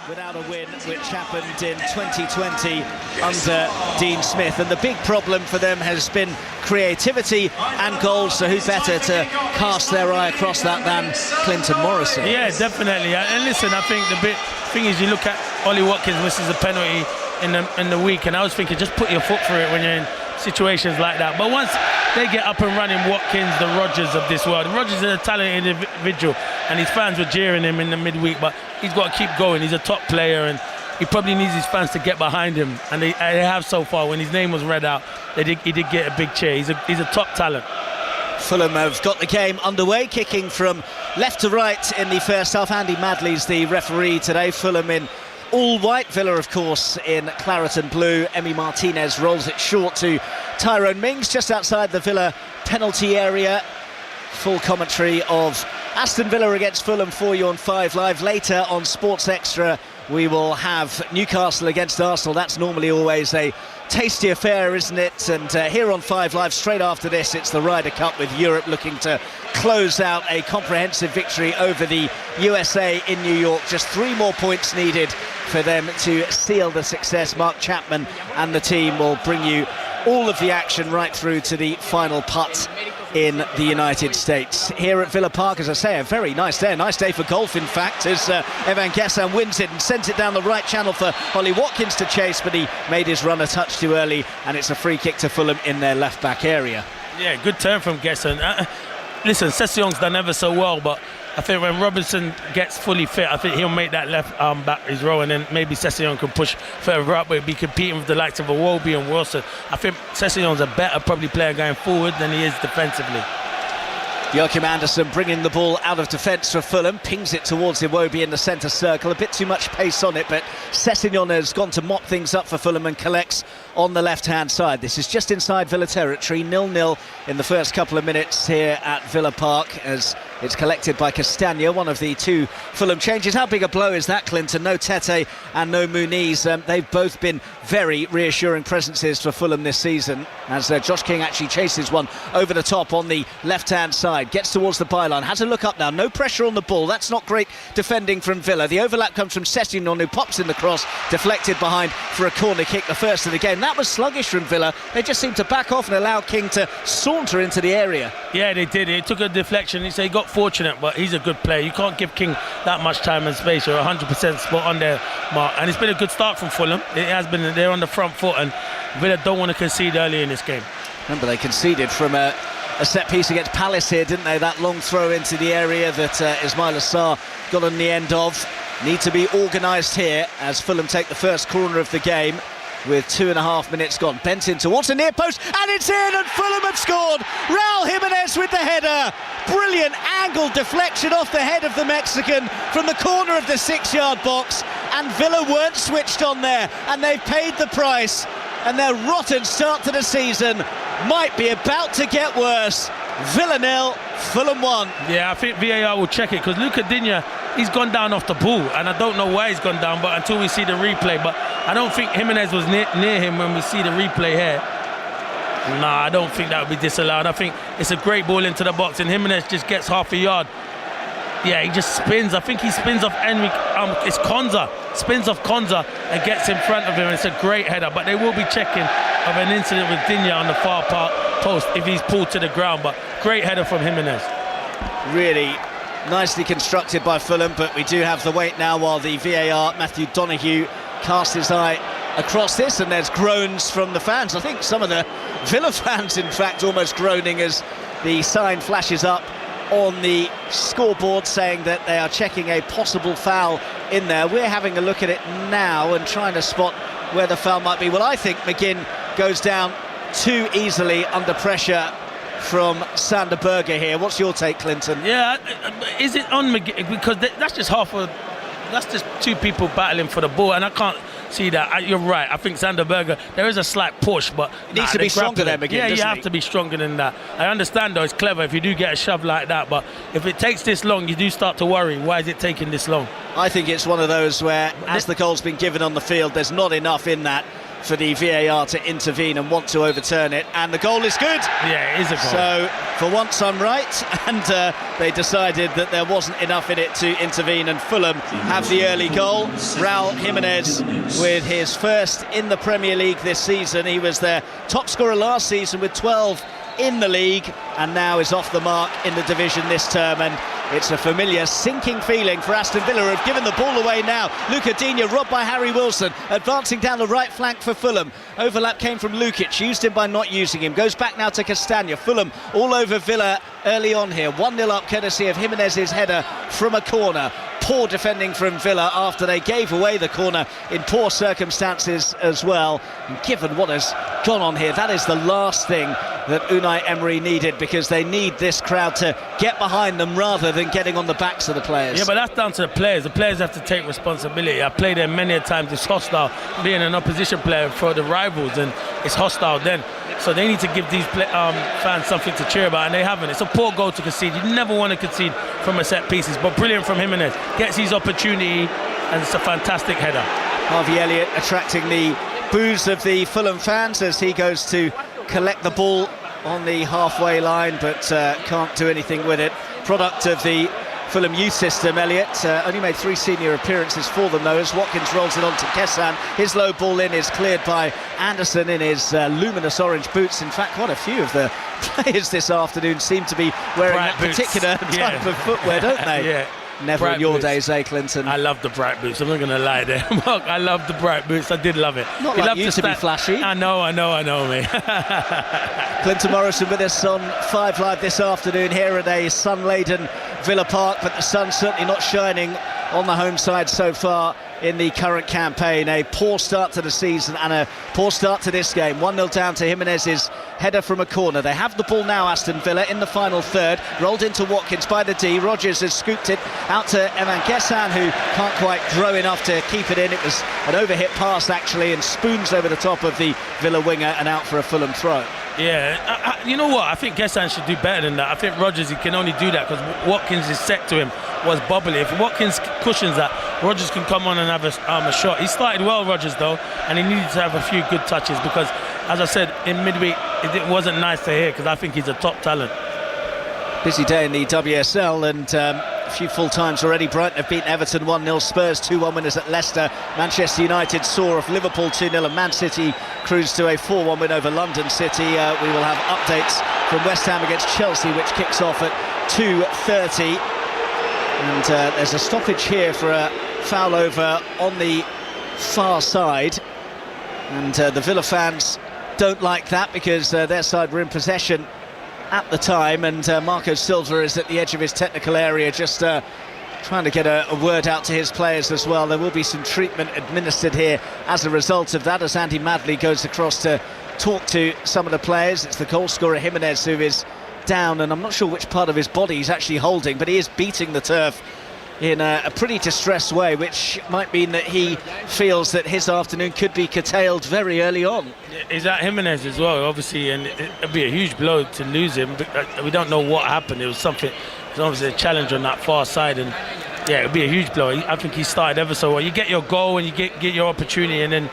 without a win, which happened in 2020 under Dean Smith. And the big problem for them has been creativity and goals, so who better to cast their eye across that than Clinton Morrison? Yeah, definitely. And listen, I think the big thing is you look at Ollie Watkins misses a penalty in the week, and I was thinking just put your foot through it when you're in situations like that. But once they get up and running, Watkins, the Rodgers of this world. Rodgers is a talented individual, and his fans were jeering him in the midweek, but he's got to keep going. He's a top player, and he probably needs his fans to get behind him, and they have so far. When his name was read out, he did get a big cheer. He's a top talent. Fulham have got the game underway, kicking from left to right in the first half. Andy Madley's the referee today. Fulham in all white, Villa of course in claret and blue. Emi Martinez rolls it short to Tyrone Mings just outside the Villa penalty area. Full commentary of Aston Villa against Fulham for you on 5 Live. Later on Sports Extra we will have Newcastle against Arsenal. That's normally always a tasty affair, isn't it? And here on 5 Live, straight after this, it's the Ryder Cup with Europe looking to close out a comprehensive victory over the USA in New York. Just 3 more points needed for them to seal the success. Mark Chapman and the team will bring you all of the action right through to the final putt in the United States. Here at Villa Park, as I say, a very nice day for golf, in fact, as Evan Gassan wins it and sends it down the right channel for Ollie Watkins to chase, but he made his run a touch too early, and it's a free kick to Fulham in their left-back area. Yeah, good turn from Gassan. Listen, Session's done ever so well, but I think when Robinson gets fully fit, I think he'll make that left arm back his row, and then maybe Session can push further up, but be competing with the likes of Iwobi and Wilson. I think Session's a better probably player going forward than he is defensively. Joachim Andersen bringing the ball out of defence for Fulham, pings it towards Iwobi in the centre circle. A bit too much pace on it, but Sessegnon has gone to mop things up for Fulham and collects on the left-hand side. This is just inside Villa territory, 0-0 in the first couple of minutes here at Villa Park, as it's collected by Castagna, one of the 2 Fulham changes. How big a blow is that, Clinton? No Tete and no Muniz. They've both been very reassuring presences for Fulham this season, as Josh King actually chases one over the top on the left-hand side. Gets towards the byline, has a look up now, no pressure on the ball. That's not great defending from Villa. The overlap comes from Sessegnon, who pops in the cross, deflected behind for a corner kick, the first of the game. That was sluggish from Villa. They just seemed to back off and allow King to saunter into the area. Yeah, they did. It took a deflection. He got fortunate, but he's a good player. You can't give King that much time and space. You're 100% spot on there, Mark. And it's been a good start from Fulham. It has been. They're on the front foot, and Villa don't want to concede early in this game. Remember, they conceded from a set piece against Palace here, didn't they? That long throw into the area that Ismail Assar got on the end of. Need to be organised here as Fulham take the first corner of the game with 2.5 minutes gone. Bent in towards the near post, and it's in, and Fulham have scored. Raul Jimenez with the header. Brilliant angled deflection off the head of the Mexican from the corner of the 6-yard box, and Villa weren't switched on there, and they've paid the price. And their rotten start to the season might be about to get worse. Villa 0, Fulham 1. Yeah, I think VAR will check it, because Luca Digne, he's gone down off the ball, and I don't know why he's gone down, but until we see the replay. But I don't think Jimenez was near him when we see the replay here. Nah, I don't think that would be disallowed. I think it's a great ball into the box, and Jimenez just gets half a yard. Yeah, he just spins. I think he spins off it's Konza. Spins off Konza and gets in front of him. It's a great header, but they will be checking of an incident with Digne on the far post if he's pulled to the ground. But great header from Jimenez. Really nicely constructed by Fulham, but we do have the wait now while the VAR, Matthew Donoghue, casts his eye across this, and there's groans from the fans. I think some of the Villa fans, in fact, almost groaning as the sign flashes up on the scoreboard saying that they are checking a possible foul in there. We're having a look at it now and trying to spot where the foul might be. Well, I think McGinn goes down too easily under pressure from Sander Berge here. What's your take, Clinton? Yeah, is it on McGinn? Because that's just 2 people battling for the ball, and I can't see that. You're right. I think Sander Berge, there is a slight push, but it needs to be stronger than McGinn. Yeah, you have to be stronger than that. I understand though, it's clever if you do get a shove like that, but if it takes this long, you do start to worry. Why is it taking this long? I think it's one of those where, as the goal's been given on the field, there's not enough in that for the VAR to intervene and want to overturn it, and the goal is good. Yeah, it is a goal. So for once I'm right, and they decided that there wasn't enough in it to intervene, and Fulham have the early goal. Raul Jimenez with his first in the Premier League this season. He was their top scorer last season with 12 in the league, and now is off the mark in the division this term, and it's a familiar sinking feeling for Aston Villa, who have given the ball away now. Luca Digne robbed by Harry Wilson, advancing down the right flank for Fulham. Overlap came from Lukic, used him by not using him. Goes back now to Castagna. Fulham all over Villa early on here. 1-0 up courtesy of Jimenez's header from a corner. Poor defending from Villa after they gave away the corner in poor circumstances as well. And given what has gone on here, that is the last thing that Unai Emery needed, because they need this crowd to get behind them rather than getting on the backs of the players. Yeah, but that's down to the players. The players have to take responsibility. I've played there many a times. It's hostile being an opposition player for the rivals, and it's hostile then. So they need to give these fans something to cheer about, and they haven't. It's a poor goal to concede. You never want to concede from a set pieces, but brilliant from Jimenez. Gets his opportunity, and it's a fantastic header. Harvey Elliott attracting the boos of the Fulham fans as he goes to collect the ball on the halfway line, but can't do anything with it. Product of the Fulham youth system, Elliott only made 3 senior appearances for them though, as Watkins rolls it on to Kessan. His low ball in is cleared by Anderson in his luminous orange boots. In fact, quite a few of the players this afternoon seem to be wearing bright that boots. particular type of footwear, don't they? Yeah. Never Bright in your boots. days, eh, Clinton? I love the bright boots. I'm not going to lie there. Mark, I love the bright boots. I did love it. Not like you to be flashy. I know, mate. Clinton Morrison with us on 5 Live this afternoon here at a sun-laden Villa Park, but the sun's certainly not shining on the home side so far in the current campaign. A poor start to the season and a poor start to this game. 1-0 down to Jimenez's header from a corner. They have the ball now, Aston Villa, in the final third. Rolled into Watkins by the D. Rodgers has scooped it out to Evan Kessan, who can't quite grow enough to keep it in. It was an overhit pass, actually, and spoons over the top of the Villa winger and out for a Fulham throw. Yeah, you know what? I think Kessan should do better than that. I think Rodgers, he can only do that because Watkins is set to him, was bubbly. If Watkins cushions that, Rodgers can come on and have a shot. He started well, Rodgers, though, and he needed to have a few good touches because, as I said, in midweek, it wasn't nice to hear because I think he's a top talent. Busy day in the WSL, and a few full times already. Brighton have beaten Everton 1-0, Spurs 2-1 winners at Leicester. Manchester United saw off Liverpool 2-0, and Man City cruised to a 4-1 win over London City. We will have updates from West Ham against Chelsea, which kicks off at 2:30. And there's a stoppage here for a foul over on the far side. And the Villa fans don't like that because their side were in possession at the time, and Marco Silva is at the edge of his technical area, just trying to get a word out to his players as well. There will be some treatment administered here as a result of that, as Andy Madley goes across to talk to some of the players. It's the goal scorer Jimenez who is down, and I'm not sure which part of his body he's actually holding, but he is beating the turf in a pretty distressed way, which might mean that he feels that his afternoon could be curtailed very early on. Is that Jimenez as well, obviously, and it'd be a huge blow to lose him. We don't know what happened. It was something, it's obviously a challenge on that far side, and yeah, it'd be a huge blow. I think he started ever so well. You get your goal and you get your opportunity, and then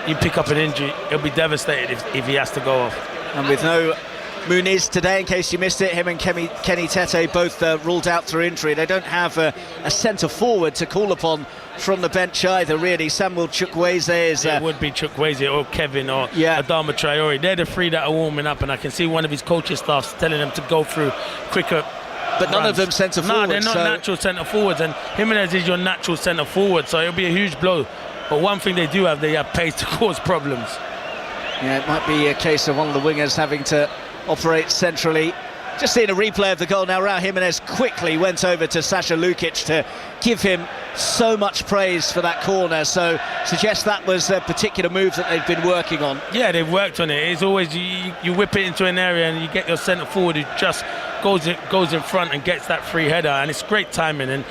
you pick up an injury. It'll be devastated if he has to go off. And with no Muniz today, in case you missed it, him and Kenny Tete both ruled out through injury. They don't have a centre forward to call upon from the bench either, really. Samuel Chukwueze is... it would be Chukwueze or Kevin or Adama Traore. They're the three that are warming up, and I can see one of his coaching staffs telling them to go through quicker. But none of them centre forwards. No, they're not natural centre forwards, and Jimenez is your natural centre forward, so it'll be a huge blow. But one thing they do have, they have pace to cause problems. Yeah, it might be a case of one of the wingers having to operate centrally. Just seeing a replay of the goal now. Raul Jimenez quickly went over to Sasha Lukic to give him so much praise for that corner, so suggests that was a particular move that they've been working on. Yeah, they've worked on it. It's always you whip it into an area and you get your centre forward who just goes in front and gets that free header, and it's great timing. And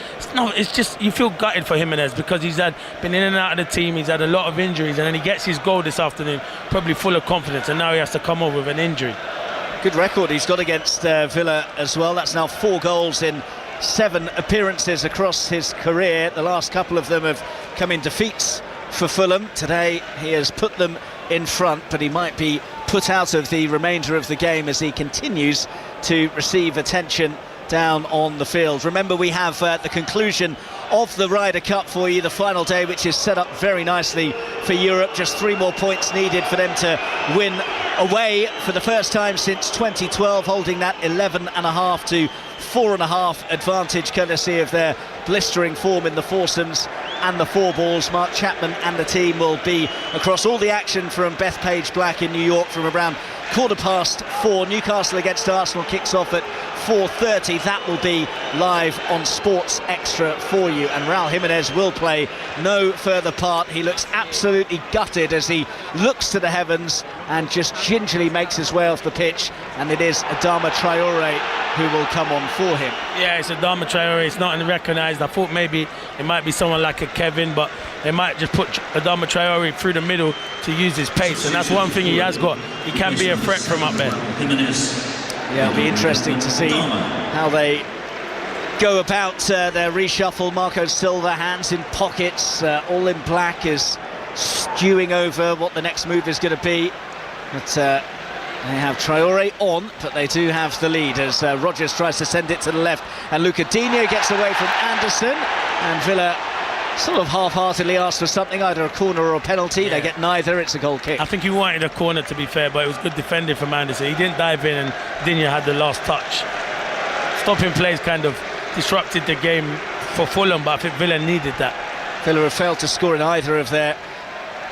it's just, you feel gutted for Jimenez because he's been in and out of the team, he's had a lot of injuries, and then he gets his goal this afternoon probably full of confidence, and now he has to come over with an injury. Good record he's got against Villa as well. That's now 4 goals in 7 appearances across his career. The last couple of them have come in defeats for Fulham. Today he has put them in front, but he might be put out of the remainder of the game as he continues to receive attention down on the field. Remember, we have the conclusion of the Ryder Cup for you, the final day, which is set up very nicely for Europe. Just 3 more points needed for them to win away for the first time since 2012, holding that 11.5 to 4.5 advantage, courtesy of their blistering form in the foursomes and the four balls. Mark Chapman and the team will be across all the action from Bethpage Black in New York from around 4:15. Newcastle against Arsenal kicks off at 4:30. That will be live on Sports Extra for you, and Raul Jimenez will play no further part. He looks absolutely gutted as he looks to the heavens and just gingerly makes his way off the pitch, and it is Adama Traore who will come on for him. Yeah, it's Adama Traore. It's not recognised. I thought maybe it might be someone like a Kevin, but they might just put Adama Traore through the middle to use his pace, and that's one thing he has got. He can be a threat from up there. Yeah, it'll be interesting to see how they go about their reshuffle. Marco Silva, hands in pockets, all in black, is stewing over what the next move is going to be. But they have Traore on, but they do have the lead as Rodgers tries to send it to the left, and Luca Digne gets away from Anderson, and Villa sort of half-heartedly asked for something, either a corner or a penalty. Yeah. They get neither. It's a goal kick. I think he wanted a corner, to be fair, but it was good defending from Anderson. He didn't dive in, and Digne had the last touch. Stopping plays kind of disrupted the game for Fulham, but I think Villa needed that. Villa have failed to score in either of their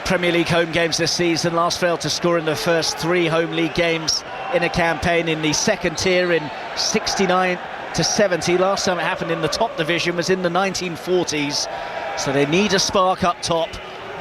Premier League home games this season. Last failed to score in the first 3 home league games in a campaign in the second tier in 69 to 70. Last time it happened in the top division was in the 1940s. So they need a spark up top,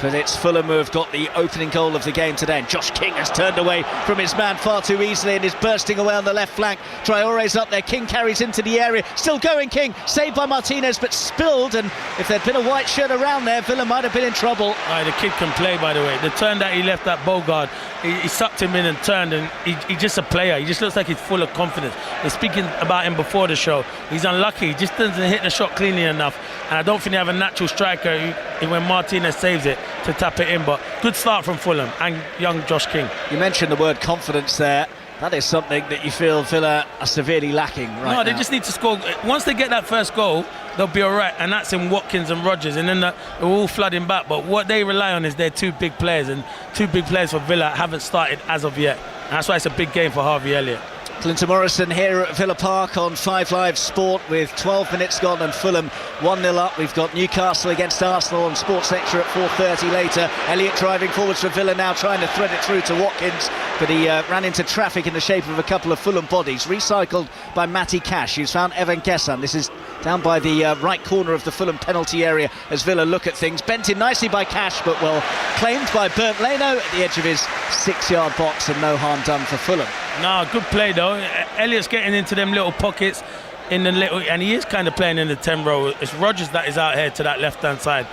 but it's Fulham who have got the opening goal of the game today. And Josh King has turned away from his man far too easily and is bursting away on the left flank. Traore's up there, King carries into the area, still going King, saved by Martinez but spilled, and if there'd been a white shirt around there, Villa might have been in trouble. The kid can play, by the way. The turn that he left that Bogard, he sucked him in and turned, and he's just a player. He just looks like he's full of confidence. They're speaking about him before the show. He's unlucky, he just doesn't hit the shot cleanly enough, and I don't think they have a natural striker when Martinez saves it to tap it in. But good start from Fulham and young Josh King. You mentioned the word confidence there. That is something that you feel Villa are severely lacking right now. No, they just need to score. Once they get that first goal, they'll be all right, and that's in Watkins and Rodgers, and then they're all flooding back. But what they rely on is their 2 big players, and 2 big players for Villa haven't started as of yet. And that's why it's a big game for Harvey Elliott. Clinton Morrison here at Villa Park on 5 Live Sport with 12 minutes gone and Fulham 1-0 up. We've got Newcastle against Arsenal on Sports Extra at 4:30 later. Elliott driving forwards for Villa now, trying to thread it through to Watkins, but he ran into traffic in the shape of a couple of Fulham bodies. Recycled by Matty Cash, who's found Evan Gessan. This is down by the right corner of the Fulham penalty area as Villa look at things. Bent in nicely by Cash, but well claimed by Bernd Leno at the edge of his 6-yard box, and no harm done for Fulham. No, good play though. Elliott's getting into them little pockets in the little, and he is kind of playing in the 10 row. It's Rodgers that is out here to that left-hand side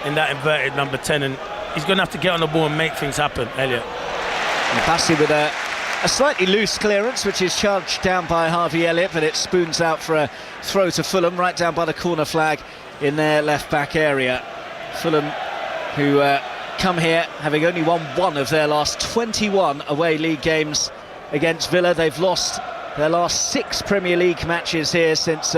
in that inverted number 10, and he's going to have to get on the ball and make things happen, Elliott. And Bassi with a slightly loose clearance, which is charged down by Harvey Elliott, but it spoons out for a throw to Fulham, right down by the corner flag in their left-back area. Fulham, who come here having only won 1 of their last 21 away league games against Villa. They've lost their last 6 Premier League matches here since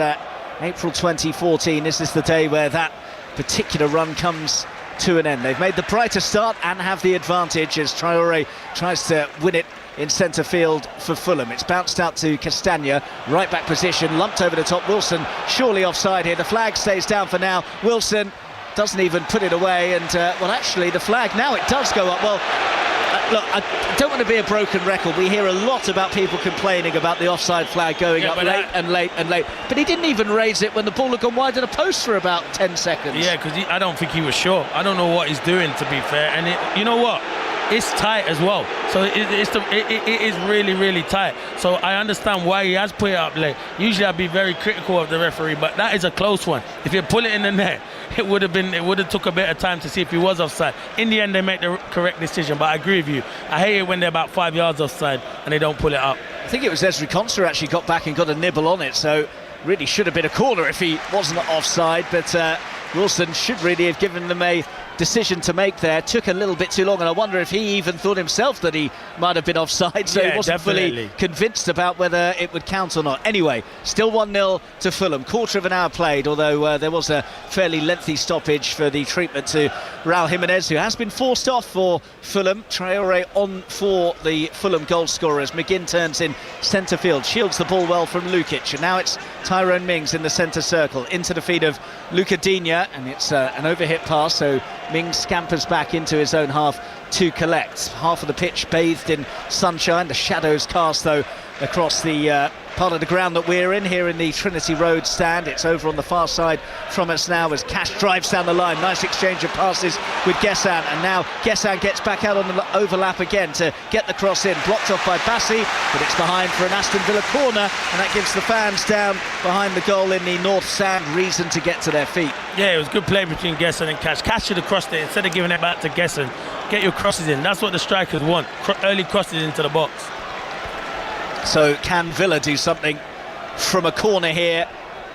April 2014. This is the day where that particular run comes to an end. They've made the brighter start and have the advantage as Traore tries to win it in centre field for Fulham. It's bounced out to Castagna, right back position, lumped over the top. Wilson surely offside here. The flag stays down for now. Wilson doesn't even put it away, and well, actually the flag now, it does go up. Well, look, I don't want to be a broken record. We hear a lot about people complaining about the offside flag going up late and late and late, but he didn't even raise it when the ball had gone wide of the post for about 10 seconds. Yeah, because I don't think he was sure. I don't know what he's doing, to be fair. And you know what? It's tight as well. So it is really, really tight. So I understand why he has put it up late. Usually I'd be very critical of the referee, but that is a close one. If you pull it in the net, it would have took a bit of time to see if he was offside. In the end, they make the correct decision, but I agree with you. I hate it when they're about 5 yards offside and they don't pull it up. I think it was Ezri Konsa actually got back and got a nibble on it, so really should have been a corner if he wasn't offside, but Wilson should really have given them a decision to make there. Took a little bit too long, and I wonder if he even thought himself that he might have been offside, so he wasn't fully convinced about whether it would count or not. Anyway, still 1-0 to Fulham. Quarter of an hour played, although there was a fairly lengthy stoppage for the treatment to Raul Jimenez, who has been forced off for Fulham. Traore on for the Fulham goal scorers. McGinn turns in centre field, shields the ball well from Lukic, and now it's Tyrone Mings in the centre circle, into the feet of Luca Digne, and it's an overhit pass, so Mings scampers back into his own half to collect. Half of the pitch bathed in sunshine, the shadows cast though across the part of the ground that we're in here in the Trinity Road stand. It's over on the far side from us now as Cash drives down the line. Nice exchange of passes with Gessan, and now Gessan gets back out on the overlap again to get the cross in. Blocked off by Bassi, but it's behind for an Aston Villa corner, and that gives the fans down behind the goal in the North Stand reason to get to their feet. Yeah, it was good play between Gessan and Cash. Cash should have crossed it instead of giving it back to Gessan. Get your crosses in. That's what the strikers want. Early crosses into the box. So can Villa do something from a corner here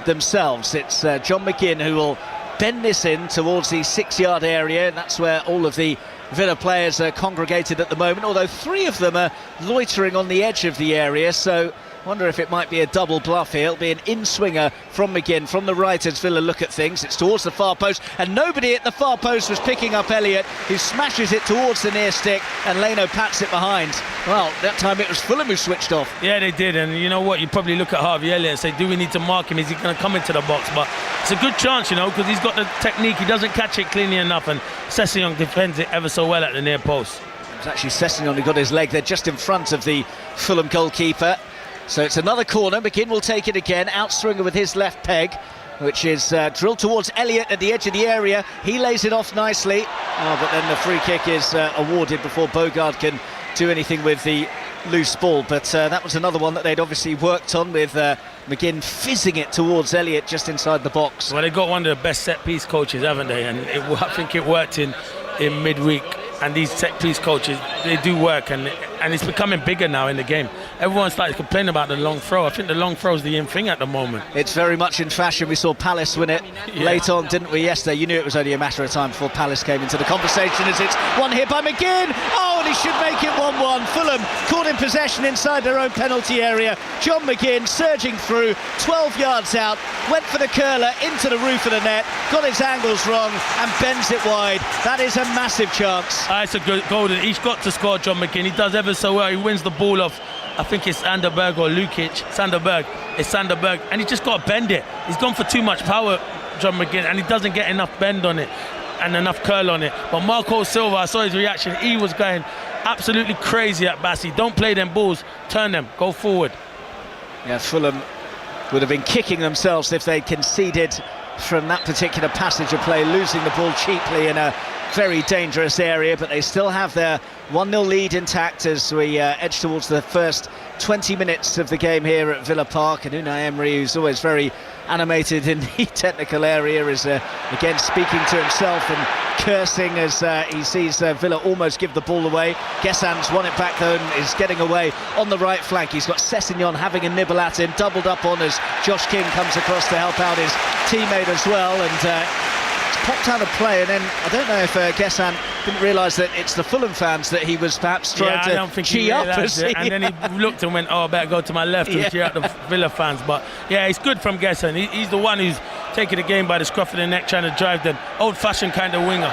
themselves? It's John McGinn who will bend this in towards the 6-yard area, and that's where all of the Villa players are congregated at the moment, although 3 of them are loitering on the edge of the area, so wonder if it might be a double bluff here. It'll be an in-swinger from McGinn from the right as Villa look at things. It's towards the far post, and nobody at the far post was picking up Elliott, who smashes it towards the near stick, and Leno pats it behind. Well, that time it was Fulham who switched off. Yeah, they did, and you know what? You probably look at Harvey Elliott and say, do we need to mark him? Is he going to come into the box? But it's a good chance, you know, because he's got the technique. He doesn't catch it cleanly enough, and Sessegnon defends it ever so well at the near post. It was actually Sessegnon who got his leg there just in front of the Fulham goalkeeper. So it's another corner. McGinn will take it again. Outswinger with his left peg, which is drilled towards Elliott at the edge of the area. He lays it off nicely. Oh, but then the free kick is awarded before Bogard can do anything with the loose ball. But that was another one that they'd obviously worked on, with McGinn fizzing it towards Elliott just inside the box. Well, they've got one of the best set-piece coaches, haven't they? And I think it worked in midweek. And these set-piece coaches, they do work, and it's becoming bigger now in the game. Everyone started complaining about the long throw. I think the long throw is the in thing at the moment. It's very much in fashion. We saw Palace win it late on, didn't we, yesterday? You knew it was only a matter of time before Palace came into the conversation, as it's one hit by McGinn. Oh, and he should make it 1-1. Fulham caught in possession inside their own penalty area. John McGinn surging through, 12 yards out, went for the curler into the roof of the net, got his angles wrong and bends it wide. That is a massive chance. It's a good goal. He's got to score, John McGinn. He does ever so well. He wins the ball off, I think it's Sanderberg or Lukic. It's Sanderberg, and he just got to bend it. He's gone for too much power, John McGinn, and he doesn't get enough bend on it and enough curl on it. But Marco Silva, I saw his reaction. He was going absolutely crazy at Bassi. Don't play them balls, turn them, go forward. Yeah, Fulham would have been kicking themselves if they'd conceded from that particular passage of play, losing the ball cheaply in a very dangerous area, but they still have their 1-0 lead intact as we edge towards the first 20 minutes of the game here at Villa Park. And Unai Emery, who's always very animated in the technical area, is again speaking to himself and cursing as he sees Villa almost give the ball away. Gessan's won it back though and is getting away on the right flank. He's got Sessegnon having a nibble at him, doubled up on as Josh King comes across to help out his teammate as well, and it's popped out of play. And then I don't know if Gessan didn't realise that it's the Fulham fans that he was perhaps trying to cheer up. And then he looked and went, oh, I better go to my left and cheer up the Villa fans. But yeah, it's good from Gessan. He's the one who's taking the game by the scruff of the neck, trying to drive them. Old-fashioned kind of winger.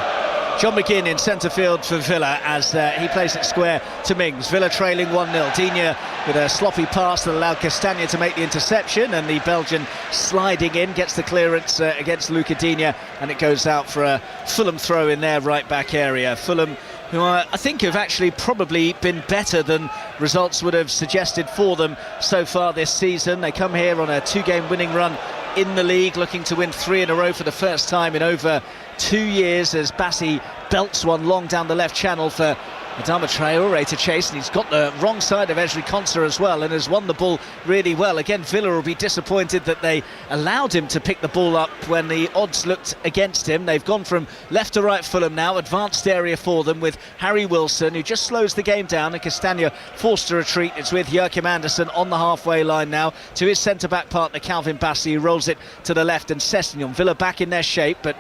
John McGinn in centre field for Villa as he plays it square to Mings. Villa trailing 1-0. Digne with a sloppy pass that allowed Castagna to make the interception, and the Belgian sliding in gets the clearance against Luca Digne, and it goes out for a Fulham throw in their right back area. Fulham, who I think have actually probably been better than results would have suggested for them so far this season. They come here on a 2-game winning run in the league, looking to win 3 in a row for the first time in over 2 years, as Bassi belts one long down the left channel for Adama Traore to chase, and he's got the wrong side of Ezri Konsa as well, and has won the ball really well. Again, Villa will be disappointed that they allowed him to pick the ball up when the odds looked against him. They've gone from left to right Fulham now, advanced area for them with Harry Wilson, who just slows the game down, and Castagna forced to retreat. It's with Joachim Andersen on the halfway line now to his centre-back partner Calvin Bassey, who rolls it to the left, and Sessegnon. Villa back in their shape, but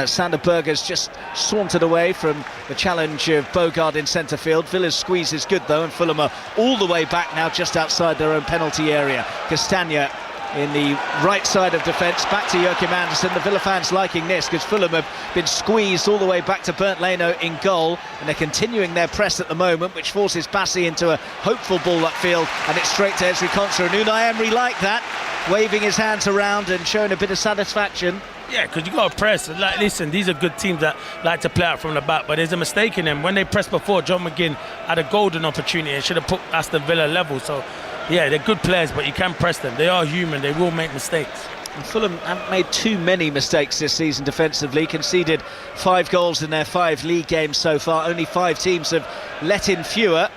Sander Berger's just sauntered away from the challenge of Bogard in centre field. Villa's squeeze is good though, and Fulham are all the way back now just outside their own penalty area. Castagna in the right side of defence, back to Joachim Andersen. The Villa fans liking this because Fulham have been squeezed all the way back to Bernd Leno in goal, and they're continuing their press at the moment, which forces Bassey into a hopeful ball upfield, and it's straight to Ezri Konsa, and Unai Emery like that, waving his hands around and showing a bit of satisfaction. Yeah, because you got to press. Like, listen, these are good teams that like to play out from the back, but there's a mistake in them. When they pressed before, John McGinn had a golden opportunity and should have put Aston Villa level. So, yeah, they're good players, but you can press them. They are human. They will make mistakes. And Fulham haven't made too many mistakes this season defensively, conceded 5 goals in their 5 league games so far. Only 5 teams have let in fewer,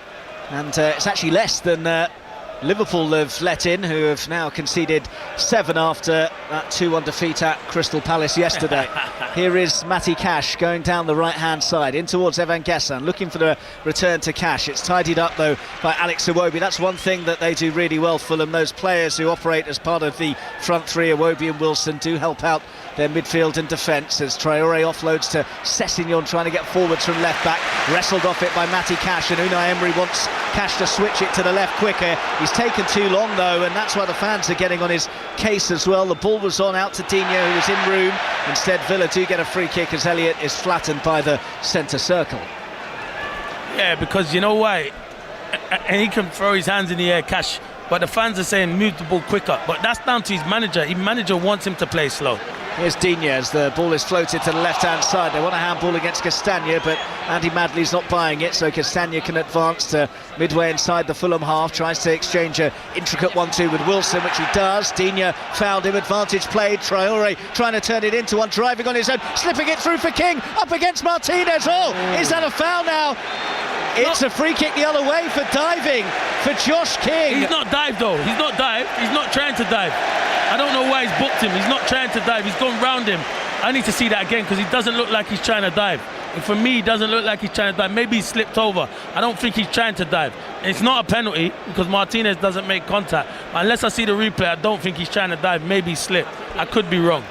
and it's actually less than Liverpool have let in, who have now conceded 7 after that 2-1 defeat at Crystal Palace yesterday. Here is Matty Cash going down the right-hand side in towards Evan Gessan, looking for the return to Cash. It's tidied up though by Alex Iwobi. That's one thing that they do really well, Fulham. Those players who operate as part of the front three, Iwobi and Wilson, do help out their midfield and defence, as Traore offloads to Sessegnon, trying to get forwards from left back, wrestled off it by Matty Cash, and Unai Emery wants Cash to switch it to the left quicker. He's taken too long though, and that's why the fans are getting on his case as well. The ball was on out to Digne, who was in room. Instead, Villa do get a free kick as Elliott is flattened by the centre circle. Yeah, because you know why? And he can throw his hands in the air, Cash, but the fans are saying move the ball quicker. But that's down to his manager. His manager wants him to play slow. Here's Digne as the ball is floated to the left-hand side. They want a handball against Castagna, but Andy Madley's not buying it, so Castagna can advance to midway inside the Fulham half, tries to exchange an intricate 1-2 with Wilson, which he does. Digne found him, advantage played. Traore trying to turn it into one, driving on his own, slipping it through for King, up against Martinez. Oh, is that a foul now? It's a free kick the other way for diving for Josh King. He's not dived though. He's not dived. He's not trying to dive. I don't know why he's booked him. He's not trying to dive. He's gone round him. I need to see that again because he doesn't look like he's trying to dive. And for me, he doesn't look like he's trying to dive. Maybe he slipped over. I don't think he's trying to dive. It's not a penalty because Martinez doesn't make contact. Unless I see the replay, I don't think he's trying to dive. Maybe he slipped. I could be wrong.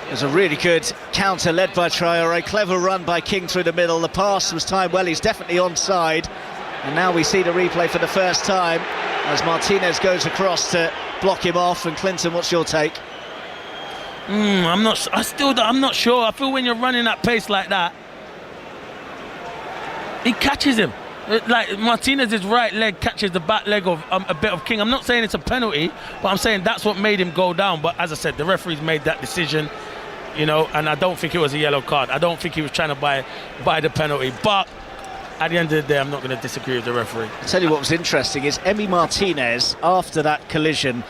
There's a really good counter led by Traore. Clever run by King through the middle. The pass was timed well. He's definitely onside. And now we see the replay for the first time as Martinez goes across to block him off. And Clinton, what's your take? I'm not sure. I feel when you're running at pace like that, he catches him. Like Martinez's right leg catches the back leg of a bit of King. I'm not saying it's a penalty, but I'm saying that's what made him go down. But as I said, the referee's made that decision, you know, and I don't think it was a yellow card. I don't think he was trying to buy the penalty. But at the end of the day, I'm not going to disagree with the referee. I'll tell you what was interesting is Emi Martinez, after that collision,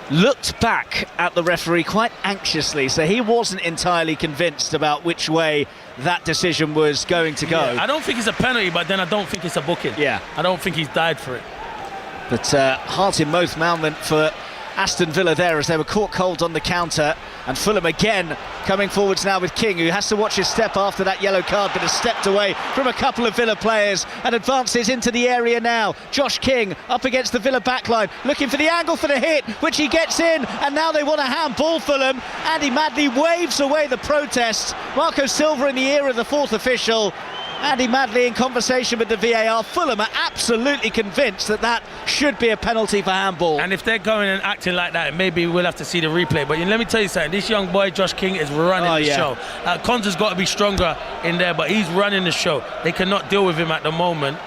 looked back at the referee quite anxiously, so he wasn't entirely convinced about which way that decision was going to go. Yeah, I don't think it's a penalty, but then I don't think it's a booking. Yeah. I don't think he's died for it. But heart in mouth moment for Aston Villa there as they were caught cold on the counter, and Fulham again coming forwards now with King, who has to watch his step after that yellow card, but has stepped away from a couple of Villa players and advances into the area now. Josh King up against the Villa backline, looking for the angle for the hit, which he gets in, and now they want a handball. Fulham. Andy Madley waves away the protest. Marco Silva in the ear of the fourth official. Andy Madley in conversation with the VAR. Fulham are absolutely convinced that that should be a penalty for handball. And if they're going and acting like that, maybe we'll have to see the replay. But let me tell you something, this young boy, Josh King, is running the show. Konsa's got to be stronger in there, but he's running the show. They cannot deal with him at the moment.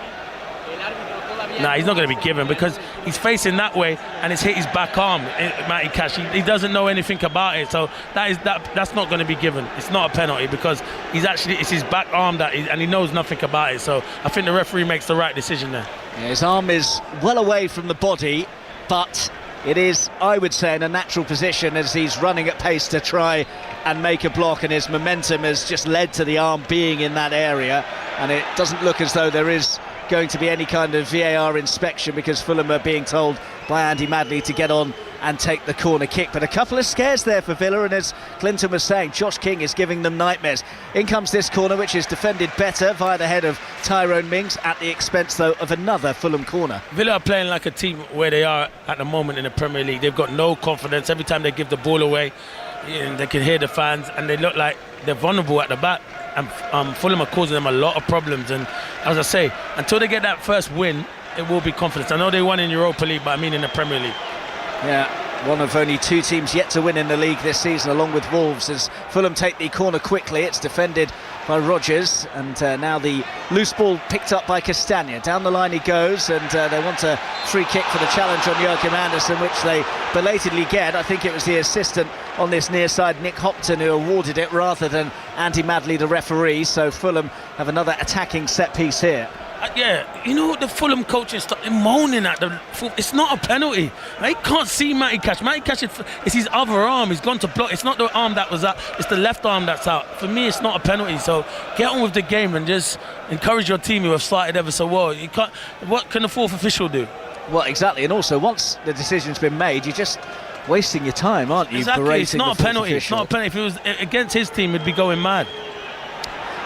Nah, he's not going to be given because he's facing that way and it's hit his back arm, Matty Cash. He doesn't know anything about it, so that's not going to be given. It's not a penalty because it's his back arm and he knows nothing about it. So I think the referee makes the right decision there. Yeah, his arm is well away from the body, but it is, I would say, in a natural position as he's running at pace to try and make a block, and his momentum has just led to the arm being in that area, and it doesn't look as though there is going to be any kind of VAR inspection, because Fulham are being told by Andy Madley to get on and take the corner kick. But a couple of scares there for Villa, and as Clinton was saying, Josh King is giving them nightmares. In comes this corner, which is defended better via the head of Tyrone Mings, at the expense though of another Fulham corner. Villa are playing like a team where they are at the moment in the Premier League. They've got no confidence. Every time they give the ball away, they can hear the fans, and they look like they're vulnerable at the back. And Fulham are causing them a lot of problems. And as I say, until they get that first win, it will be confidence. I know they won in Europa League, but I mean in the Premier League. Yeah, one of only two teams yet to win in the league this season, along with Wolves, as Fulham take the corner quickly. It's defended by Rodgers, and now the loose ball picked up by Castagna. Down the line he goes, and they want a free kick for the challenge on Joachim Andersen, which they belatedly get. I think it was the assistant on this near side, Nick Hopton, who awarded it rather than Andy Madley, the referee. So Fulham have another attacking set piece here. Yeah, you know, the Fulham coaches start moaning at the... It's not a penalty. They can't see Matty Cash. Matty Cash, it's his other arm. He's gone to block. It's not the arm that was out. It's the left arm that's out. For me, it's not a penalty. So get on with the game and just encourage your team who have started ever so well. You can't... What can the fourth official do? Well, exactly. And also, once the decision's been made, you're just wasting your time, aren't you? Exactly. It's not a penalty. Official. It's not a penalty. If it was against his team, he'd be going mad.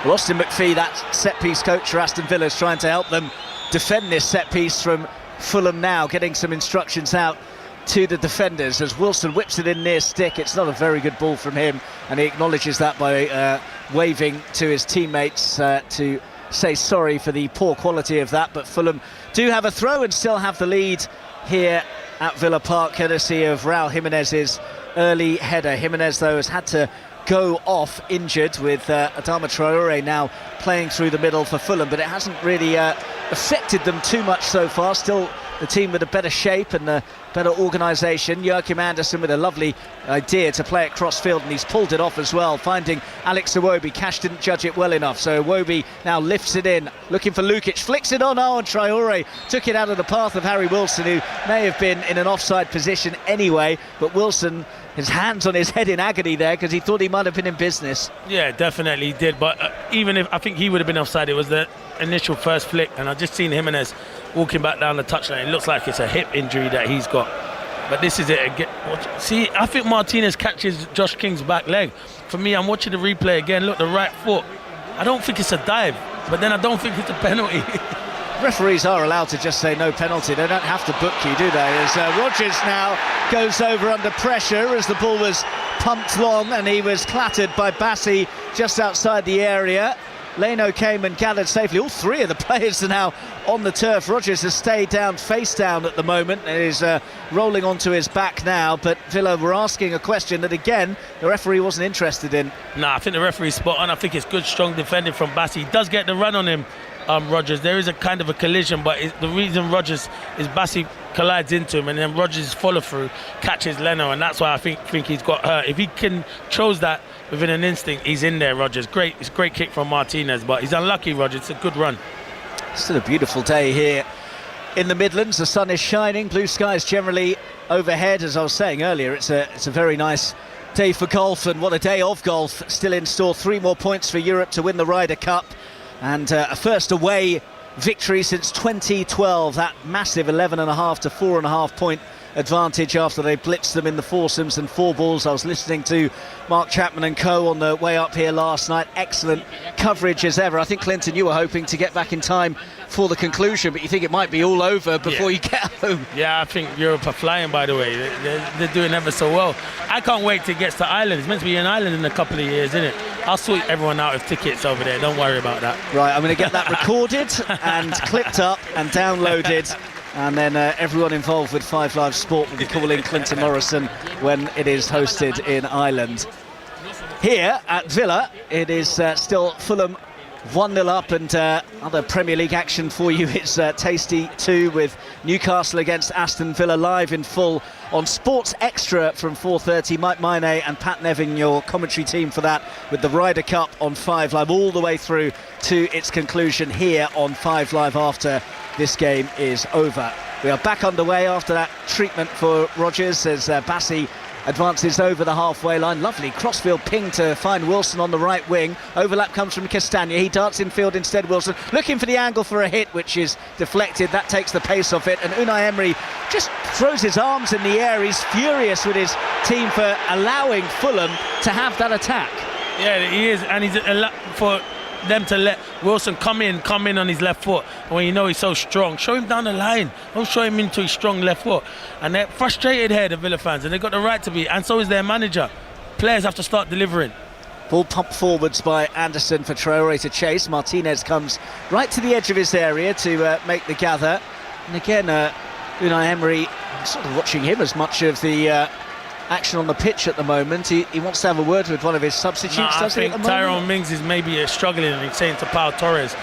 Well, Austin McPhee, that set-piece coach for Aston Villa, is trying to help them defend this set-piece from Fulham now, getting some instructions out to the defenders as Wilson whips it in near stick. It's not a very good ball from him, and he acknowledges that by waving to his teammates to say sorry for the poor quality of that. But Fulham do have a throw and still have the lead here at Villa Park, courtesy of Raul Jimenez's early header. Jimenez, though, has had to go off injured, with Adama Traore now playing through the middle for Fulham, but it hasn't really affected them too much so far. Still the team with a better shape and a better organisation. Joachim Andersen with a lovely idea to play it cross-field, and he's pulled it off as well, finding Alex Iwobi. Cash didn't judge it well enough, so Iwobi now lifts it in, looking for Lukic, flicks it on. And Traore took it out of the path of Harry Wilson, who may have been in an offside position anyway, but Wilson, his hands on his head in agony there, because he thought he might have been in business. Yeah, definitely he did, but even if I think he would have been offside, it was the initial first flick, and I've just seen Jimenez walking back down the touchline. It looks like it's a hip injury that he's got, but this is it again. See, I think Martinez catches Josh King's back leg. For me, I'm watching the replay again. Look, the right foot, I don't think it's a dive, but then I don't think it's a penalty. Referees are allowed to just say no penalty. They don't have to book you, do they? As Rodgers now goes over under pressure as the ball was pumped long, and he was clattered by Bassi just outside the area. Leno came and gathered safely. All three of the players are now on the turf. Rodgers has stayed down, face down at the moment, and is rolling onto his back now. But Villa were asking a question that, again, the referee wasn't interested in. No, I think the referee's spot on. I think it's good, strong defending from Bassi. He does get the run on him, Rodgers. There is a kind of a collision, but the reason Rodgers is Bassi collides into him, and then Rodgers' follow-through catches Leno, and that's why I think he's got hurt. If he chose that within an instinct, he's in there, Rodgers. Great, it's a great kick from Martinez, but he's unlucky, Rodgers. It's a good run. Still a beautiful day here in the Midlands. The sun is shining, blue skies generally overhead. As I was saying earlier, it's a very nice day for golf, and what a day of golf still in store. 3 more points for Europe to win the Ryder Cup, and a first away victory since 2012. That massive 11.5 to 4.5 point advantage after they blitzed them in the foursomes and 4 balls. I was listening to Mark Chapman and co on the way up here last night. Excellent coverage as ever. I think, Clinton, you were hoping to get back in time for the conclusion, but you think it might be all over before you get home. Yeah, I think Europe are flying, by the way. They're doing ever so well. I can't wait to get to Ireland. It's meant to be in Ireland in a couple of years, isn't it? I'll sort everyone out with tickets over there. Don't worry about that. Right, I'm going to get that recorded and clipped up and downloaded. And then everyone involved with 5 Live Sport will be calling Clinton Morrison when it is hosted in Ireland. Here at Villa, it is still Fulham 1-0 up, and other Premier League action for you. It's tasty too, with Newcastle against Aston Villa live in full on Sports Extra from 4:30. Mike Mine and Pat Nevin, your commentary team for that, with the Ryder Cup on 5 Live all the way through to its conclusion here on 5 Live after this game is over. We are back underway after that treatment for Rodgers as Bassi advances over the halfway line. Lovely crossfield ping to find Wilson on the right wing. Overlap comes from Castagna. He darts in field instead, Wilson, looking for the angle for a hit, which is deflected. That takes the pace off it. And Unai Emery just throws his arms in the air. He's furious with his team for allowing Fulham to have that attack. Yeah, he is. And he's for them to let Wilson come in on his left foot. And when you know he's so strong, show him down the line. Don't show him into his strong left foot. And they're frustrated here, the Villa fans, and they've got the right to be, and so is their manager. Players have to start delivering. Ball pumped forwards by Anderson for Traore to chase. Martinez comes right to the edge of his area to make the gather. And again, Unai Emery, sort of watching him as much of the action on the pitch at the moment. He wants to have a word with one of his substitutes, does he? I think Tyrone Mings is maybe struggling, and he's saying to Pau Torres,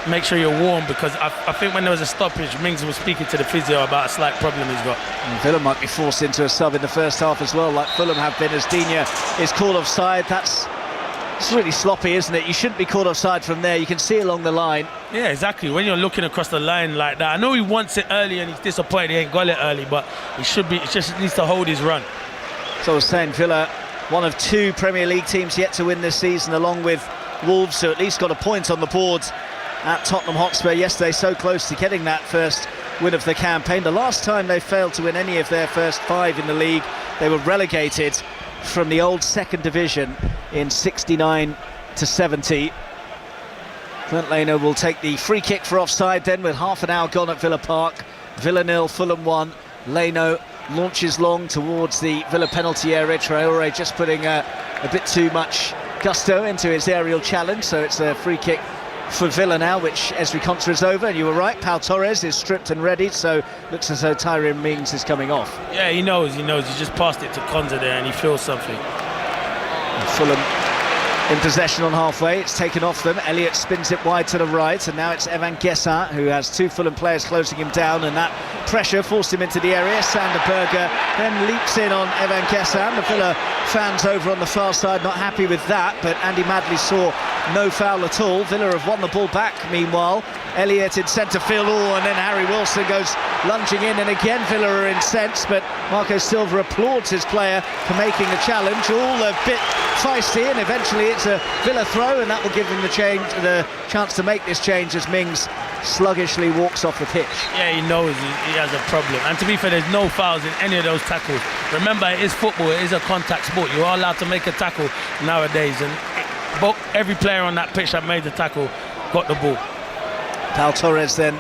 make sure you're warm, because I think when there was a stoppage, Mings was speaking to the physio about a slight problem he's got. And Villa might be forced into a sub in the first half as well, like Fulham have been, as Digne is called offside. It's really sloppy, isn't it? You shouldn't be called offside from there. You can see along the line. Yeah, exactly. When you're looking across the line like that, I know he wants it early and he's disappointed he ain't got it early, but he just needs to hold his run. So I was saying, Villa, one of two Premier League teams yet to win this season, along with Wolves, who at least got a point on the board at Tottenham Hotspur yesterday, so close to getting that first win of the campaign. The last time they failed to win any of their first 5 in the league, they were relegated from the old second division in 69 to 70. Clint Leno will take the free kick for offside then, with half an hour gone at Villa Park. Villa 0, Fulham 1. Leno launches long towards the Villa penalty area. Traore just putting a bit too much gusto into his aerial challenge, so it's a free kick for Villa now, which Esri Konsa is over. And you were right, Pau Torres is stripped and ready, so looks as though Tyrone Mings is coming off. Yeah, he knows, he just passed it to Konsa there and he feels something. And Fulham in possession on halfway. It's taken off them. Elliott spins it wide to the right, and now it's Evan Guessant who has 2 Fulham players closing him down, and that pressure forced him into the area. Sander Berge then leaps in on Evan Guessant. The Villa fans over on the far side not happy with that, but Andy Madley saw no foul at all. Villa have won the ball back meanwhile. Elliott in centre field, and then Harry Wilson goes lunging in, and again Villa are incensed, but Marco Silva applauds his player for making the challenge. All a bit feisty, and eventually it's a Villa throw, and that will give him the chance to make this change as Mings sluggishly walks off the pitch. Yeah, he knows he has a problem, and to be fair, there's no fouls in any of those tackles. Remember, it is football, it is a contact sport. You are allowed to make a tackle nowadays, and every player on that pitch that made the tackle got the ball. Pau Torres then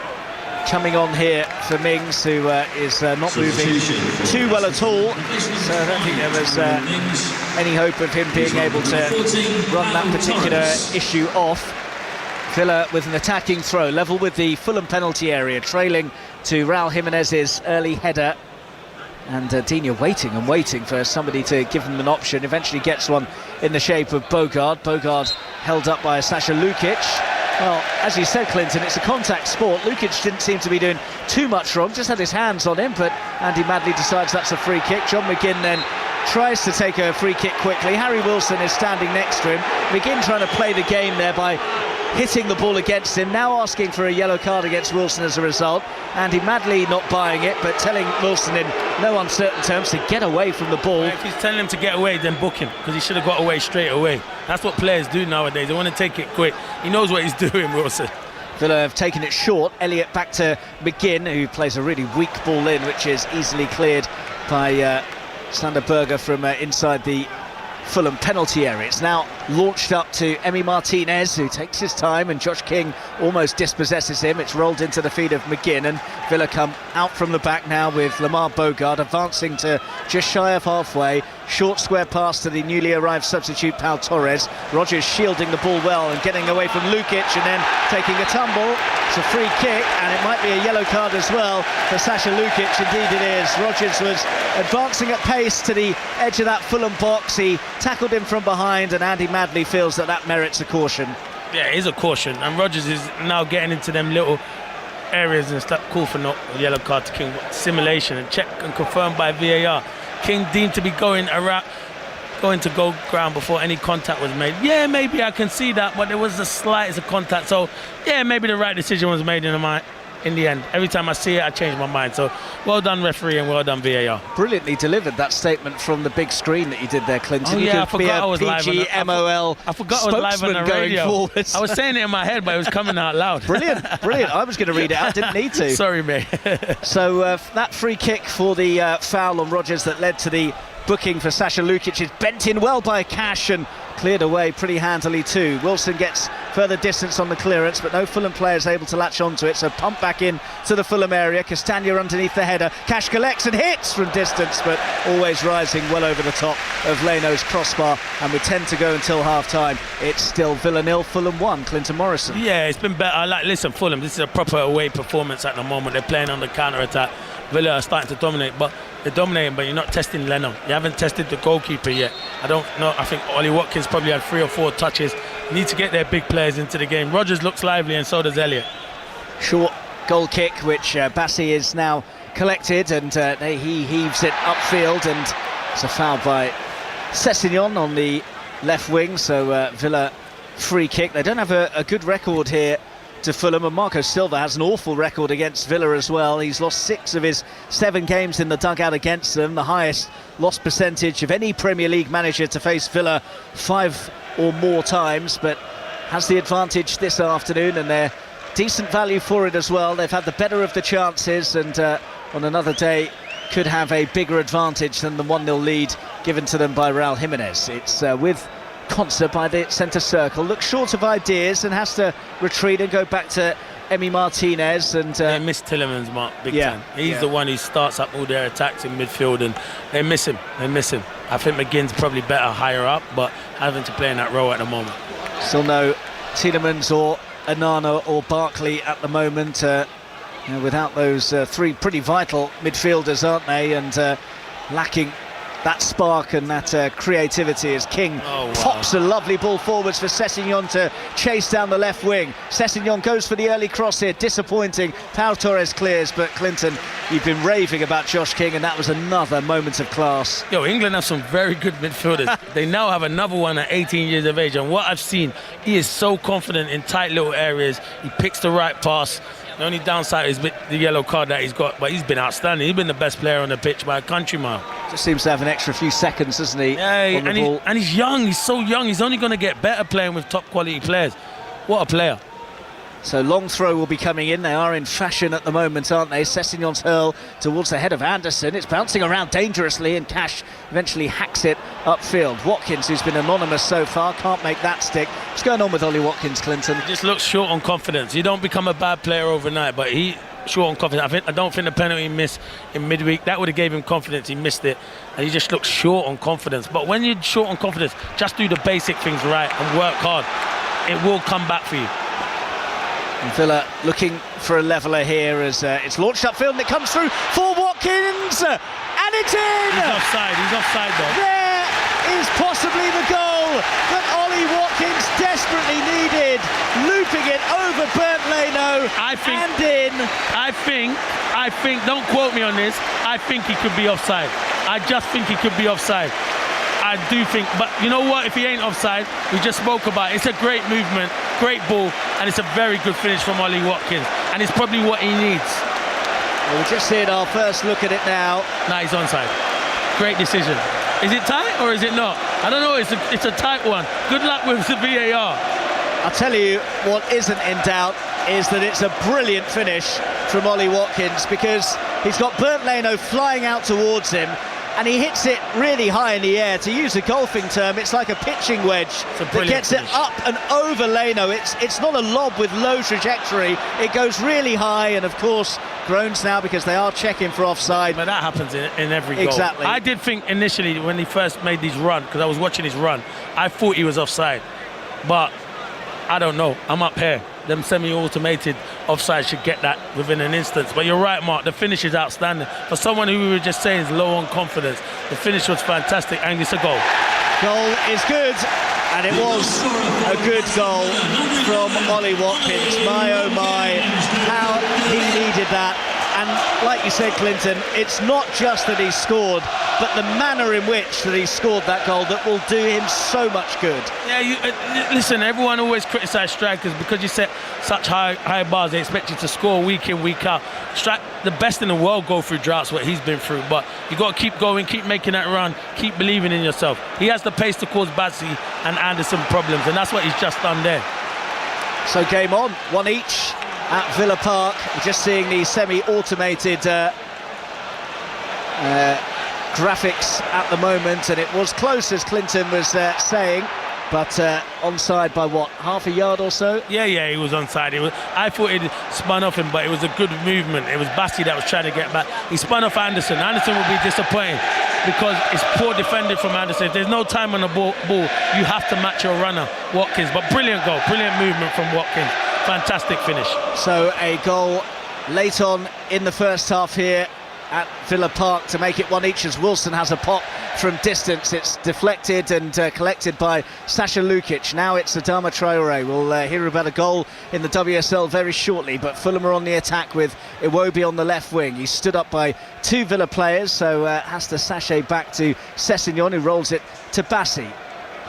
coming on here for Mings, who is not moving too well at all, so I don't think there was any hope of him being able to run that particular issue off. Villa with an attacking throw, level with the Fulham penalty area, trailing to Raul Jimenez's early header, and Digne waiting and waiting for somebody to give him an option. Eventually gets one in the shape of Bogard. Bogard held up by Sasha Lukic. Well, as you said, Clinton, it's a contact sport. Lukic didn't seem to be doing too much wrong, just had his hands on him, but Andy Madley decides that's a free kick. John McGinn then tries to take a free kick quickly. Harry Wilson is standing next to him. McGinn trying to play the game there by hitting the ball against him, now asking for a yellow card against Wilson as a result. Andy Madley not buying it, but telling Wilson in no uncertain terms to get away from the ball. If he's telling him to get away, then book him, because he should have got away straight away. That's what players do nowadays. They want to take it quick. He knows what he's doing, Wilson. Villa have taken it short. Elliott back to McGinn, who plays a really weak ball in, which is easily cleared by Sander Berge from inside the Fulham penalty area. It's now launched up to Emi Martinez, who takes his time, and Josh King almost dispossesses him. It's rolled into the feet of McGinn, and Villa come out from the back now with Lamar Bogard advancing to just shy of halfway. Short square pass to the newly arrived substitute Pau Torres. Rodgers shielding the ball well and getting away from Lukic, and then taking a tumble. It's a free kick, and it might be a yellow card as well for Sasha Lukic. Indeed it is. Rodgers was advancing at pace to the edge of that Fulham box. He tackled him from behind, and Andy Madley feels that merits a caution. Yeah, it is a caution, and Rodgers is now getting into them little areas and stuff. Call for not a yellow card to King. Simulation and check and confirmed by VAR. King deemed to be going to go ground before any contact was made. Yeah, maybe I can see that, but there was the slightest of contact, so yeah, maybe the right decision was made in my in the end. Every time I see it, I change my mind. So well done, referee, and well done, VAR. Brilliantly delivered, that statement from the big screen that you did there, Clinton. Oh, you yeah, I could be forgot a I was live on PGMOL I forgot I was live on the radio. going forward. I was saying it in my head, but it was coming out loud. Brilliant. I was going to read it out, didn't need to. Sorry, mate. So that free kick for the foul on Rodgers that led to the booking for Sasha Lukic is bent in well by Cash and cleared away pretty handily too. Wilson gets further distance on the clearance, but no Fulham players able to latch onto it, so pump back in to the Fulham area. Castagna underneath the header. Cash collects and hits from distance, but always rising well over the top of Leno's crossbar, and with 10 to go until half-time, it's still Villa 0, Fulham 1. Clinton Morrison. Yeah, it's been better. Listen, Fulham, this is a proper away performance at the moment. They're playing on the counter-attack. Villa are starting to dominate, but they're dominating, but you're not testing Leno. You haven't tested the goalkeeper yet. I don't know. I think Ollie Watkins probably had 3 or 4 touches. You need to get their big players into the game. Rodgers looks lively, and so does Elliott. Short goal kick, which Bassi is now collected, and he heaves it upfield, and it's a foul by Sessegnon on the left wing, so Villa free kick. They don't have a good record here to Fulham, and Marco Silva has an awful record against Villa as well. He's lost 6 of his 7 games in the dugout against them, the highest loss percentage of any Premier League manager to face Villa 5 or more times, but has the advantage this afternoon, and they're decent value for it as well. They've had the better of the chances, and on another day could have a bigger advantage than the 1-0 lead given to them by Raul Jimenez. It's with Conser by the centre circle, looks short of ideas and has to retreat and go back to Emi Martinez, and they miss Tielemans, Mark, big time. He's the one who starts up all their attacks in midfield, and they miss him. I think McGinn's probably better higher up, but having to play in that role at the moment. Still no Tielemans or Onana or Barkley at the moment, without those 3 pretty vital midfielders, aren't they, and lacking that spark and that creativity as King pops a lovely ball forwards for Sessegnon to chase down the left wing. Sessegnon goes for the early cross here, disappointing. Pau Torres clears, but Clinton, you've been raving about Josh King, and that was another moment of class. England have some very good midfielders. They now have another one at 18 years of age, and what I've seen, he is so confident in tight little areas. He picks the right pass. The only downside is the yellow card that he's got, but he's been outstanding. He's been the best player on the pitch by a country mile. Just seems to have an extra few seconds, doesn't he? Yeah, and he's young. He's so young. He's only going to get better playing with top quality players. What a player. So long throw will be coming in. They are in fashion at the moment, aren't they? Sessegnon's hurl towards the head of Anderson. It's bouncing around dangerously, and Cash eventually hacks it upfield. Watkins, who's been anonymous so far, can't make that stick. What's going on with Ollie Watkins, Clinton? He just looks short on confidence. You don't become a bad player overnight, but he short on confidence. I don't think the penalty he missed in midweek, that would have gave him confidence. He missed it, and he just looks short on confidence. But when you're short on confidence, just do the basic things right and work hard. It will come back for you. And Villa looking for a leveller here as it's launched upfield, and it comes through for Watkins, and it's in! He's offside though. There is possibly the goal that Ollie Watkins desperately needed, looping it over Bernd Leno and in. I think, don't quote me on this, I think he could be offside. I just think he could be offside. I do think, but you know what, if he ain't offside, we just spoke about it. It's a great movement, great ball, and it's a very good finish from Ollie Watkins, and it's probably what he needs. Well, we're just seeing our first look at it now. Nah, he's onside. Great decision. Is it tight or is it not? I don't know, it's a tight one. Good luck with the VAR. I'll tell you what isn't in doubt is that it's a brilliant finish from Ollie Watkins, because he's got Bernd Leno flying out towards him, and he hits it really high in the air. To use a golfing term, it's like a pitching wedge that gets it up and over Leno. It's not a lob with low trajectory. It goes really high, and of course, groans now because they are checking for offside. But that happens in every goal. Exactly. I did think initially when he first made his run, because I was watching his run, I thought he was offside. But I don't know. I'm up here. Them semi-automated offside should get that within an instance. But you're right, Mark. The finish is outstanding. For someone who we were just saying is low on confidence, the finish was fantastic, and it's a goal. Goal is good, and it was a good goal from Ollie Watkins. My, oh my, how he needed that. And like you said, Clinton, it's not just that he scored, but the manner in which that he scored that goal that will do him so much good. Yeah, listen, everyone always criticises strikers because you set such high bars. They expect you to score week in, week out. The best in the world go through droughts, what he's been through, but you got to keep going, keep making that run, keep believing in yourself. He has the pace to cause Bassey and Anderson problems, and that's what he's just done there. So game on, one each at Villa Park. We're just seeing the semi-automated graphics at the moment, and it was close, as Clinton was saying, but onside by what, half a yard or so? Yeah, he was onside. I thought it spun off him, but it was a good movement. It was Bassey that was trying to get back. He spun off Anderson. Anderson will be disappointed because it's poor defending from Anderson. If there's no time on the ball, you have to match your runner, Watkins. But brilliant goal, brilliant movement from Watkins. Fantastic finish. So a goal late on in the first half here at Villa Park to make it one each, as Wilson has a pop from distance. It's deflected and collected by Sasha Lukic. Now it's Adama Traore. We'll hear about a goal in the WSL very shortly, but Fulham are on the attack with Iwobi on the left wing. He's stood up by two Villa players, so has to sashay back to Sessegnon, who rolls it to Bassey.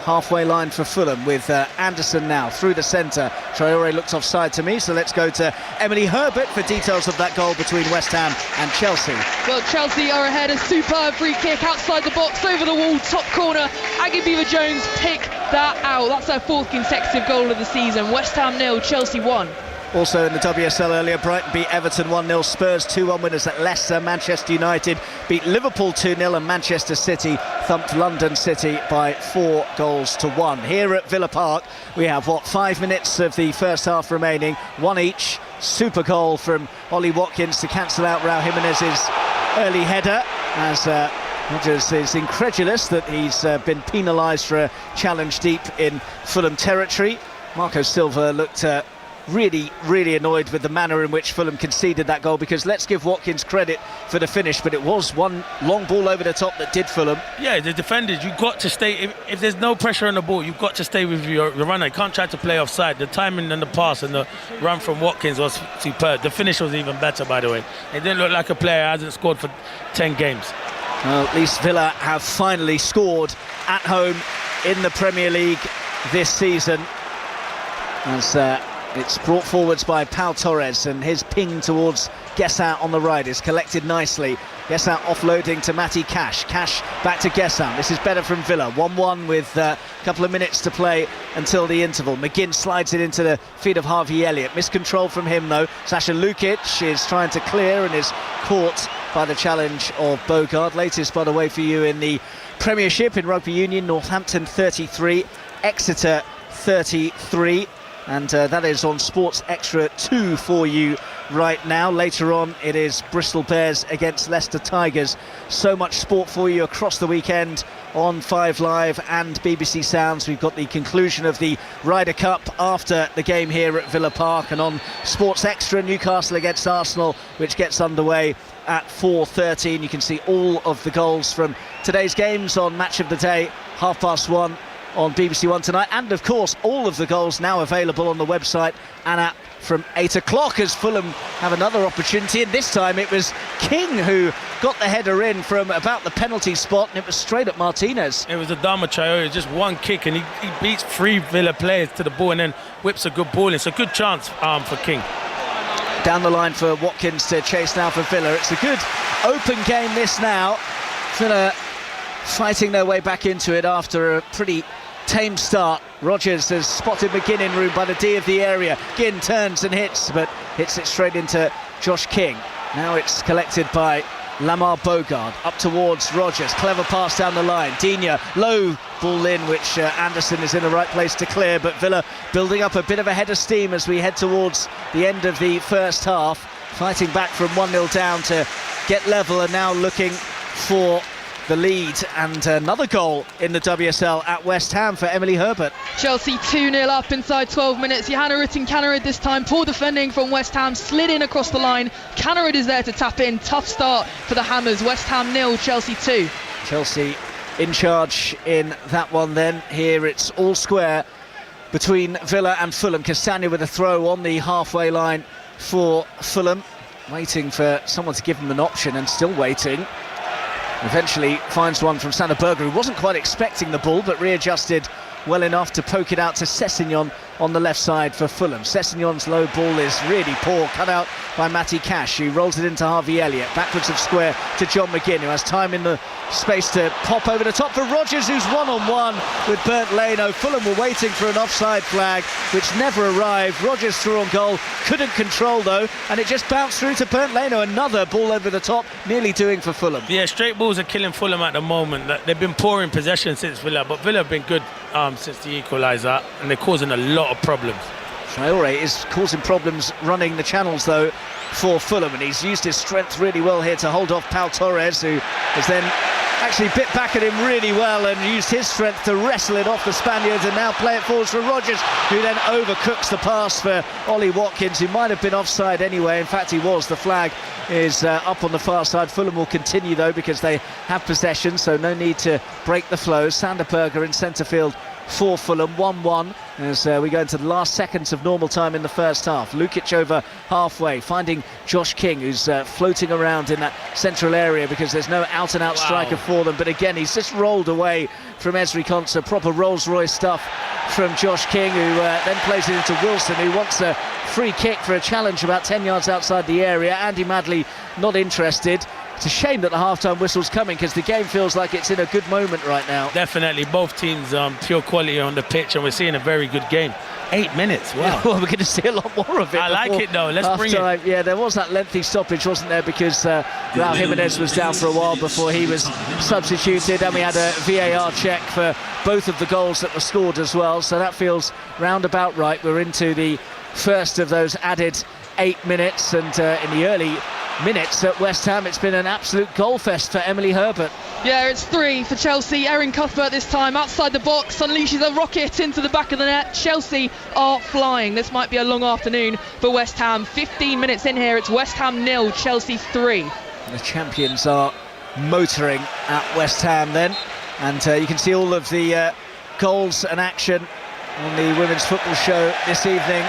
Halfway line for Fulham with Anderson now through the centre. Traore looks offside to me, so let's go to Emily Herbert for details of that goal between West Ham and Chelsea. Well, Chelsea are ahead. A superb free kick outside the box, over the wall, top corner. Aggie Beaver-Jones pick that out. That's their fourth consecutive goal of the season. West Ham 0, Chelsea 1. Also in the WSL earlier, Brighton beat Everton 1-0, Spurs 2-1 winners at Leicester, Manchester United beat Liverpool 2-0 and Manchester City thumped London City by 4-1. Here at Villa Park we have, 5 minutes of the first half remaining, one each. Super goal from Ollie Watkins to cancel out Raul Jimenez's early header, as Rodgers is incredulous that he's been penalised for a challenge deep in Fulham territory. Marco Silva looked really annoyed with the manner in which Fulham conceded that goal, because let's give Watkins credit for the finish, but it was one long ball over the top that did Fulham. Yeah, the defenders, you've got to stay, if there's no pressure on the ball, you've got to stay with your runner. You can't try to play offside. The timing and the pass and the run from Watkins was superb. The finish was even better, by the way. It didn't look like a player who hasn't scored for 10 games. Well, at least Villa have finally scored at home in the Premier League this season, as it's brought forwards by Pau Torres, and his ping towards Guessant on the right is collected nicely. Guessant offloading to Matty Cash. Cash back to Guessant. This is better from Villa. 1-1 with a couple of minutes to play until the interval. McGinn slides it into the feet of Harvey Elliott. Miscontrol from him though. Sasha Lukic is trying to clear and is caught by the challenge of Bogard. Latest, by the way, for you in the Premiership in Rugby Union: Northampton 33, Exeter 33. And that is on Sports Extra 2 for you right now. Later on it is Bristol Bears against Leicester Tigers. So much sport for you across the weekend on 5 Live and BBC Sounds. We've got the conclusion of the Ryder Cup after the game here at Villa Park, and on Sports Extra, Newcastle against Arsenal, which gets underway at 4:13. You can see all of the goals from today's games on Match of the Day, 1:30 on BBC One tonight, and of course all of the goals now available on the website and app from 8 o'clock, as Fulham have another opportunity, and this time it was King who got the header in from about the penalty spot, and it was straight at Martinez. It was Adama Traore, just one kick, and he beats 3 Villa players to the ball and then whips a good ball in. It's a good chance for King. Down the line for Watkins to chase now for Villa. It's a good open game this now. Villa fighting their way back into it after a pretty tame start. Rodgers has spotted McGinn in room by the D of the area. Ginn turns and hits, but hits it straight into Josh King. Now it's collected by Lamar Bogard up towards Rodgers. Clever pass down the line. Digne, low ball in, which Anderson is in the right place to clear, but Villa building up a bit of a head of steam as we head towards the end of the first half, fighting back from 1-0 down to get level, and now looking for the lead, and another goal in the WSL at West Ham for Emily Herbert. Chelsea 2-0 up inside 12 minutes. Johanna Rytting-Kaneryd this time. Poor defending from West Ham, slid in across the line. Kaneryd is there to tap in. Tough start for the Hammers. West Ham 0, Chelsea 2. Chelsea in charge in that one then. Here it's all square between Villa and Fulham. Castagna with a throw on the halfway line for Fulham. waiting for someone to give him an option and still waiting. Eventually finds one from Sander Berger, who wasn't quite expecting the ball but readjusted well enough to poke it out to Sessegnon on the left side for Fulham. Sessegnon's low ball is really poor, cut out by Matty Cash, who rolls it into Harvey Elliott, backwards of square to John McGinn, who has time in the space to pop over the top for Rodgers, who's one-on-one with Bernd Leno. Fulham were waiting for an offside flag, which never arrived. Rodgers threw on goal, couldn't control though, and it just bounced through to Bernd Leno. Another ball over the top, nearly doing for Fulham. Yeah, straight balls are killing Fulham at the moment. They've been poor in possession since Villa, but Villa have been good since the equaliser, and they're causing a lot of problems. Traore is causing problems running the channels though for Fulham, and he's used his strength really well here to hold off Pau Torres, who has then actually bit back at him really well and used his strength to wrestle it off the Spaniards and now play it forwards for Rodgers, who then overcooks the pass for Ollie Watkins, who might have been offside anyway. In fact, he was. The flag is up on the far side. Fulham will continue though because they have possession, so no need to break the flow. Sander Berger in centre field for Fulham, 1-1 as we go into the last seconds of normal time in the first half. Lukic over halfway, finding Josh King, who's floating around in that central area because there's no out-and-out striker for them, but again he's just rolled away from Ezri Konsa. Proper Rolls-Royce stuff from Josh King, who then plays it into Wilson, who wants a free kick for a challenge about 10 yards outside the area. Andy Madley not interested. It's a shame that the half-time whistle's coming because the game feels like it's in a good moment right now. Definitely, both teams pure quality on the pitch, and we're seeing a very good game. 8 minutes, wow. Yeah, well, we're going to see a lot more of it. I like it though, let's bring it. Yeah, there was that lengthy stoppage, wasn't there, because Raul Jimenez was down for a while before he was substituted, and we had a VAR check for both of the goals that were scored as well, so that feels roundabout right. We're into the first of those added 8 minutes, and in the early minutes at West Ham it's been an absolute goal fest for Emily Herbert. Yeah, it's 3 for Chelsea. Erin Cuthbert this time outside the box unleashes a rocket into the back of the net. Chelsea are flying. This might be a long afternoon for West Ham. 15 minutes in here, it's West Ham 0, Chelsea 3. The champions are motoring at West Ham then, and you can see all of the goals and action on the Women's Football Show this evening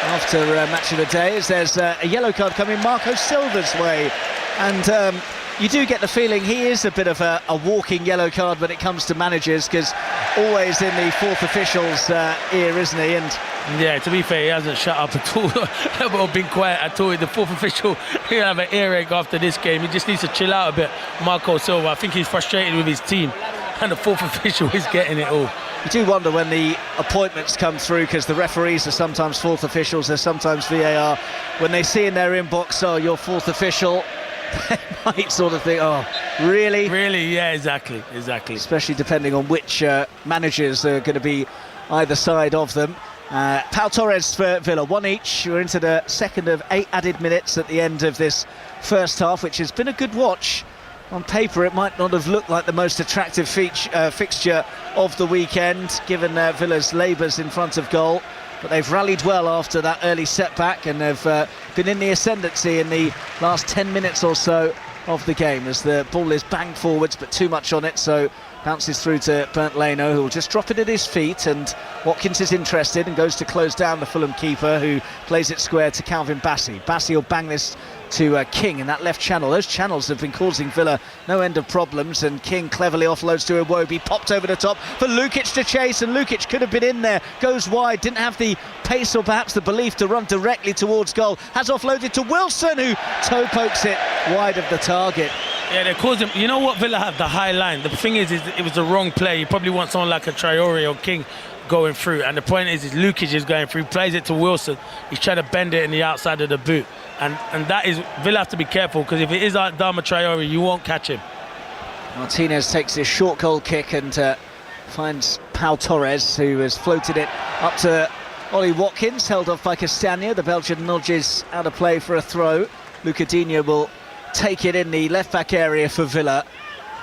after match of the day, as there's a yellow card coming Marco Silva's way, and you do get the feeling he is a bit of a walking yellow card when it comes to managers, because always in the fourth official's ear, isn't he? And yeah, to be fair, he hasn't shut up at all or been quiet at all. The fourth official, he'll have an earache after this game. He just needs to chill out a bit, Marco Silva. I think he's frustrated with his team, and the fourth official is getting it all. You do wonder when the appointments come through, because the referees are sometimes fourth officials, they're sometimes VAR. When they see in their inbox, oh, you're fourth official, they might sort of think, oh, really? Really, yeah, exactly. Especially depending on which managers are going to be either side of them. Pau Torres for Villa, 1 each. We're into the second of 8 added minutes at the end of this first half, which has been a good watch. On paper, it might not have looked like the most attractive fixture of the weekend, given Villa's labours in front of goal. But they've rallied well after that early setback, and they've been in the ascendancy in the last 10 minutes or so of the game, as the ball is banged forwards, but too much on it, so bounces through to Bernd Leno, who will just drop it at his feet, and Watkins is interested and goes to close down the Fulham keeper, who plays it square to Calvin Bassey. Bassey will bang this to King in that left channel. Those channels have been causing Villa no end of problems, and King cleverly offloads to Iwobi, popped over the top for Lukic to chase, and Lukic could have been in there, goes wide, didn't have the pace or perhaps the belief to run directly towards goal, has offloaded to Wilson, who toe pokes it wide of the target. Yeah, they're causing. You know what Villa have? The high line. The thing is it was the wrong play. You probably want someone like a Traore or King going through, and the point is Lukic is going through, plays it to Wilson, he's trying to bend it in the outside of the boot, and that is, Villa have to be careful, because if it is like Dama Traore, you won't catch him. Martinez takes this short goal kick and finds Pau Torres, who has floated it up to Ollie Watkins, held off by Castagna. The Belgian nudges out of play for a throw. Lucadinho will take it in the left-back area for Villa,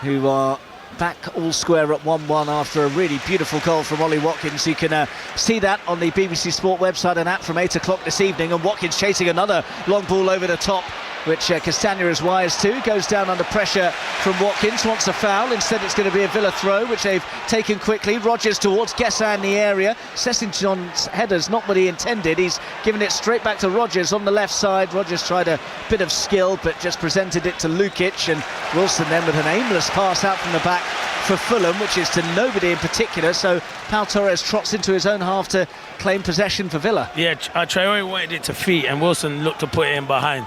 who are back all square at 1-1 after a really beautiful goal from Ollie Watkins. You can see that on the BBC Sport website and app from 8 o'clock this evening, and Watkins chasing another long ball over the top which Castagna is wise to. Goes down under pressure from Watkins, wants a foul. Instead it's going to be a Villa throw, which they've taken quickly. Rogers towards Guessa in the area. Sessinjon's header's not what he intended. He's given it straight back to Rogers on the left side. Rogers tried a bit of skill, but just presented it to Lukic, and Wilson then with an aimless pass out from the back for Fulham, which is to nobody in particular. So Pau Torres trots into his own half to claim possession for Villa. Yeah, Traore wanted it to feet, and Wilson looked to put it in behind.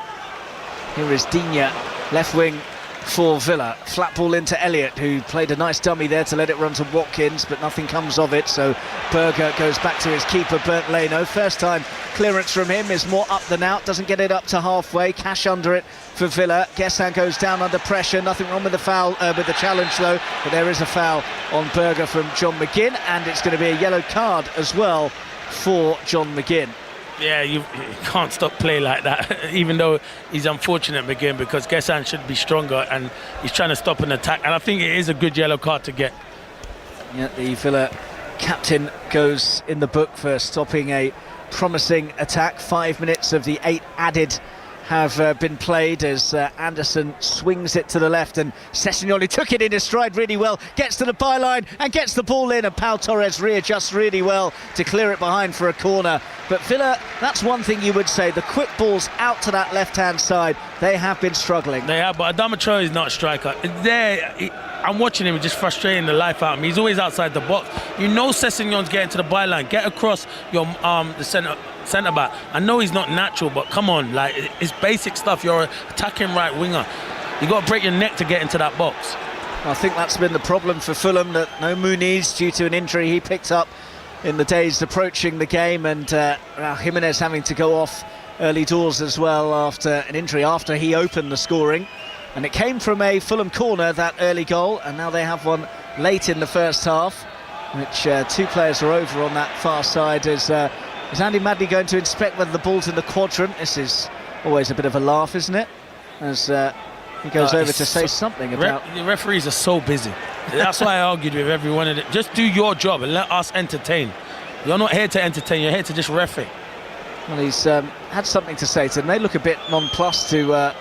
Here is Digne, left wing for Villa. Flat ball into Elliott, who played a nice dummy there to let it run to Watkins, but nothing comes of it. So Berger goes back to his keeper, Bernd Leno. First time clearance from him is more up than out. Doesn't get it up to halfway. Cash under it for Villa. Guessin goes down under pressure. Nothing wrong with the foul, with the challenge though. But there is a foul on Berger from John McGinn, and it's going to be a yellow card as well for John McGinn. Yeah, you can't stop play like that, even though he's unfortunate, McGinn, because Guessin should be stronger and he's trying to stop an attack. And I think it is a good yellow card to get. Yeah, the Villa captain goes in the book for stopping a promising attack. 5 minutes of the 8 added have been played as Anderson swings it to the left, and Sessegnon took it in his stride really well, gets to the byline and gets the ball in, and Pau Torres readjusts really well to clear it behind for a corner. But Villa, that's one thing you would say, the quick balls out to that left-hand side, they have been struggling. They have, but Adama Traore is not a striker. I'm watching him, just frustrating the life out of him. He's always outside the box. You know Sessegnon's getting to the byline. Get across your the centre back. I know he's not natural, but come on, like, it's basic stuff. You're an attacking right winger. You got to break your neck to get into that box. I think that's been the problem for Fulham, that no Muniz due to an injury he picked up in the days approaching the game, and Jimenez having to go off early doors as well after an injury, after he opened the scoring. And it came from a Fulham corner, that early goal, and now they have one late in the first half, which two players are over on that far side. Is Andy Madley going to inspect whether the ball's in the quadrant? This is always a bit of a laugh, isn't it? As he goes over to say something about... The referees are so busy. That's why I argued with everyone in it. Just do your job and let us entertain. You're not here to entertain, you're here to just ref it. Well, he's had something to say to them. They look a bit nonplussed to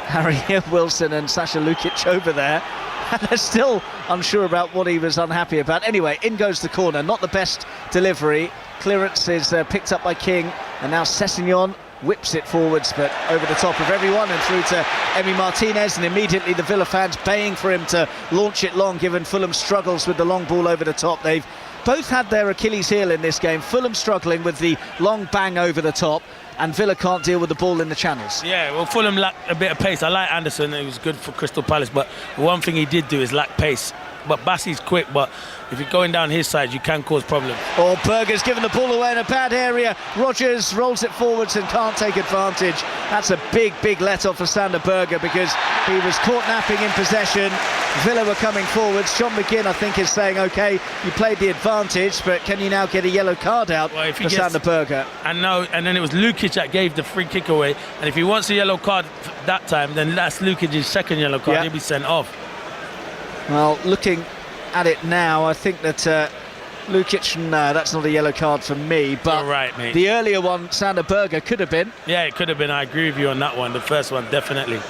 Harry Wilson and Sasha Lukic over there. And they're still unsure about what he was unhappy about. Anyway, in goes the corner. Not the best delivery. Clearance is picked up by King, and now Sessegnon whips it forwards, but over the top of everyone and through to Emi Martinez, and immediately the Villa fans baying for him to launch it long, given Fulham struggles with the long ball over the top. They've both had their Achilles heel in this game. Fulham struggling with the long bang over the top, and Villa can't deal with the ball in the channels. Yeah, well, Fulham lack a bit of pace. I like Anderson, it was good for Crystal Palace, but one thing he did do is lack pace. But Bassey's quick, but if you're going down his side, you can cause problems. Oh, Berger's given the ball away in a bad area. Rogers rolls it forwards and can't take advantage. That's a big, big let-off for Sander Berger, because he was caught napping in possession. Villa were coming forwards. John McGinn, I think, is saying, OK, you played the advantage, but can you now get a yellow card out for Sander Berger? And then it was Lukic that gave the free kick away. And if he wants a yellow card that time, then that's Lukic's second yellow card. He'll be sent off. Well, looking at it now, I think that Lukic, no, that's not a yellow card for me, but you're right, mate. The earlier one, Sander Berger, could have been. Yeah, it could have been. I agree with you on that one. The first one, definitely.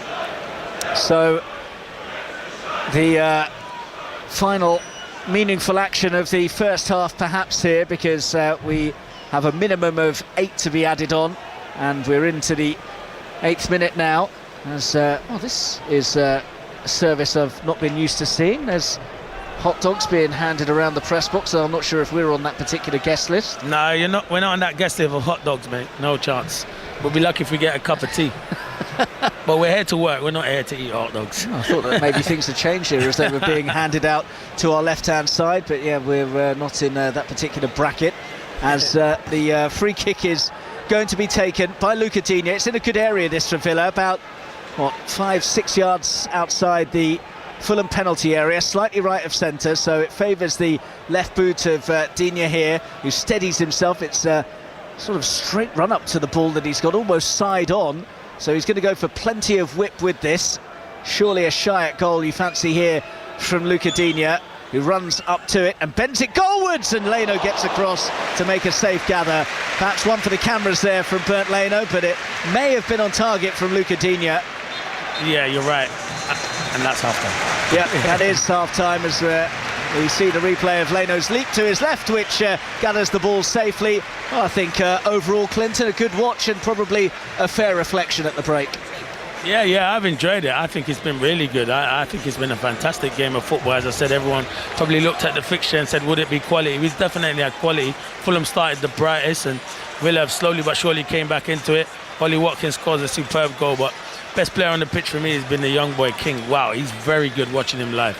So, the final meaningful action of the first half perhaps here, because we have a minimum of 8 to be added on, and we're into the 8th minute now. As this is... service I've not been used to seeing. There's hot dogs being handed around the press box, so I'm not sure if we're on that particular guest list. No, we're not on that guest list of hot dogs, mate. No chance. We'll be lucky if we get a cup of tea. But we're here to work, we're not here to eat hot dogs. I thought that maybe things had changed here as they were being handed out to our left-hand side, but yeah, we're not in that particular bracket, as the free kick is going to be taken by Luca Digne. It's in a good area, this, for Villa, about 5-6 yards outside the Fulham penalty area, slightly right of centre, so it favours the left boot of Digne here, who steadies himself. It's a sort of straight run up to the ball that he's got almost side on, so he's going to go for plenty of whip with this. Surely a shy at goal you fancy here from Luca Digne. who runs up to it and bends it goalwards, and Leno gets across to make a safe gather. Perhaps one for the cameras there from Bernd Leno, but it may have been on target from Luca Digne. Yeah, you're right. And that's half-time. Yeah, that is half-time as we see the replay of Leno's leap to his left, which gathers the ball safely. Well, I think overall, Clinton, a good watch and probably a fair reflection at the break. Yeah, I've enjoyed it. I think it's been really good. I think it's been a fantastic game of football. As I said, everyone probably looked at the fixture and said, would it be quality? It was definitely had quality. Fulham started the brightest and Villa have slowly but surely came back into it. Ollie Watkins scores a superb goal, but best player on the pitch for me has been the young boy King. Wow, he's very good watching him live.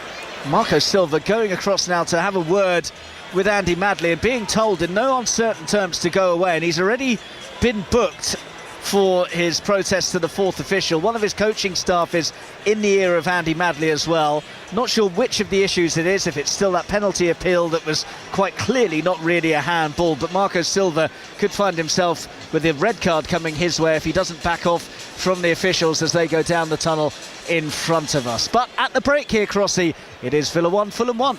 Marco Silva going across now to have a word with Andy Madley and being told in no uncertain terms to go away, and he's already been booked for his protest to the fourth official. One of his coaching staff is in the ear of Andy Madley as well. Not sure which of the issues it is, if it's still that penalty appeal that was quite clearly not really a handball, but Marco Silva could find himself with a red card coming his way if he doesn't back off from the officials as they go down the tunnel in front of us. But at the break here, Crossy, it is Villa 1, Fulham 1.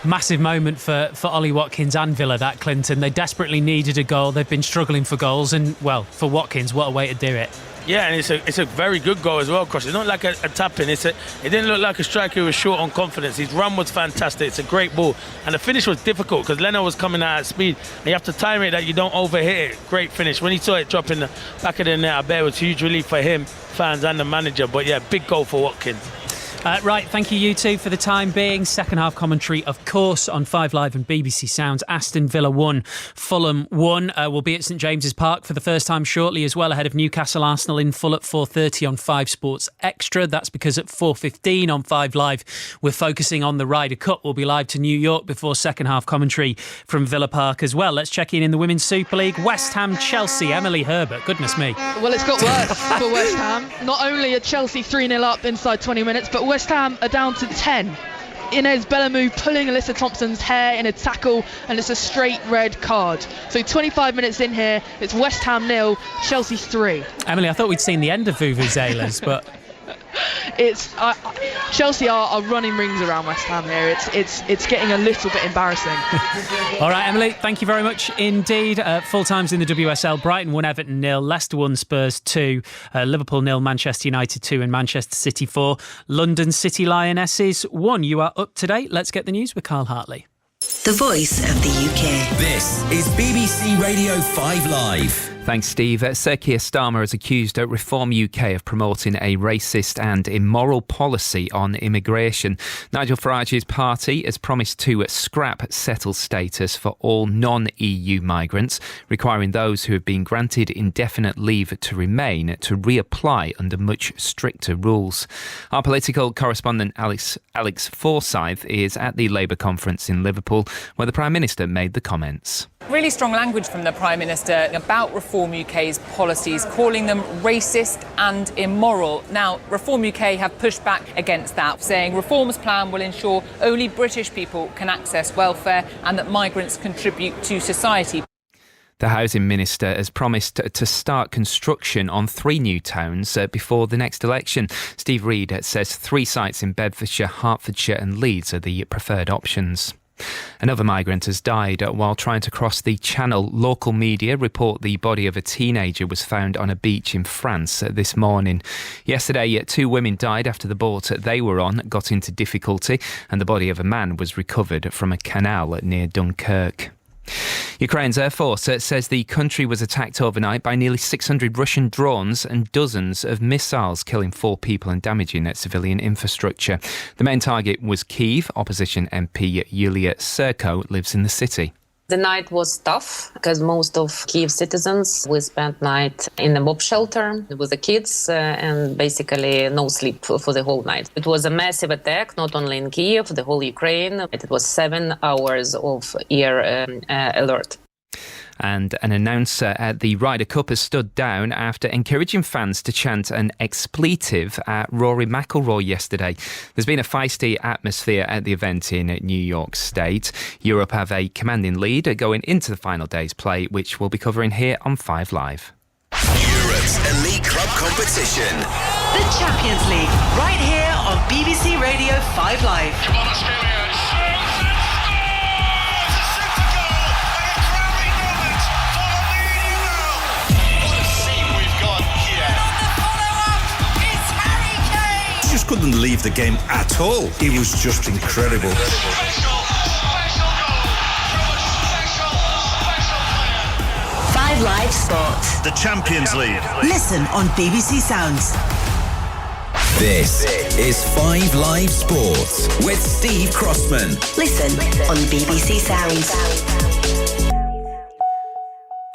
Massive moment for Ollie Watkins and Villa, that, Clinton. They desperately needed a goal. They've been struggling for goals, and, well, for Watkins, what a way to do it. Yeah, and it's a very good goal as well, Cross. It's not like a tap-in. It didn't look like a striker who was short on confidence. His run was fantastic. It's a great ball. And the finish was difficult because Leno was coming out at speed. And you have to time it that you don't overhit it. Great finish. When he saw it drop in the back of the net, I bet it was huge relief for him, fans and the manager. But, yeah, big goal for Watkins. Right, thank you two for the time being. Second half commentary, of course, on 5 Live and BBC Sounds. Aston Villa 1, Fulham 1. We'll be at St James's Park for the first time shortly as well, ahead of Newcastle Arsenal in full at 4:30 on 5 Sports Extra. That's because at 4:15 on 5 Live, we're focusing on the Ryder Cup. We'll be live to New York before second half commentary from Villa Park as well. Let's check in the Women's Super League. West Ham, Chelsea, Emily Herbert. Goodness me. Well, it's got worse for West Ham. Not only are Chelsea 3-0 up inside 20 minutes, but West Ham are down to 10. Inez Bellamou pulling Alyssa Thompson's hair in a tackle, and it's a straight red card. So 25 minutes in here, it's West Ham 0, Chelsea 3. Emily, I thought we'd seen the end of Vuvuzelas, but it's Chelsea are running rings around West Ham here. It's getting a little bit embarrassing. All right, Emily, thank you very much indeed. Full times in the WSL: Brighton 1, Everton 0, Leicester 1, Spurs 2, Liverpool 0, Manchester United 2 and Manchester City 4. London City Lionesses 1. You are up to date. Let's get the news with Carl Hartley. The voice of the UK. This is BBC Radio 5 Live. Thanks, Steve. Sir Keir Starmer has accused Reform UK of promoting a racist and immoral policy on immigration. Nigel Farage's party has promised to scrap settled status for all non-EU migrants, requiring those who have been granted indefinite leave to remain to reapply under much stricter rules. Our political correspondent Alex Forsyth is at the Labour conference in Liverpool, where the Prime Minister made the comments. Really strong language from the Prime Minister about Reform UK's policies, calling them racist and immoral. Now, Reform UK have pushed back against that, saying Reform's plan will ensure only British people can access welfare and that migrants contribute to society. The Housing Minister has promised to start construction on 3 new towns before the next election. Steve Reid says 3 sites in Bedfordshire, Hertfordshire and Leeds are the preferred options. Another migrant has died while trying to cross the Channel. Local media report the body of a teenager was found on a beach in France this morning. Yesterday, 2 women died after the boat they were on got into difficulty, and the body of a man was recovered from a canal near Dunkirk. Ukraine's Air Force says the country was attacked overnight by nearly 600 Russian drones and dozens of missiles, killing 4 people and damaging civilian infrastructure. The main target was Kyiv. Opposition MP Yulia Serko lives in the city. The night was tough because most of Kyiv citizens, we spent night in a mob shelter with the kids and basically no sleep for the whole night. It was a massive attack, not only in Kyiv, the whole Ukraine. It was 7 hours of air alert. And an announcer at the Ryder Cup has stood down after encouraging fans to chant an expletive at Rory McIlroy yesterday. There's been a feisty atmosphere at the event in New York State. Europe have a commanding lead going into the final day's play, which we'll be covering here on 5 Live. Europe's elite club competition. The Champions League, right here on BBC Radio 5 Live. Come on, Australia. couldn't leave the game at all. He was just incredible. Five Live Sports. The Champions League. Listen on BBC Sounds. This is 5 Live Sports with Steve Crossman. Listen on BBC Sounds.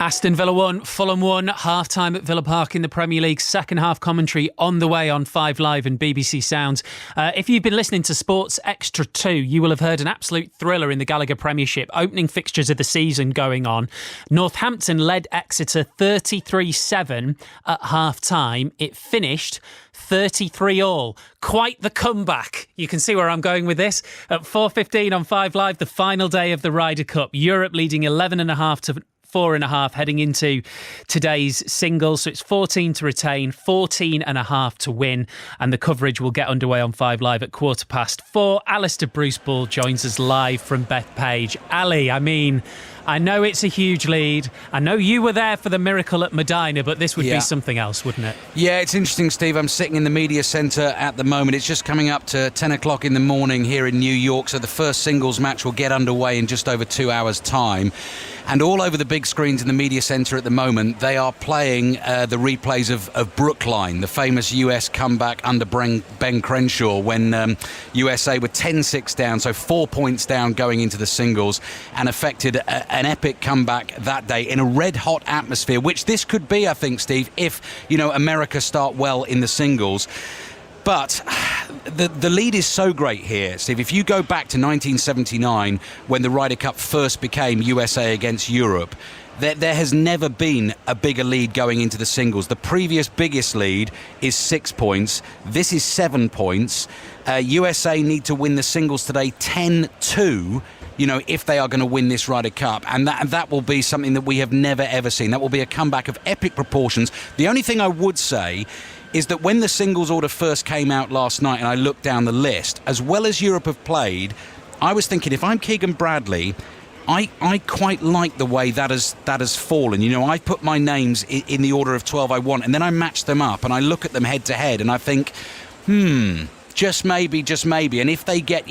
Aston Villa 1, Fulham 1, half-time at Villa Park in the Premier League. Second half commentary on the way on 5 Live and BBC Sounds. If you've been listening to Sports Extra 2, you will have heard an absolute thriller in the Gallagher Premiership. Opening fixtures of the season going on. Northampton led Exeter 33-7 at half-time. It finished 33-all. Quite the comeback. You can see where I'm going with this. At 4:15 on 5 Live, the final day of the Ryder Cup. Europe leading 11.5 to 4.5 heading into today's singles. So it's 14 to retain, 14.5 to win. And the coverage will get underway on 5 Live at 4:15. Alistair Bruce Ball joins us live from Bethpage. Ali, I know it's a huge lead. I know you were there for the miracle at Medina, but this would be something else, wouldn't it? Yeah, it's interesting, Steve. I'm sitting in the media centre at the moment. It's just coming up to 10 o'clock in the morning here in New York, so the first singles match will get underway in just over 2 hours' time. And all over the big screens in the media centre at the moment, they are playing the replays of Brookline, the famous US comeback under Ben Crenshaw when USA were 10-6 down, so 4 points down going into the singles, and affected an epic comeback that day in a red-hot atmosphere, which this could be, I think, Steve, if, America start well in the singles. But the lead is so great here, Steve. If you go back to 1979, when the Ryder Cup first became USA against Europe, there has never been a bigger lead going into the singles. The previous biggest lead is 6 points. This is 7 points. USA need to win the singles today 10-2. If they are going to win this Ryder Cup. And that will be something that we have never, ever seen. That will be a comeback of epic proportions. The only thing I would say is that when the singles order first came out last night and I looked down the list, as well as Europe have played, I was thinking, if I'm Keegan Bradley, I quite like the way that has fallen. I put my names in the order of 12 I want, and then I match them up and I look at them head to head and I think, just maybe. And if they get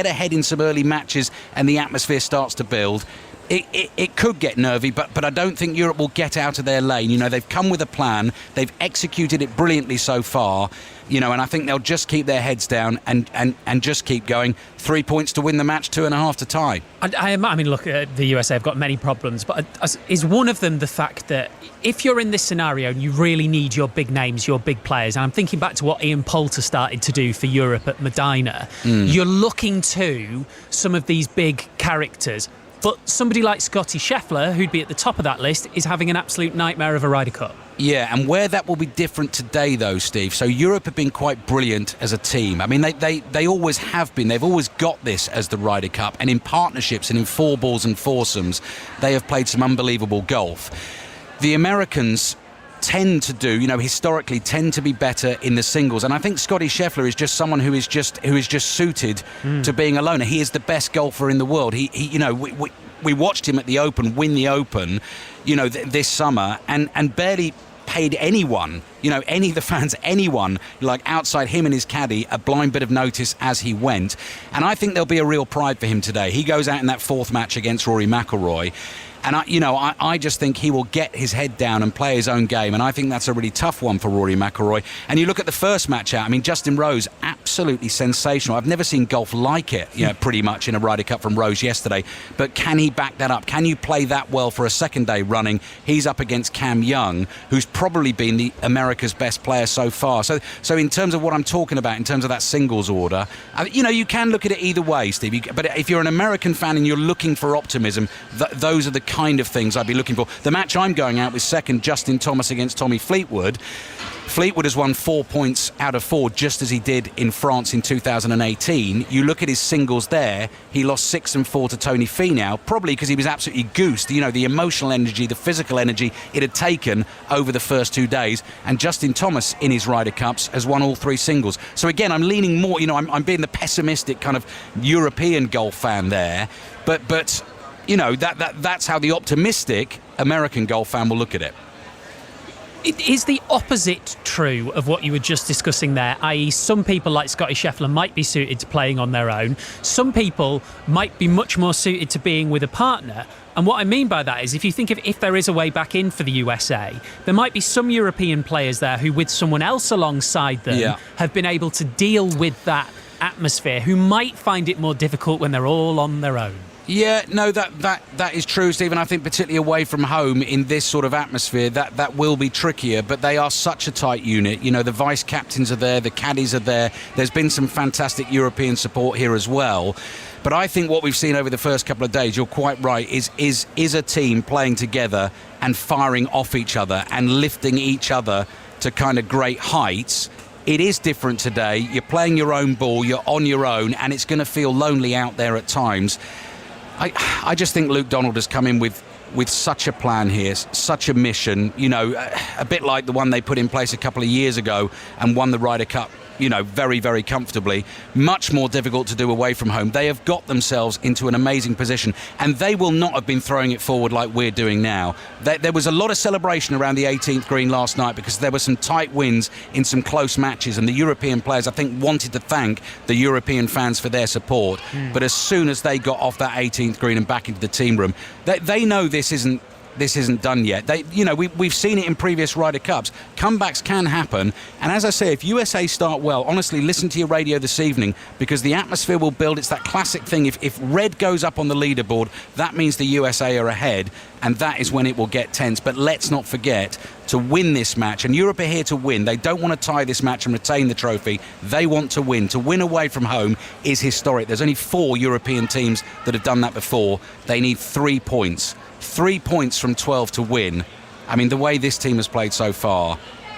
ahead in some early matches and the atmosphere starts to build, it could get nervy, but I don't think Europe will get out of their lane. They've come with a plan. They've executed it brilliantly so far. And I think they'll just keep their heads down and just keep going. 3 points to win the match, 2.5 to tie. Look, the USA have got many problems, but is one of them the fact that if you're in this scenario and you really need your big names, your big players, and I'm thinking back to what Ian Poulter started to do for Europe at Medina, you're looking to some of these big characters. But somebody like Scotty Scheffler, who'd be at the top of that list, is having an absolute nightmare of a Ryder Cup. Yeah, and where that will be different today, though, Steve. So Europe have been quite brilliant as a team. They always have been. They've always got this as the Ryder Cup. And in partnerships and in four balls and foursomes, they have played some unbelievable golf. The Americans tend to historically tend to be better in the singles, and I think Scotty Scheffler is just someone who is just suited to being a loner. He is the best golfer in the world. We watched him at the Open win the Open, this summer, and barely paid anyone, any of the fans, anyone like outside him and his caddy, a blind bit of notice as he went. And I think there'll be a real pride for him today. He goes out in that fourth match against Rory McIlroy. And I just think he will get his head down and play his own game. And I think that's a really tough one for Rory McIlroy. And you look at the first match out, Justin Rose, absolutely sensational. I've never seen golf like it, pretty much in a Ryder Cup from Rose yesterday. But can he back that up? Can you play that well for a second day running? He's up against Cam Young, who's probably been the America's best player so far. So in terms of what I'm talking about, in terms of that singles order, you can look at it either way, Steve. But if you're an American fan and you're looking for optimism, those are the kind of things I'd be looking for. The match I'm going out with second, Justin Thomas against Tommy Fleetwood. Fleetwood has won 4 points out of 4, just as he did in France in 2018. You look at his singles there, he lost 6 and 4 to Tony Finau, probably because he was absolutely goosed. The emotional energy, the physical energy it had taken over the first 2 days. And Justin Thomas, in his Ryder Cups, has won all 3 singles. So again, I'm leaning more, I'm being the pessimistic kind of European golf fan there. But that's how the optimistic American golf fan will look at it. Is the opposite true of what you were just discussing there, i.e. some people like Scotty Scheffler might be suited to playing on their own, some people might be much more suited to being with a partner? And what I mean by that is if you think of if there is a way back in for the USA, there might be some European players there who with someone else alongside them have been able to deal with that atmosphere, who might find it more difficult when they're all on their own. Yeah, no, that is true, Stephen. I think particularly away from home in this sort of atmosphere, that will be trickier. But they are such a tight unit. You know, the vice captains are there, the caddies are there. There's been some fantastic European support here as well. But I think what we've seen over the first couple of days, you're quite right, is a team playing together and firing off each other and lifting each other to kind of great heights. It is different today. You're playing your own ball, you're on your own, and it's going to feel lonely out there at times. I just think Luke Donald has come in with such a plan here, such a mission, you know, a bit like the one they put in place a couple of years ago and won the Ryder Cup, you know, very, very comfortably. Much more difficult to do away from home. They have got themselves into an amazing position, and they will not have been throwing it forward like we're doing now. There was a lot of celebration around the 18th green last night because there were some tight wins in some close matches, and the European players, I think, wanted to thank the European fans for their support. But as soon as they got off that 18th green and back into the team room, they know this isn't done yet. We've seen it in previous Ryder Cups. Comebacks can happen, and as I say, if USA start well, honestly, listen to your radio this evening because the atmosphere will build. It's that classic thing. If red goes up on the leaderboard, that means the USA are ahead, and that is when it will get tense. But let's not forget to win this match, and Europe are here to win. They don't want to tie this match and retain the trophy. They want to win. To win away from home is historic. There's only 4 European teams that have done that before. They need 3 points. 3 points from 12 to win. I mean, the way this team has played so far,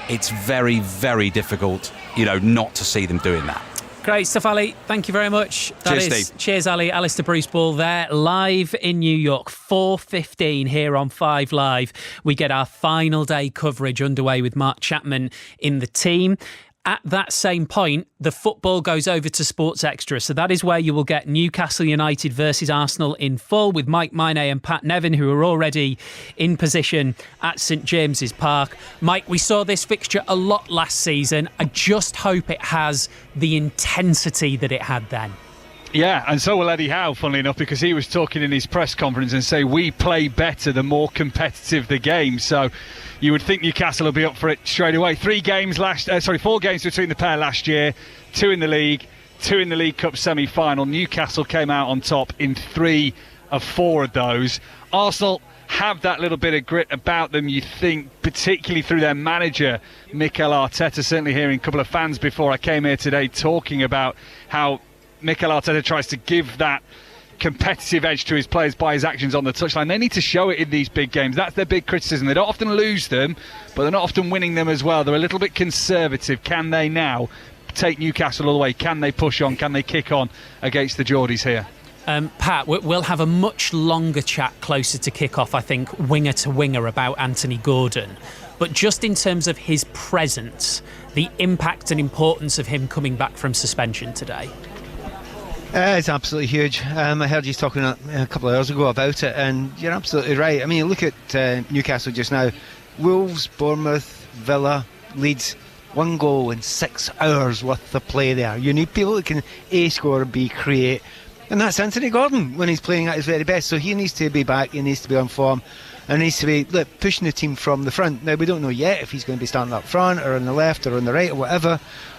it's very, very difficult, not to see them doing that. Great stuff, Ali. Thank you very much. Steve. Cheers, Ali. Alistair Bruce Ball there, live in New York, 4:15 here on 5 Live. We get our final day coverage underway with Mark Chapman in the team. At that same point, the football goes over to Sports Extra. So that is where you will get Newcastle United versus Arsenal in full with Mike Maine and Pat Nevin, who are already in position at St James's Park. Mike, we saw this fixture a lot last season. I just hope it has the intensity that it had then. Yeah, and so will Eddie Howe, funnily enough, because he was talking in his press conference and say we play better the more competitive the game. So you would think Newcastle will be up for it straight away. 4 games between the pair last year, 2 in the league, 2 in the League Cup semi-final. Newcastle came out on top in 3 of 4 of those. Arsenal have that little bit of grit about them, you think, particularly through their manager, Mikel Arteta. Certainly hearing a couple of fans before I came here today talking about how Mikel Arteta tries to give that competitive edge to his players by his actions on the touchline. They need to show it in these big games. That's their big criticism. They don't often lose them, but they're not often winning them as well. They're a little bit conservative. Can they now take Newcastle all the way? Can they push on? Can they kick on against the Geordies here? Pat, we'll have a much longer chat closer to kick-off, I think, winger to winger about Anthony Gordon. But just in terms of his presence, the impact and importance of him coming back from suspension today. It's absolutely huge. I heard you talking a couple of hours ago about it, and you're absolutely right. I mean, look at Newcastle just now. Wolves, Bournemouth, Villa, Leeds. 1 goal in 6 hours worth of play there. You need people that can A, score, B, create. And that's Anthony Gordon when he's playing at his very best. So he needs to be back, he needs to be on form, and needs to be pushing the team from the front. Now, we don't know yet if he's going to be starting up front or on the left or on the right or whatever,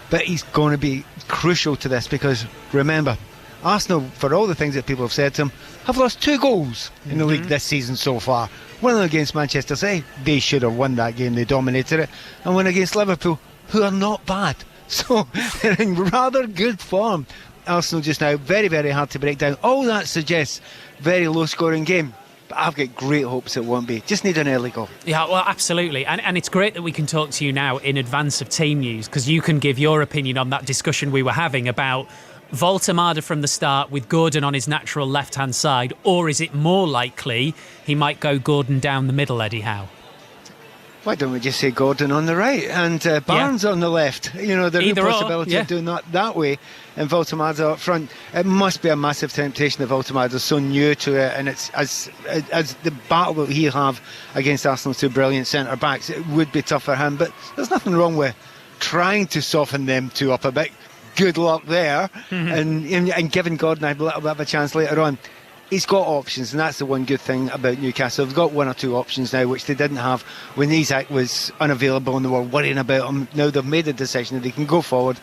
but he's going to be crucial to this because, remember, Arsenal, for all the things that people have said to him, have lost 2 goals in the league this season so far. One of them against Manchester City. They should have won that game. They dominated it. And one against Liverpool, who are not bad. So they're in rather good form. Arsenal just now, very, very hard to break down. All that suggests very low-scoring game. But I've got great hopes it won't be. Just need an early goal. Yeah, well, absolutely. And it's great that we can talk to you now in advance of team news because you can give your opinion on that discussion we were having about Voltemada from the start with Gordon on his natural left-hand side, or is it more likely he might go Gordon down the middle, Eddie Howe? why don't we just say Gordon on the right and Barnes on the left? You know, the Either real or, possibility yeah. of doing that way, and Voltemada up front. It must be a massive temptation that Voltemada's so new to it, and it's as the battle that he'll have against Arsenal's two brilliant centre backs, it would be tough for him. But there's nothing wrong with trying to soften them two up a bit. Good luck there, and giving Gordon a little bit of a chance later on. He's got options, and that's the one good thing about Newcastle. They've got one or two options now, which they didn't have when Isak was unavailable and they were worrying about him. Now they've made a decision that they can go forward.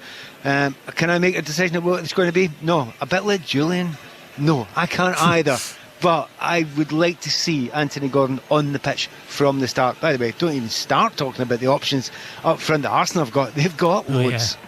Can I make a decision of what it's going to be? No. A bit like Julian? No, I can't either. But I would like to see Anthony Gordon on the pitch from the start. By the way, don't even start talking about the options up front that Arsenal have got. They've got loads. Yeah.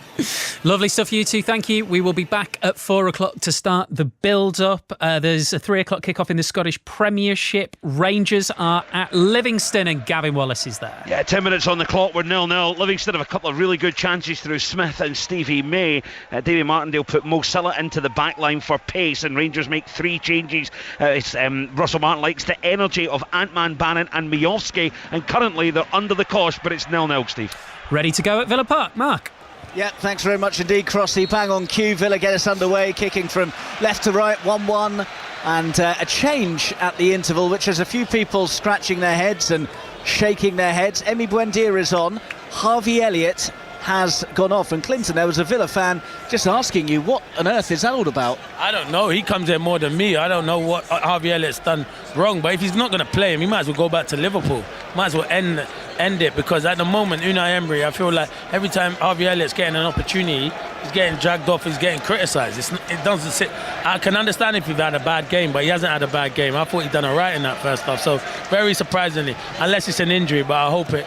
Lovely stuff, you two. Thank you. We will be back at 4 o'clock to start the build-up. There's a 3 o'clock kick-off in the Scottish Premiership. Rangers are at Livingston and Gavin Wallace is there. Yeah, 10 minutes on the clock. We're 0-0. Livingston have a couple of really good chances through Smith and Stevie May. Davy Martindale put Mo Salah into the back line for pace, and Rangers make 3 changes. Russell Martin likes the energy of Ant-Man, Bannon and Miovski, and currently they're under the cosh, but it's 0-0, Steve. Ready to go at Villa Park, Mark? Yeah, thanks very much indeed, Crossy. Bang on cue. Villa get us underway, kicking from left to right, 1-1. And a change at the interval, which has a few people scratching their heads and shaking their heads. Emi Buendia is on. Harvey Elliott has gone off. And Clinton, there was a Villa fan just asking you, what on earth is that all about? I don't know. He comes in more than me. I don't know what Harvey Elliott's done wrong. But if he's not going to play him, he might as well go back to Liverpool. Might as well end it, because at the moment, Unai Emery, I feel like every time Harvey Elliott's getting an opportunity, he's getting dragged off, he's getting criticised. It doesn't sit. I can understand if he's had a bad game, but he hasn't had a bad game. I thought he'd done all right in that first half. So very surprisingly, unless it's an injury, but I hope it.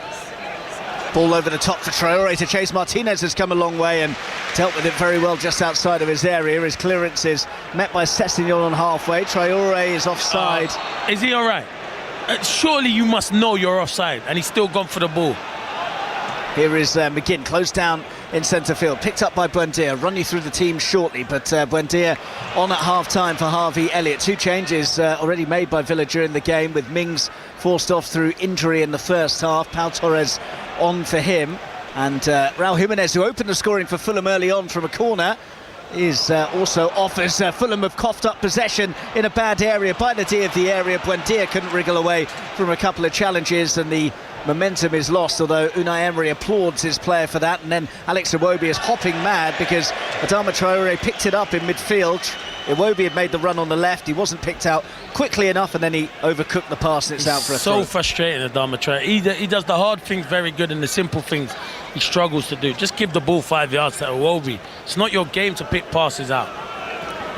Ball over the top for Traore to chase. Martinez has come a long way and dealt with it very well just outside of his area. His clearance is met by Sessegnon on halfway. Traore is offside. Is he all right? Surely you must know you're offside, and he's still gone for the ball. Here is McGinn, closed down in centre field, picked up by Buendia. Run you through the team shortly, but Buendia on at half-time for Harvey Elliott. 2 changes already made by Villa during the game, with Mings forced off through injury in the first half. Pau Torres on for him, and Raul Jimenez, who opened the scoring for Fulham early on from a corner, is also off as Fulham have coughed up possession in a bad area by the D of the area. Buendia couldn't wriggle away from a couple of challenges, and the momentum is lost, although Unai Emery applauds his player for that. And then Alex Iwobi is hopping mad because Adama Traore picked it up in midfield. Iwobi had made the run on the left, he wasn't picked out quickly enough, and then he overcooked the pass and it's out for a throw. So frustrating, Adama Traore. He does the hard things very good, and the simple things he struggles to do. Just give the ball 5 yards to Iwobi. It's not your game to pick passes out.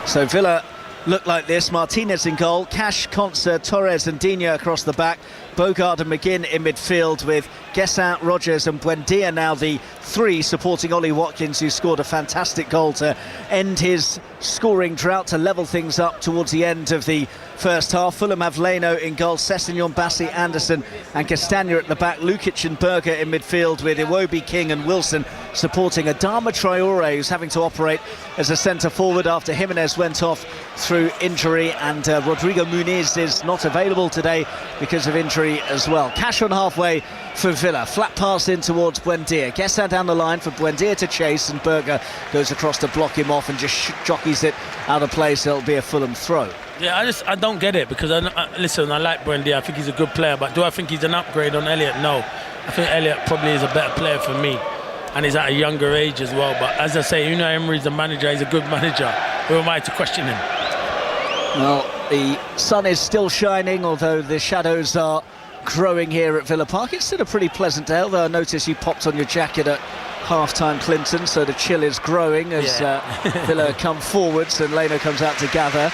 So Villa look like this. Martinez in goal, Cash, Concert, Torres and Digne across the back, Bogard and McGinn in midfield, with Guessant, Rogers and Buendia now the 3 supporting Ollie Watkins, who scored a fantastic goal to end his scoring drought, to level things up towards the end of the first half. Fulham have Leno in goal, Sessegnon, Bassi, Anderson and Castagna at the back, Lukic and Berger in midfield, with Iwobi, King and Wilson supporting Adama Traore, who's having to operate as a centre forward after Jimenez went off through injury, and Rodrigo Muniz is not available today because of injury as well. Cash on halfway for Villa, flat pass in towards Buendia, gets that down the line for Buendia to chase, and Berger goes across to block him off and just jockeys it out of play, so it'll be a Fulham throw. Yeah, I don't get it, because listen, I like Buendia, I think he's a good player, but do I think he's an upgrade on Elliott? No. I think Elliott probably is a better player for me, and he's at a younger age as well. But as I say, Unai Emery's the manager, he's a good manager. Who am I to question him? Well, the sun is still shining, although the shadows are growing here at Villa Park. It's still a pretty pleasant day, although I notice you popped on your jacket at half-time, Clinton, so the chill is growing as Villa come forwards and Leno comes out to gather.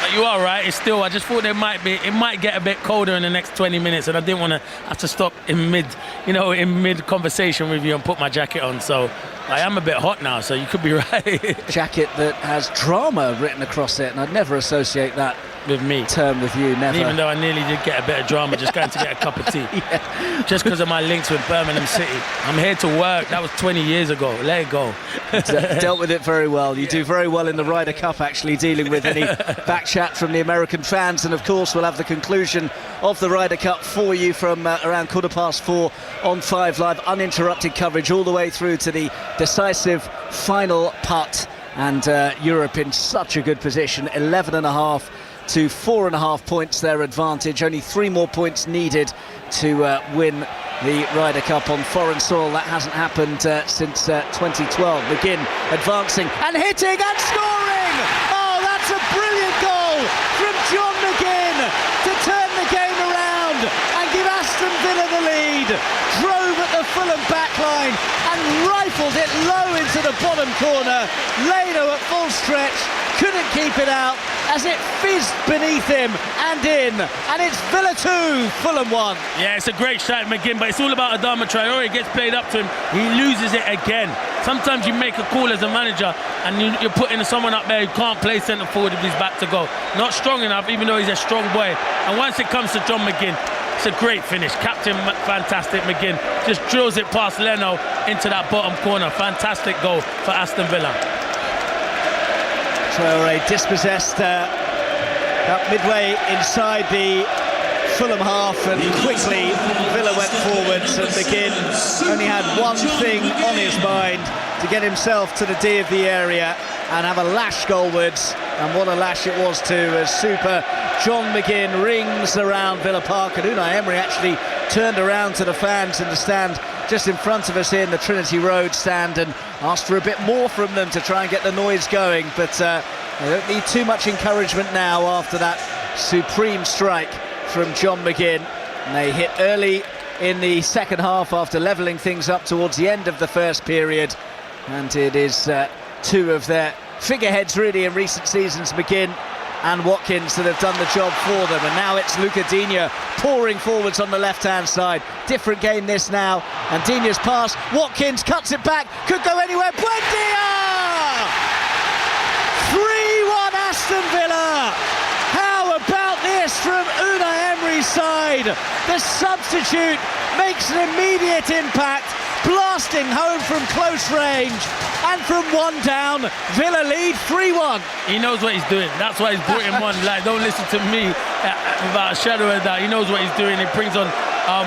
But you are right, it's still, I just thought it might get a bit colder in the next 20 minutes, and I didn't want to have to stop in mid conversation with you and put my jacket on, so I am a bit hot now, so you could be right. Jacket that has drama written across it, and I'd never associate that with me. Turn with you, never. Even though I nearly did get a bit of drama just going to get a cup of tea. Yeah. Just because of my links with Birmingham City. I'm here to work. That was 20 years ago. Let it go. Dealt with it very well. You do very well in the Ryder Cup, actually, dealing with any back chat from the American fans. And of course, we'll have the conclusion of the Ryder Cup for you from around 4:15 on 5 Live. Uninterrupted coverage all the way through to the decisive final putt. And Europe in such a good position, 11.5 to 4.5 points their advantage. Only 3 more points needed to win the Ryder Cup on foreign soil. That hasn't happened since 2012. McGinn advancing and hitting and scoring! Oh, that's a brilliant goal from John McGinn to turn the game around and give Aston Villa the lead. Drove at the Fulham backline and rifled it low into the bottom corner. Leno at full stretch couldn't keep it out as it fizzed beneath him and in, and it's Villa 2, Fulham 1. Yeah, it's a great shot, McGinn, but it's all about Adama Traore. It gets played up to him, he loses it again. Sometimes you make a call as a manager and you're putting someone up there who can't play centre forward with his back to goal. Not strong enough, even though he's a strong boy. And once it comes to John McGinn, it's a great finish. Captain fantastic McGinn just drills it past Leno into that bottom corner. Fantastic goal for Aston Villa. Traore dispossessed up midway inside the Fulham half, and quickly Villa went forwards, and McGinn only had one thing on his mind: to get himself to the D of the area and have a lash goalwards. And what a lash it was too, as super John McGinn rings around Villa Park. And Unai Emery actually turned around to the fans in the stand just in front of us here in the Trinity Road stand and asked for a bit more from them to try and get the noise going. But they don't need too much encouragement now after that supreme strike from John McGinn. And they hit early in the second half after levelling things up towards the end of the first period. And it is two of their figureheads really in recent seasons, McGinn and Watkins, that have done the job for them. And now it's Luca Digne pouring forwards on the left-hand side. Different game this now, and Digne's pass, Watkins cuts it back, could go anywhere, Buendia! 3-1 Aston Villa! How about this from Unai Emery's side? The substitute makes an immediate impact, blasting home from close range, and from one down, Villa lead 3-1. He knows what he's doing. That's why he's brought him on. Like, don't listen to me without a shadow of doubt. He knows what he's doing. He brings on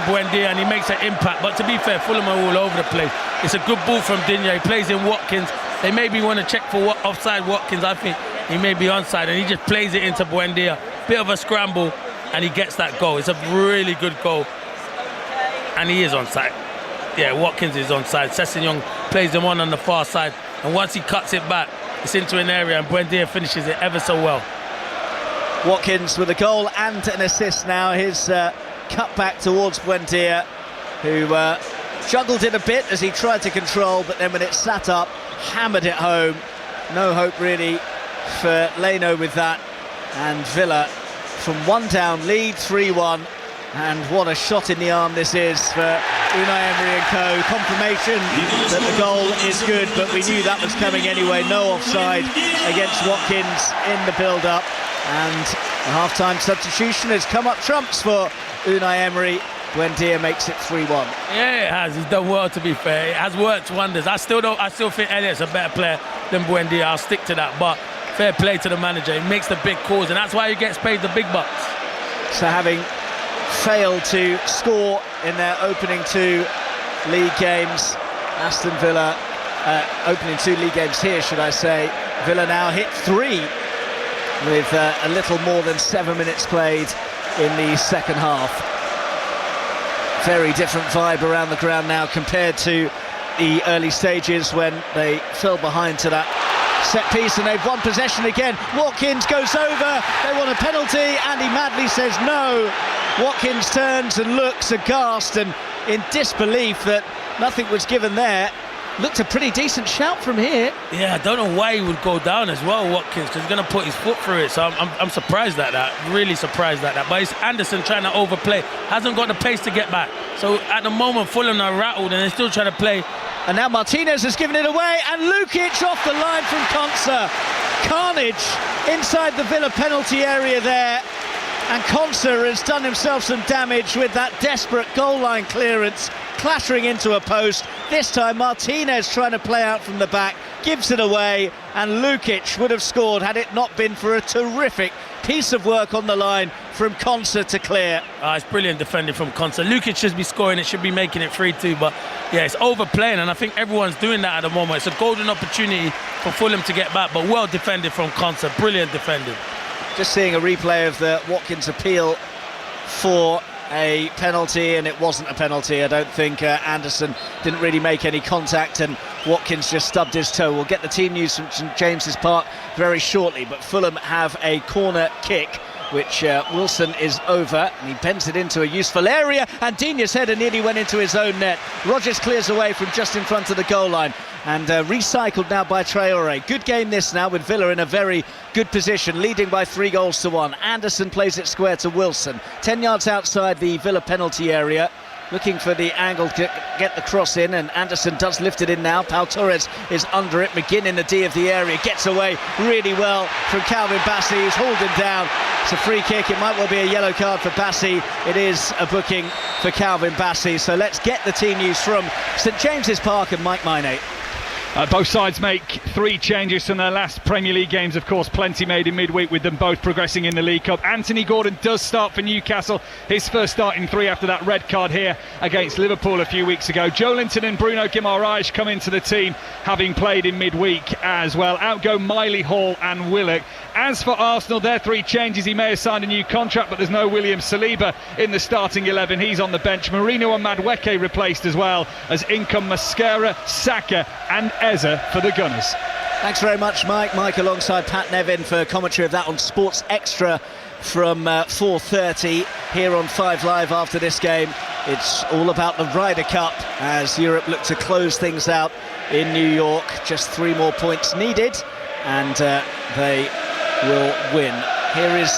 Buendia and he makes an impact. But to be fair, Fulham are all over the place. It's a good ball from Digne. He plays in Watkins. They maybe want to check for offside Watkins. I think he may be onside, and he just plays it into Buendia. Bit of a scramble, and he gets that goal. It's a really good goal, and he is onside. Yeah, Watkins is onside. Sessegnon plays him on the far side, and once he cuts it back, it's into an area, and Buendia finishes it ever so well. Watkins with a goal and an assist now. His cut back towards Buendia, who juggled it a bit as he tried to control, but then when it sat up, hammered it home. No hope really for Leno with that, and Villa from one down lead 3-1. And what a shot in the arm this is for Unai Emery and co. Confirmation that the goal is good, but we knew that was coming anyway. No offside against Watkins in the build-up, and the half-time substitution has come up trumps for Unai Emery. Buendia makes it 3-1. Yeah, it has. He's done well, to be fair. It has worked wonders. I still think Elliott's a better player than Buendia. I'll stick to that. But fair play to the manager. He makes the big calls, and that's why he gets paid the big bucks. So having failed to score in their opening 2 league games, Aston Villa, opening 2 league games here, should I say, Villa now hit 3 with a little more than 7 minutes played in the second half. Very different vibe around the ground now compared to the early stages when they fell behind to that set piece, and they've won possession again. Watkins goes over, they want a penalty, and he madly says no. Watkins turns and looks aghast and in disbelief that nothing was given there. Looked a pretty decent shout from here. Yeah, I don't know why he would go down as well, Watkins, because he's going to put his foot through it. So I'm surprised at that, really surprised at that. But it's Anderson trying to overplay, hasn't got the pace to get back. So at the moment, Fulham are rattled and they're still trying to play. And now Martinez has given it away, and Lukic off the line from Konsa. carnage inside the Villa penalty area there, and Konsa has done himself some damage with that desperate goal line clearance, clattering into a post. This time Martinez trying to play out from the back, gives it away, and Lukic would have scored had it not been for a terrific piece of work on the line from Konsa to clear. It's brilliant defending from Konsa. Lukic should be scoring it, should be making it 3-2, but yeah, it's overplaying, and I think everyone's doing that at the moment. It's a golden opportunity for Fulham to get back, but well defended from Konsa. Brilliant defending. Just seeing a replay of the Watkins appeal for a penalty, and it wasn't a penalty. I don't think Anderson didn't really make any contact, and Watkins just stubbed his toe. We'll get the team news from St James's Park very shortly, but Fulham have a corner kick which Wilson is over, and he bends it into a useful area, and Digne's header nearly went into his own net. Rodgers clears away from just in front of the goal line, and recycled now by Traore. Good game this now, with Villa in a very good position, leading by 3-1. Anderson plays it square to Wilson, 10 yards outside the Villa penalty area, looking for the angle to get the cross in, and Anderson does lift it in now. Pau Torres is under it. McGinn in the D of the area, gets away really well from Calvin Bassey, who's hauled him down. It's a free kick. It might well be a yellow card for Bassey. It is a booking for Calvin Bassey. So let's get the team news from St James's Park and Mike Minay. Both sides make 3 changes from their last Premier League games, of course, plenty made in midweek with them both progressing in the League Cup. Anthony Gordon does start for Newcastle, his first start in 3 after that red card here against Liverpool a few weeks ago. Joe Linton and Bruno Guimaraes come into the team, having played in midweek as well. Out go Miley, Hall and Willock. As for Arsenal, their 3 changes. He may have signed a new contract, but there's no William Saliba in the starting 11. He's on the bench. Marino and Madueke replaced, as well as income Mascara, Saka and Eza for the Gunners. Thanks very much, Mike. Mike alongside Pat Nevin for commentary of that on Sports Extra from 4:30 here on 5 Live after this game. It's all about the Ryder Cup as Europe look to close things out in New York. Just 3 more points needed, and they will win. Here is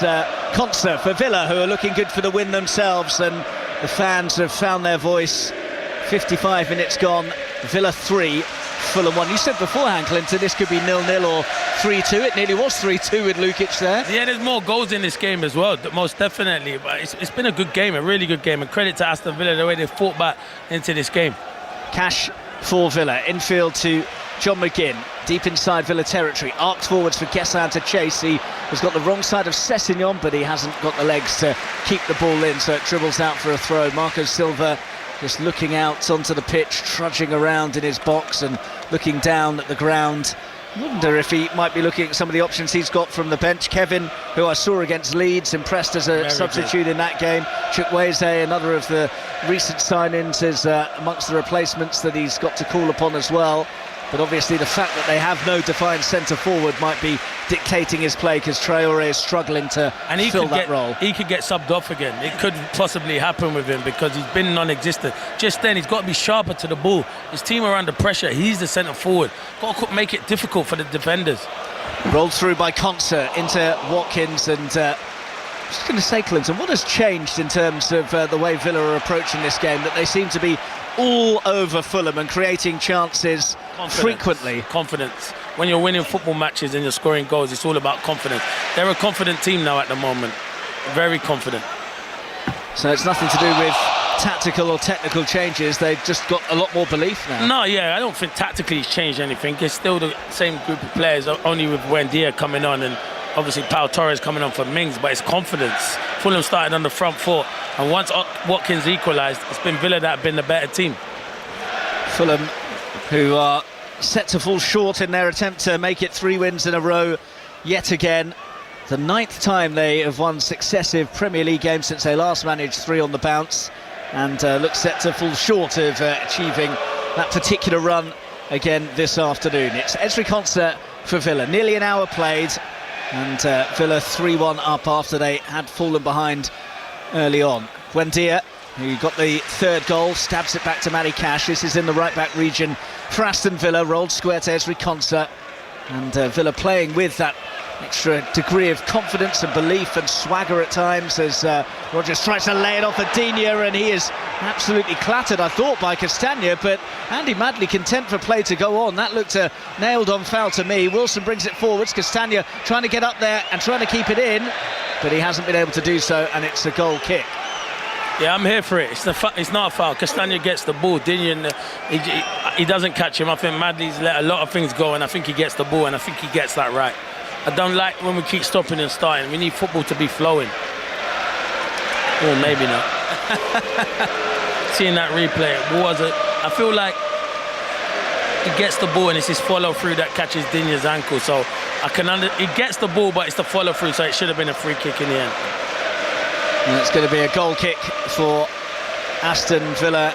Konsa for Villa, who are looking good for the win themselves, and the fans have found their voice. 55 minutes gone, Villa 3, Fulham 1. You said beforehand, Clinton, this could be 0-0 or 3-2. It nearly was 3-2 with Lukic there. Yeah, there's more goals in this game as well, most definitely. But it's been a good game, a really good game. And credit to Aston Villa, the way they fought back into this game. Cash for Villa, infield to John McGinn, deep inside Villa territory, arced forwards for Guessin to chase. He has got the wrong side of Sessegnon, but he hasn't got the legs to keep the ball in, so it dribbles out for a throw. Marco Silva just looking out onto the pitch, trudging around in his box and looking down at the ground. Wonder if he might be looking at some of the options he's got from the bench. Kevin, who I saw against Leeds, impressed as a substitute in that game. Chukwueze, another of the recent signings, is amongst the replacements that he's got to call upon as well. But obviously the fact that they have no defined centre forward might be dictating his play, because Traore is struggling to fill that role. He could get subbed off again. It could possibly happen with him because he's been non-existent. Just then he's got to be sharper to the ball. His team are under pressure. He's the centre forward. Got to make it difficult for the defenders. Rolled through by Konsa into Watkins, and I'm just going to say, Clinton, what has changed in terms of the way Villa are approaching this game, that they seem to be all over Fulham and creating chances frequently? Confidence. When you're winning football matches and you're scoring goals, it's all about confidence. They're a confident team now at the moment. Very confident. So it's nothing to do with tactical or technical changes. They've just got a lot more belief now. No, yeah, I don't think tactically it's changed anything. It's still the same group of players, only with Buendia coming on and obviously Pau Torres coming on for Mings, but it's confidence. Fulham started on the front foot, and once Watkins equalised, it's been Villa that have been the better team. Fulham, who are set to fall short in their attempt to make it 3 wins in a row yet again. The 9th time they have won successive Premier League games since they last managed 3 on the bounce, and look set to fall short of achieving that particular run again this afternoon. It's Ezri Konsa for Villa. Nearly an hour played, and Villa 3-1 up after they had fallen behind early on. Buendia, who got the 3rd goal, stabs it back to Matty Cash. This is in the right-back region for Aston Villa. Rolled square to Ezri Konsa, and Villa playing with that extra degree of confidence and belief and swagger at times, as Rodgers tries to lay it off at Digne, and he is absolutely clattered, I thought, by Castagna, but Andy Madley content for play to go on. That looked a nailed-on foul to me. Wilson brings it forwards. Castagna trying to get up there and trying to keep it in, but he hasn't been able to do so, and it's a goal kick. Yeah, I'm here for it. It's not a foul. Castagna gets the ball. Dinian, he doesn't catch him. I think Madley's let a lot of things go, and I think he gets the ball, and I think he gets that right. I don't like when we keep stopping and starting. We need football to be flowing. Or maybe not. Seeing that replay, I feel like he gets the ball and it's his follow through that catches Dinian's ankle. So he gets the ball, but it's the follow through. So it should have been a free kick in the end. And it's going to be a goal kick for Aston Villa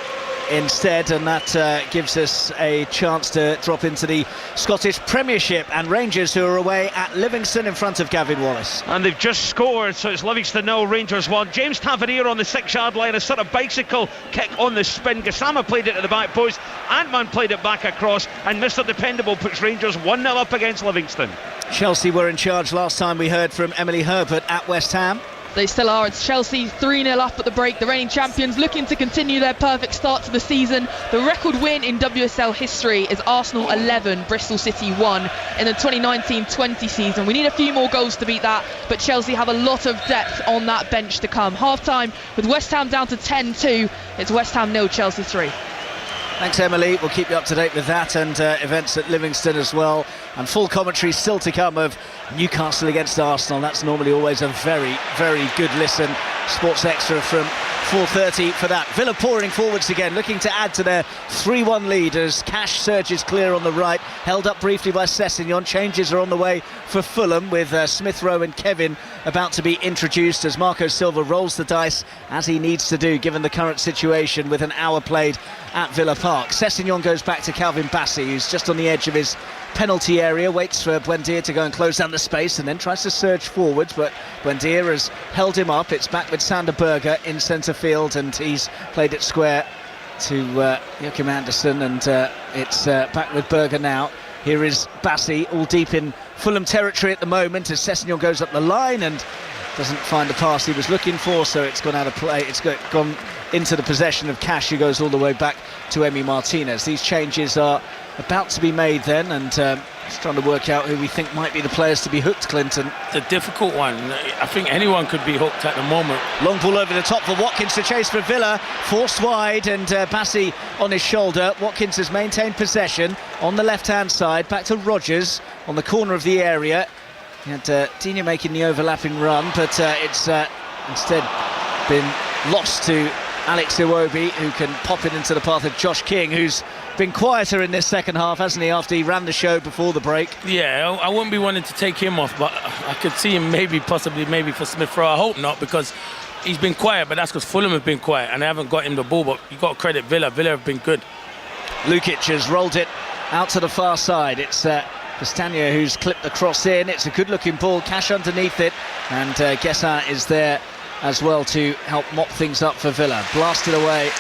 instead, and that gives us a chance to drop into the Scottish Premiership, and Rangers, who are away at Livingston in front of Gavin Wallace. And they've just scored, so it's Livingston 0, Rangers 1. James Tavernier on the 6-yard line, a sort of bicycle kick on the spin. Gassama played it to the back post, Ant-Man played it back across, and Mr Dependable puts Rangers 1-0 up against Livingston. Chelsea were in charge last time we heard from Emily Herbert at West Ham. They still are. It's Chelsea 3-0 up at the break. The reigning champions looking to continue their perfect start to the season. The record win in WSL history is Arsenal 11, Bristol City 1 in the 2019-20 season. We need a few more goals to beat that, but Chelsea have a lot of depth on that bench to come. Half-time with West Ham down to 10-2. It's West Ham 0, Chelsea 3. Thanks, Emily. We'll keep you up to date with that and events at Livingston as well. And full commentary still to come of Newcastle against Arsenal. That's normally always a very, very good listen. Sports Extra from 4:30 for that. Villa pouring forwards again, looking to add to their 3-1 lead as Cash surges clear on the right, held up briefly by Sessegnon. Changes are on the way for Fulham, with Smith Rowe and Kevin about to be introduced as Marco Silva rolls the dice, as he needs to do given the current situation with an hour played at Villa Park. Sessegnon goes back to Calvin Bassey, who's just on the edge of his penalty area, waits for Buendia to go and close down the space and then tries to surge forwards, but Buendia has held him up. It's back with Sander Berger in centre field, and he's played it square to Joachim Andersen, and it's back with Berger now. Here is Bassey, all deep in Fulham territory at the moment, as Sessegnon goes up the line and doesn't find the pass he was looking for, so it's gone out of play. It's gone into the possession of Cash, who goes all the way back to Emi Martinez. These changes are about to be made then, and just trying to work out who we think might be the players to be hooked, Clinton. The difficult one. I think anyone could be hooked at the moment. Long ball over the top for Watkins to chase for Villa, forced wide, and Bassey on his shoulder. Watkins has maintained possession on the left-hand side, back to Rodgers on the corner of the area. He had Dina making the overlapping run, but it's instead been lost to Alex Iwobi, who can pop it into the path of Josh King, who's been quieter in this second half, hasn't he, after he ran the show before the break? Yeah, I wouldn't be wanting to take him off, but I could see him maybe for Smith Rowe. I hope not, because he's been quiet, but that's because Fulham have been quiet and they haven't got him the ball. But you've got to credit Villa. Villa have been good. Lukic has rolled it out to the far side. It's Castagna who's clipped the cross in. It's a good-looking ball. Cash underneath it, and Guessin is there as well to help mop things up for Villa. Blasted away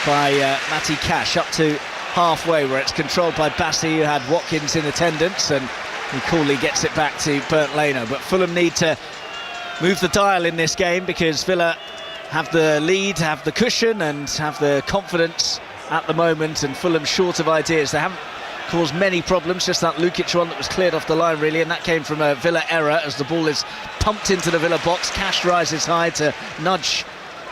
by Matty Cash up to halfway, where it's controlled by Bassey, who had Watkins in attendance, and he coolly gets it back to Bernd Leno. But Fulham need to move the dial in this game, because Villa have the lead, have the cushion and have the confidence at the moment, and Fulham short of ideas. They haven't caused many problems, just that Lukic one that was cleared off the line really, and that came from a Villa error as the ball is pumped into the Villa box. Cash rises high to nudge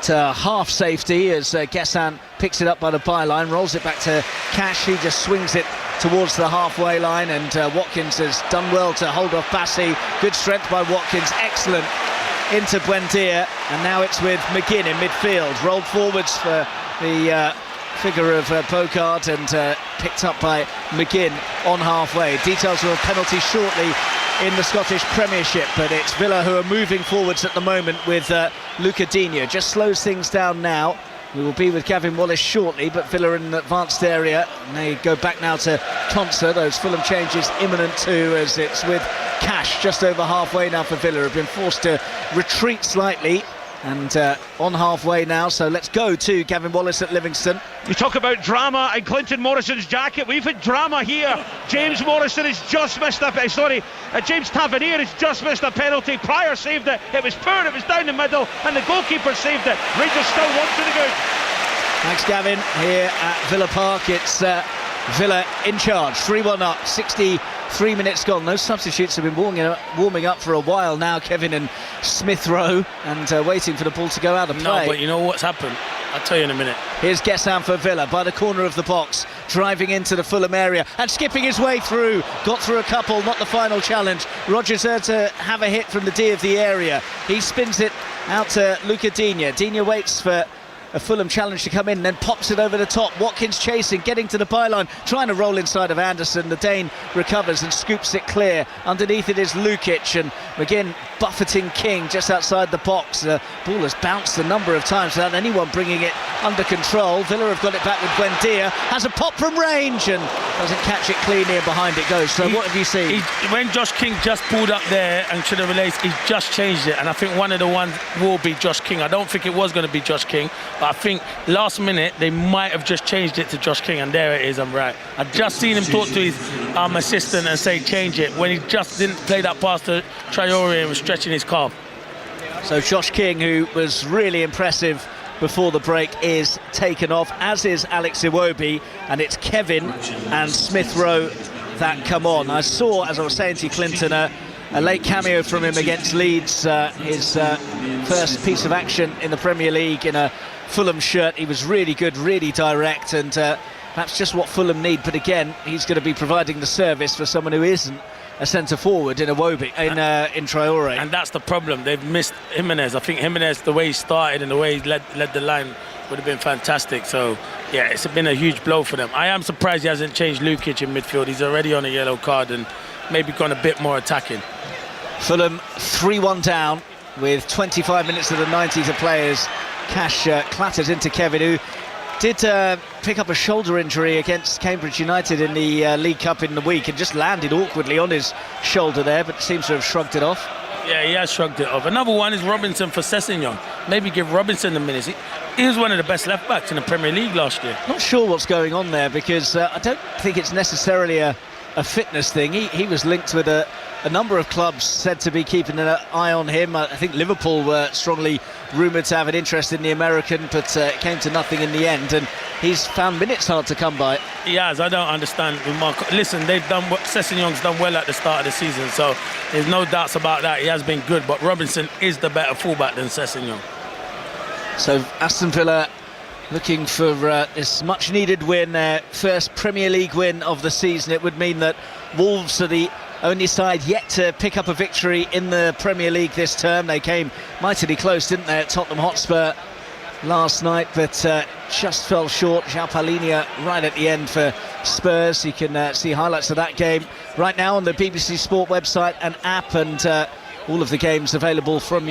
to half safety as Guessin picks it up by the byline, rolls it back to Cash. He just swings it towards the halfway line, and Watkins has done well to hold off Bassey. Good strength by Watkins, excellent into Buendia, and now it's with McGinn in midfield, rolled forwards for the figure of Bogard, and picked up by McGinn on halfway. Details of a penalty shortly in the Scottish Premiership, but it's Villa who are moving forwards at the moment with Luca Digne. Just slows things down now. We will be with Gavin Wallace shortly, but Villa in an advanced area, and they go back now to Konsa. Those Fulham changes imminent too, as it's with Cash just over halfway now for Villa, have been forced to retreat slightly, and on halfway now, so let's go to Gavin Wallace at Livingston. You talk about drama and Clinton Morrison's jacket. We've had drama here. James Morrison has just missed James Tavernier has just missed a penalty. Pryor saved it. It was poor, it was down the middle, and the goalkeeper saved it. Rangers still 1 to the good. Thanks, Gavin. Here at Villa Park, it's Villa in charge, 3-1 up, 63 minutes gone. Those substitutes have been warming up for a while now, Kevin and Smith Rowe, and waiting for the ball to go out of play. No, but you know what's happened? I'll tell you in a minute. Here's Gessan for Villa by the corner of the box, driving into the Fulham area and skipping his way through. Got through a couple, not the final challenge. Rogers there to have a hit from the D of the area. He spins it out to Luca Digne. Digne waits for a Fulham challenge to come in, then pops it over the top. Watkins chasing, getting to the byline, trying to roll inside of Anderson. The Dane recovers and scoops it clear. Underneath it is Lukic, and McGinn buffeting King just outside the box. The ball has bounced a number of times without anyone bringing it under control. Villa have got it back with Buendia, has a pop from range and doesn't catch it cleanly, and behind it goes. So what have you seen? When Josh King just pulled up there and should have released, he just changed it, and I think one of the ones will be Josh King. I don't think it was going to be Josh King, but I think last minute they might have just changed it to Josh King, and there it is. I'm right. I just seen him talk to his assistant and say change it when he just didn't play that pass to Traore and was stretching his calf. So Josh King, who was really impressive before the break, is taken off, as is Alex Iwobi, and it's Kevin and Smith Rowe that come on. I saw, as I was saying to you, Clinton, a late cameo from him against Leeds, his first piece of action in the Premier League in a Fulham shirt. He was really good, really direct, and that's just what Fulham need. But again, he's going to be providing the service for someone who isn't a centre forward in Iwobi, in Traore. And that's the problem. They've missed Jimenez. I think Jimenez, the way he started and the way he led the line, would have been fantastic. So yeah, it's been a huge blow for them. I am surprised he hasn't changed Lukic in midfield. He's already on a yellow card and maybe gone a bit more attacking. Fulham 3-1 down with 25 minutes of the 90 to play as Cash clatters into Kevin, who did pick up a shoulder injury against Cambridge United in the League Cup in the week and just landed awkwardly on his shoulder there, but seems to have shrugged it off. Yeah, he has shrugged it off. Another one is Robinson for Sessegnon. Maybe give Robinson the minutes. He was one of the best left-backs in the Premier League last year. Not sure what's going on there, because I don't think it's necessarily a fitness thing. He was linked with a number of clubs said to be keeping an eye on him. I think Liverpool were strongly rumoured to have an interest in the American, but it came to nothing in the end, and he's found minutes hard to come by. He has. I don't understand. Listen, Sessegnon's done well at the start of the season, so there's no doubts about that. He has been good, but Robinson is the better fullback than Sessegnon. So Aston Villa looking for this much-needed win, their first Premier League win of the season. It would mean that Wolves are the only side yet to pick up a victory in the Premier League this term. They came mightily close, didn't they, at Tottenham Hotspur last night, but just fell short. João Palhinha right at the end for Spurs. You can see highlights of that game right now on the BBC Sport website and app, and all of the games available for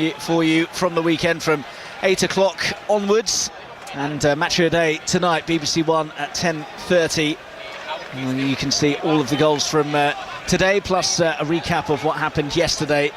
you from the weekend from 8 o'clock onwards. And Match of the Day tonight, BBC One at 10:30. And you can see all of the goals from today, plus a recap of what happened yesterday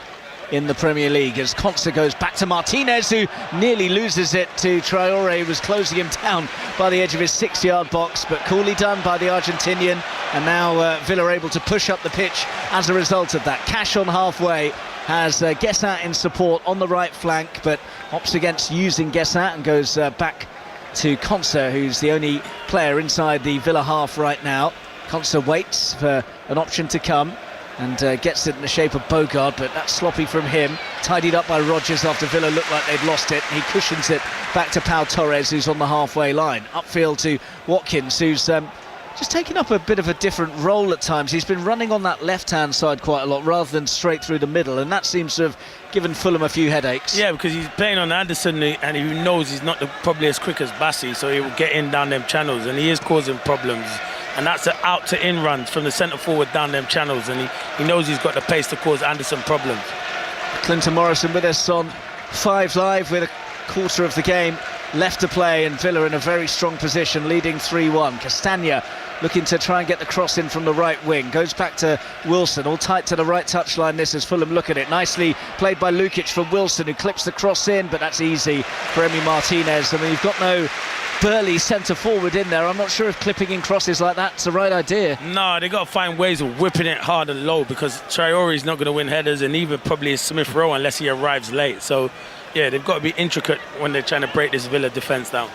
in the Premier League, as Konsa goes back to Martinez, who nearly loses it to Traore, who was closing him down by the edge of his 6-yard box, but coolly done by the Argentinian. And now Villa are able to push up the pitch as a result of that. Cash on halfway has Gessan in support on the right flank, but opts against using Gessan and goes back to Konsa, who's the only player inside the Villa half right now. Konsa waits for an option to come and gets it in the shape of Bogard, but that's sloppy from him. Tidied up by Rogers after Villa looked like they'd lost it. He cushions it back to Pau Torres, who's on the halfway line. Upfield to Watkins, who's just taking up a bit of a different role at times. He's been running on that left-hand side quite a lot rather than straight through the middle, and that seems to have given Fulham a few headaches. Yeah, because he's playing on Anderson, and he knows he's not probably as quick as Bassi, so he will get in down them channels, and he is causing problems. And that's an out-to-in runs from the centre-forward down them channels, and he knows he's got the pace to cause Anderson problems. Clinton Morrison with us on 5 Live with a quarter of the game left to play, and Villa in a very strong position, leading 3-1. Castagna looking to try and get the cross in from the right wing. Goes back to Wilson, all tight to the right touchline. This as Fulham look at it. Nicely played by Lukic from Wilson, who clips the cross in, but that's easy for Emi Martinez. I mean, you've got no burly centre forward in there. I'm not sure if clipping in crosses like that's the right idea. No, they got to find ways of whipping it hard and low, because Traore's not going to win headers, and even probably Smith Rowe unless he arrives late. So yeah, they've got to be intricate when they're trying to break this Villa defence down.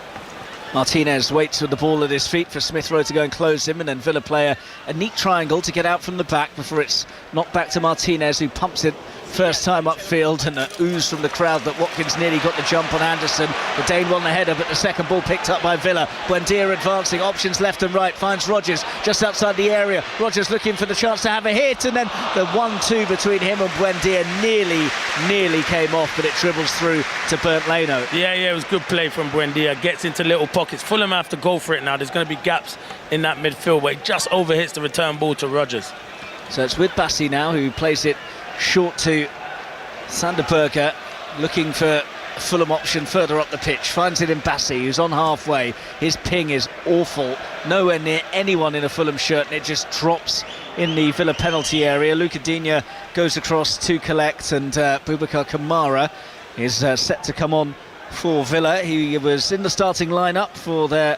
Martinez waits with the ball at his feet for Smith Rowe to go and close him, and then Villa play a neat triangle to get out from the back before it's knocked back to Martinez, who pumps it first time upfield, and an ooze from the crowd that Watkins nearly got the jump on Anderson. The Dane won the header, but the second ball picked up by Villa. Buendia advancing, options left and right, finds Rodgers just outside the area. Rodgers looking for the chance to have a hit, and then the 1-2 between him and Buendia nearly came off, but it dribbles through to Bernd Leno. Yeah, it was good play from Buendia. Gets into little pockets. Fulham have to go for it now. There's going to be gaps in that midfield, but it just overhits the return ball to Rodgers. So it's with Bassi now, who plays it short to Sander Berge, looking for a Fulham option further up the pitch. Finds it in Bassi, who's on halfway. His ping is awful, nowhere near anyone in a Fulham shirt, and it just drops in the Villa penalty area. Luca Digne goes across to collect, and Boubacar Kamara is set to come on for Villa. He was in the starting lineup for their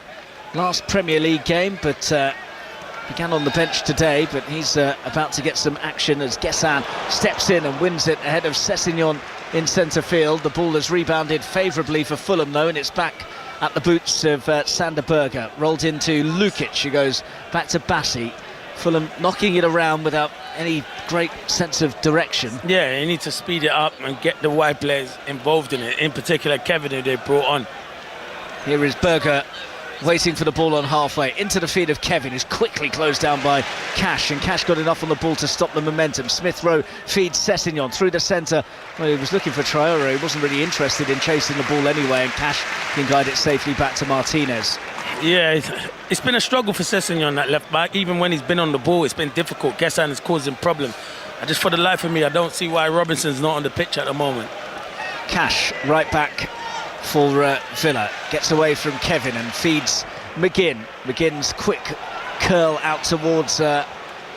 last Premier League game, but began on the bench today, but he's about to get some action as Guessin steps in and wins it ahead of Sessegnon in centre field. The ball has rebounded favourably for Fulham though, and it's back at the boots of Sander Berge. Rolled into Lukic, who goes back to Bassi. Fulham knocking it around without any great sense of direction. Yeah, you need to speed it up and get the wide players involved in it, in particular Kevin, who they brought on. Here is Berge waiting for the ball on halfway, into the feet of Kevin, who's quickly closed down by Cash, and Cash got enough on the ball to stop the momentum. Smith Rowe feeds Sessegnon through the centre. Well, he was looking for Traore, he wasn't really interested in chasing the ball anyway, and Cash can guide it safely back to Martinez. Yeah, it's been a struggle for Sessegnon, that left back. Even when he's been on the ball, it's been difficult. Guessin is causing problems. Just for the life of me, I don't see why Robinson's not on the pitch at the moment. Cash right back for Villa, gets away from Kevin and feeds McGinn. McGinn's quick curl out towards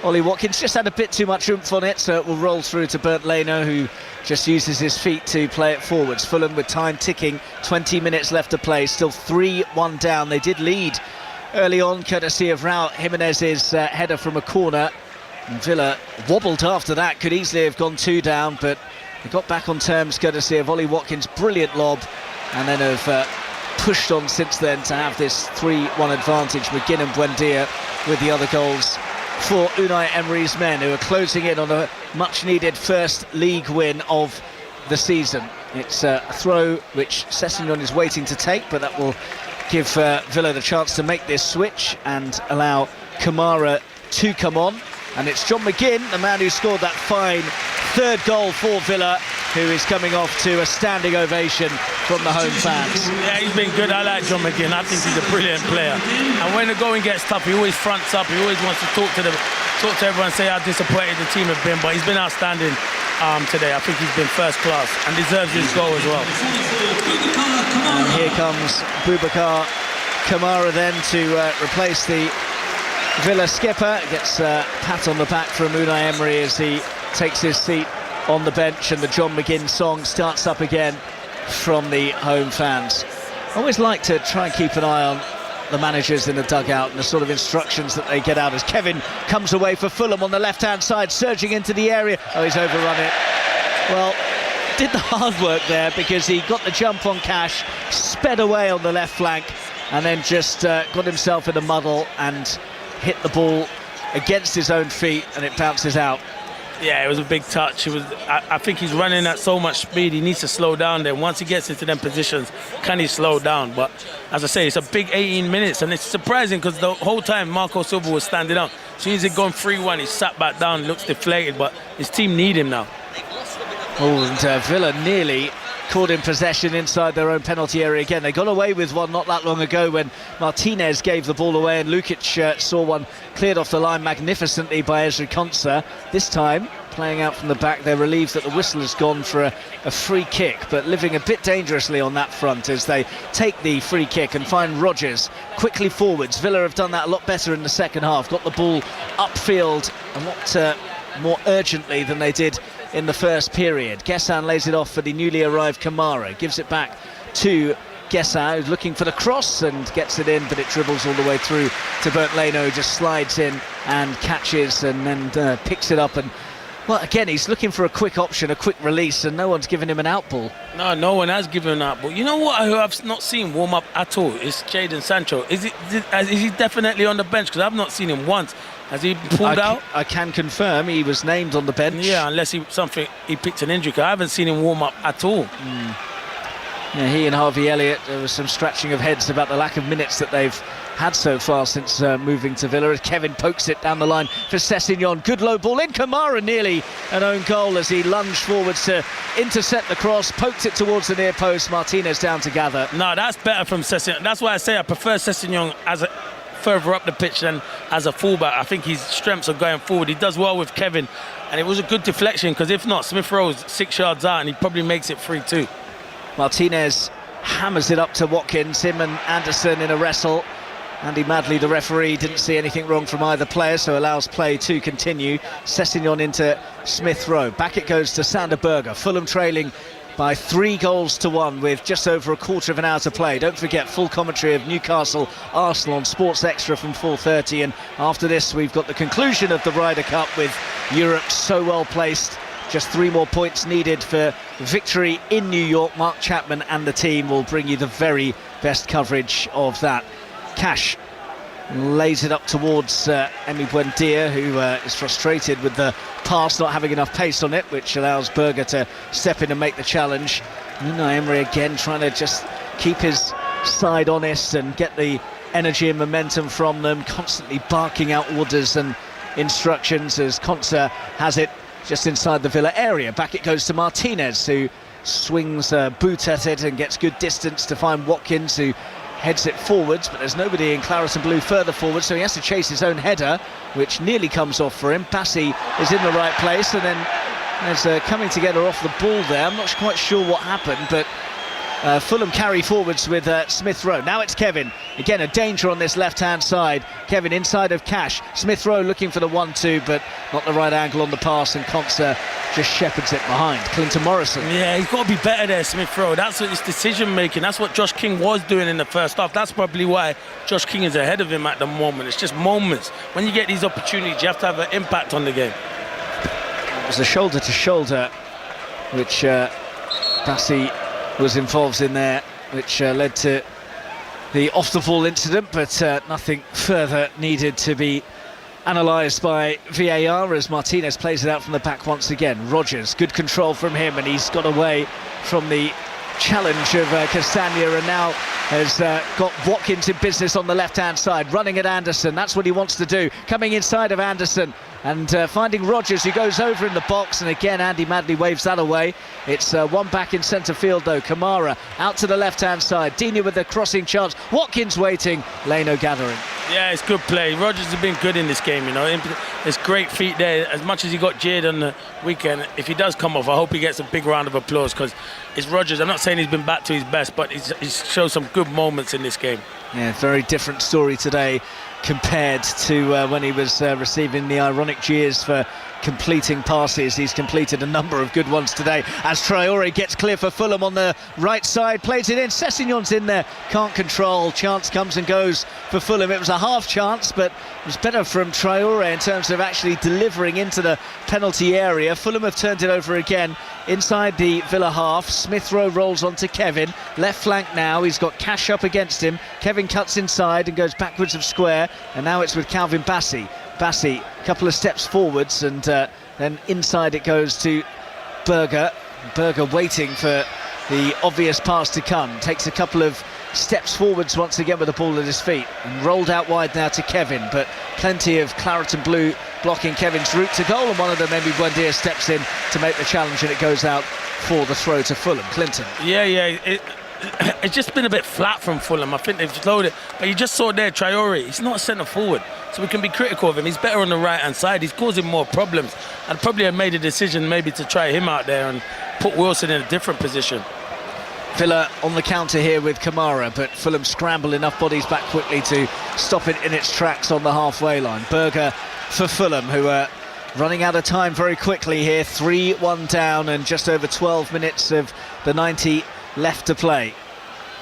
Ollie Watkins, just had a bit too much oomph on it, so it will roll through to Bernd Leno, who just uses his feet to play it forwards. Fulham with time ticking, 20 minutes left to play, still 3-1 down. They did lead early on, courtesy of Raul Jimenez's header from a corner, and Villa wobbled after that, could easily have gone 2 down, but they got back on terms courtesy of Ollie Watkins' brilliant lob, and then have pushed on since then to have this 3-1 advantage. McGinn and Buendia with the other goals for Unai Emery's men, who are closing in on a much-needed first league win of the season. It's a throw which Sessegnon is waiting to take, but that will give Villa the chance to make this switch and allow Kamara to come on. And it's John McGinn, the man who scored that fine third goal for Villa, who is coming off to a standing ovation from the home fans. Yeah, he's been good. I like John McGinn. I think he's a brilliant player. And when the going gets tough, he always fronts up. He always wants to talk to everyone, say how disappointed the team have been. But he's been outstanding today. I think he's been first class and deserves his goal as well. And here comes Boubacar Kamara then to replace the Villa skipper. Gets a pat on the back from Unai Emery as he takes his seat on the bench, and the John McGinn song starts up again from the home fans. I always like to try and keep an eye on the managers in the dugout and the sort of instructions that they get out as Kevin comes away for Fulham on the left-hand side, surging into the area. Oh, he's overrun it. Well, did the hard work there because he got the jump on Cash, sped away on the left flank, and then just got himself in a muddle and hit the ball against his own feet, and it bounces out. Yeah, it was a big touch. I think he's running at so much speed, he needs to slow down then. Once he gets into them positions, can he slow down? But as I say, it's a big 18 minutes, and it's surprising because the whole time Marco Silva was standing up. As soon as he'd gone 3-1, he sat back down, looks deflated, but his team need him now. Oh, and Villa nearly caught in possession inside their own penalty area again. They got away with one not that long ago when Martinez gave the ball away and Lukic saw one cleared off the line magnificently by Ezri Konsa. This time, playing out from the back, they're relieved that the whistle has gone for a free kick, but living a bit dangerously on that front as they take the free kick and find Rodgers quickly forwards. Villa have done that a lot better in the second half, got the ball upfield a lot more urgently than they did in the first period. Guessin lays it off for the newly arrived Kamara, gives it back to Guessin, who's looking for the cross and gets it in, but it dribbles all the way through to Bernd Leno, who just slides in and catches and then picks it up and Well, again, he's looking for a quick option, a quick release, and no one's given him an out ball. No one has given him an out ball. You know what I've not seen warm up at all is Jadon Sancho. Is he definitely on the bench? Because I've not seen him once. Has he pulled out? I can confirm he was named on the bench. Yeah, unless he picked an injury. 'Cause I haven't seen him warm up at all. Yeah, he and Harvey Elliott, there was some scratching of heads about the lack of minutes that they've had so far since moving to Villa. As Kevin pokes it down the line for Sessegnon. Good low ball in. Kamara nearly an own goal as he lunged forwards to intercept the cross, poked it towards the near post. Martinez down to gather. No, that's better from Sessegnon. That's why I say I prefer Sessegnon as further up the pitch than as a fullback. I think his strengths are going forward. He does well with Kevin, and it was a good deflection, because if not, Smith Rowe's 6 yards out and he probably makes it 3-2. Martinez hammers it up to Watkins. Him and Anderson in a wrestle. Andy Madley, the referee, didn't see anything wrong from either player, so allows play to continue. Sessegnon into Smith Rowe. Back it goes to Sander Berge. Fulham trailing by 3-1 with just over a quarter of an hour to play. Don't forget, full commentary of Newcastle Arsenal on Sports Extra from 4:30, and after this we've got the conclusion of the Ryder Cup with Europe so well placed. Just 3 more points needed for victory in New York. Mark Chapman and the team will bring you the very best coverage of that. Cash lays it up towards Emi Buendia, who is frustrated with the pass not having enough pace on it, which allows Berger to step in and make the challenge. Unai Emery again trying to just keep his side honest and get the energy and momentum from them, constantly barking out orders and instructions as Konsa has it just inside the Villa area. Back it goes to Martinez, who swings a boot at it and gets good distance to find Watkins, who heads it forwards, but there's nobody in claret and blue further forward, so he has to chase his own header, which nearly comes off for him. Bassi is in the right place, and then there's a coming together off the ball there. I'm not quite sure what happened, but Fulham carry forwards with Smith Rowe. Now it's Kevin. Again, a danger on this left-hand side. Kevin inside of Cash. Smith Rowe looking for the 1-2, but not the right angle on the pass, and Konsa just shepherds it behind. Clinton Morrison. Yeah, he's got to be better there, Smith Rowe. That's what his decision-making. That's what Josh King was doing in the first half. That's probably why Josh King is ahead of him at the moment. It's just moments. When you get these opportunities, you have to have an impact on the game. It was a shoulder-to-shoulder, which Bassi was involved in there, which led to the off-the-ball incident, but nothing further needed to be analysed by VAR as Martinez plays it out from the back once again. Rodgers, good control from him, and he's got away from the challenge of Castagna, and now has got Watkins in business on the left-hand side, running at Anderson. That's what he wants to do, coming inside of Anderson and finding Rodgers, who goes over in the box, and again Andy Madley waves that away. It's one back in centre field though. Kamara out to the left-hand side, Dina with the crossing chance, Watkins waiting, Leno gathering. Yeah, it's good play. Rodgers has been good in this game, you know. There's great feet there. As much as he got jeered on the weekend, if he does come off, I hope he gets a big round of applause, because it's Rodgers. I'm not saying he's been back to his best, but he's shown some good moments in this game. Yeah, very different story today compared to when he was receiving the ironic jeers for completing passes. He's completed a number of good ones today as Traore gets clear for Fulham on the right side, plays it in. Sessegnon's in there, can't control. Chance comes and goes for Fulham. It was a half chance, but it was better from Traore in terms of actually delivering into the penalty area. Fulham have turned it over again inside the Villa half. Smith Rowe rolls onto Kevin, left flank now. He's got Cash up against him. Kevin cuts inside and goes backwards of square, and now it's with Calvin Bassi. Bassi, a couple of steps forwards, and then inside it goes to Berger. Berger waiting for the obvious pass to come. Takes a couple of steps forwards once again with the ball at his feet, and rolled out wide now to Kevin, but plenty of claret and blue blocking Kevin's route to goal, and one of them, maybe Buendia, steps in to make the challenge, and it goes out for the throw to Fulham. Clinton. Yeah, it's just been a bit flat from Fulham. I think they've slowed it, but you just saw there Traore, he's not a centre forward, so we can be critical of him. He's better on the right hand side, he's causing more problems. I'd probably have made a decision maybe to try him out there and put Wilson in a different position. Villa on the counter here with Kamara, but Fulham scramble enough bodies back quickly to stop it in its tracks on the halfway line. Berger for Fulham, who are running out of time very quickly here. 3-1 down and just over 12 minutes of the 90 left to play.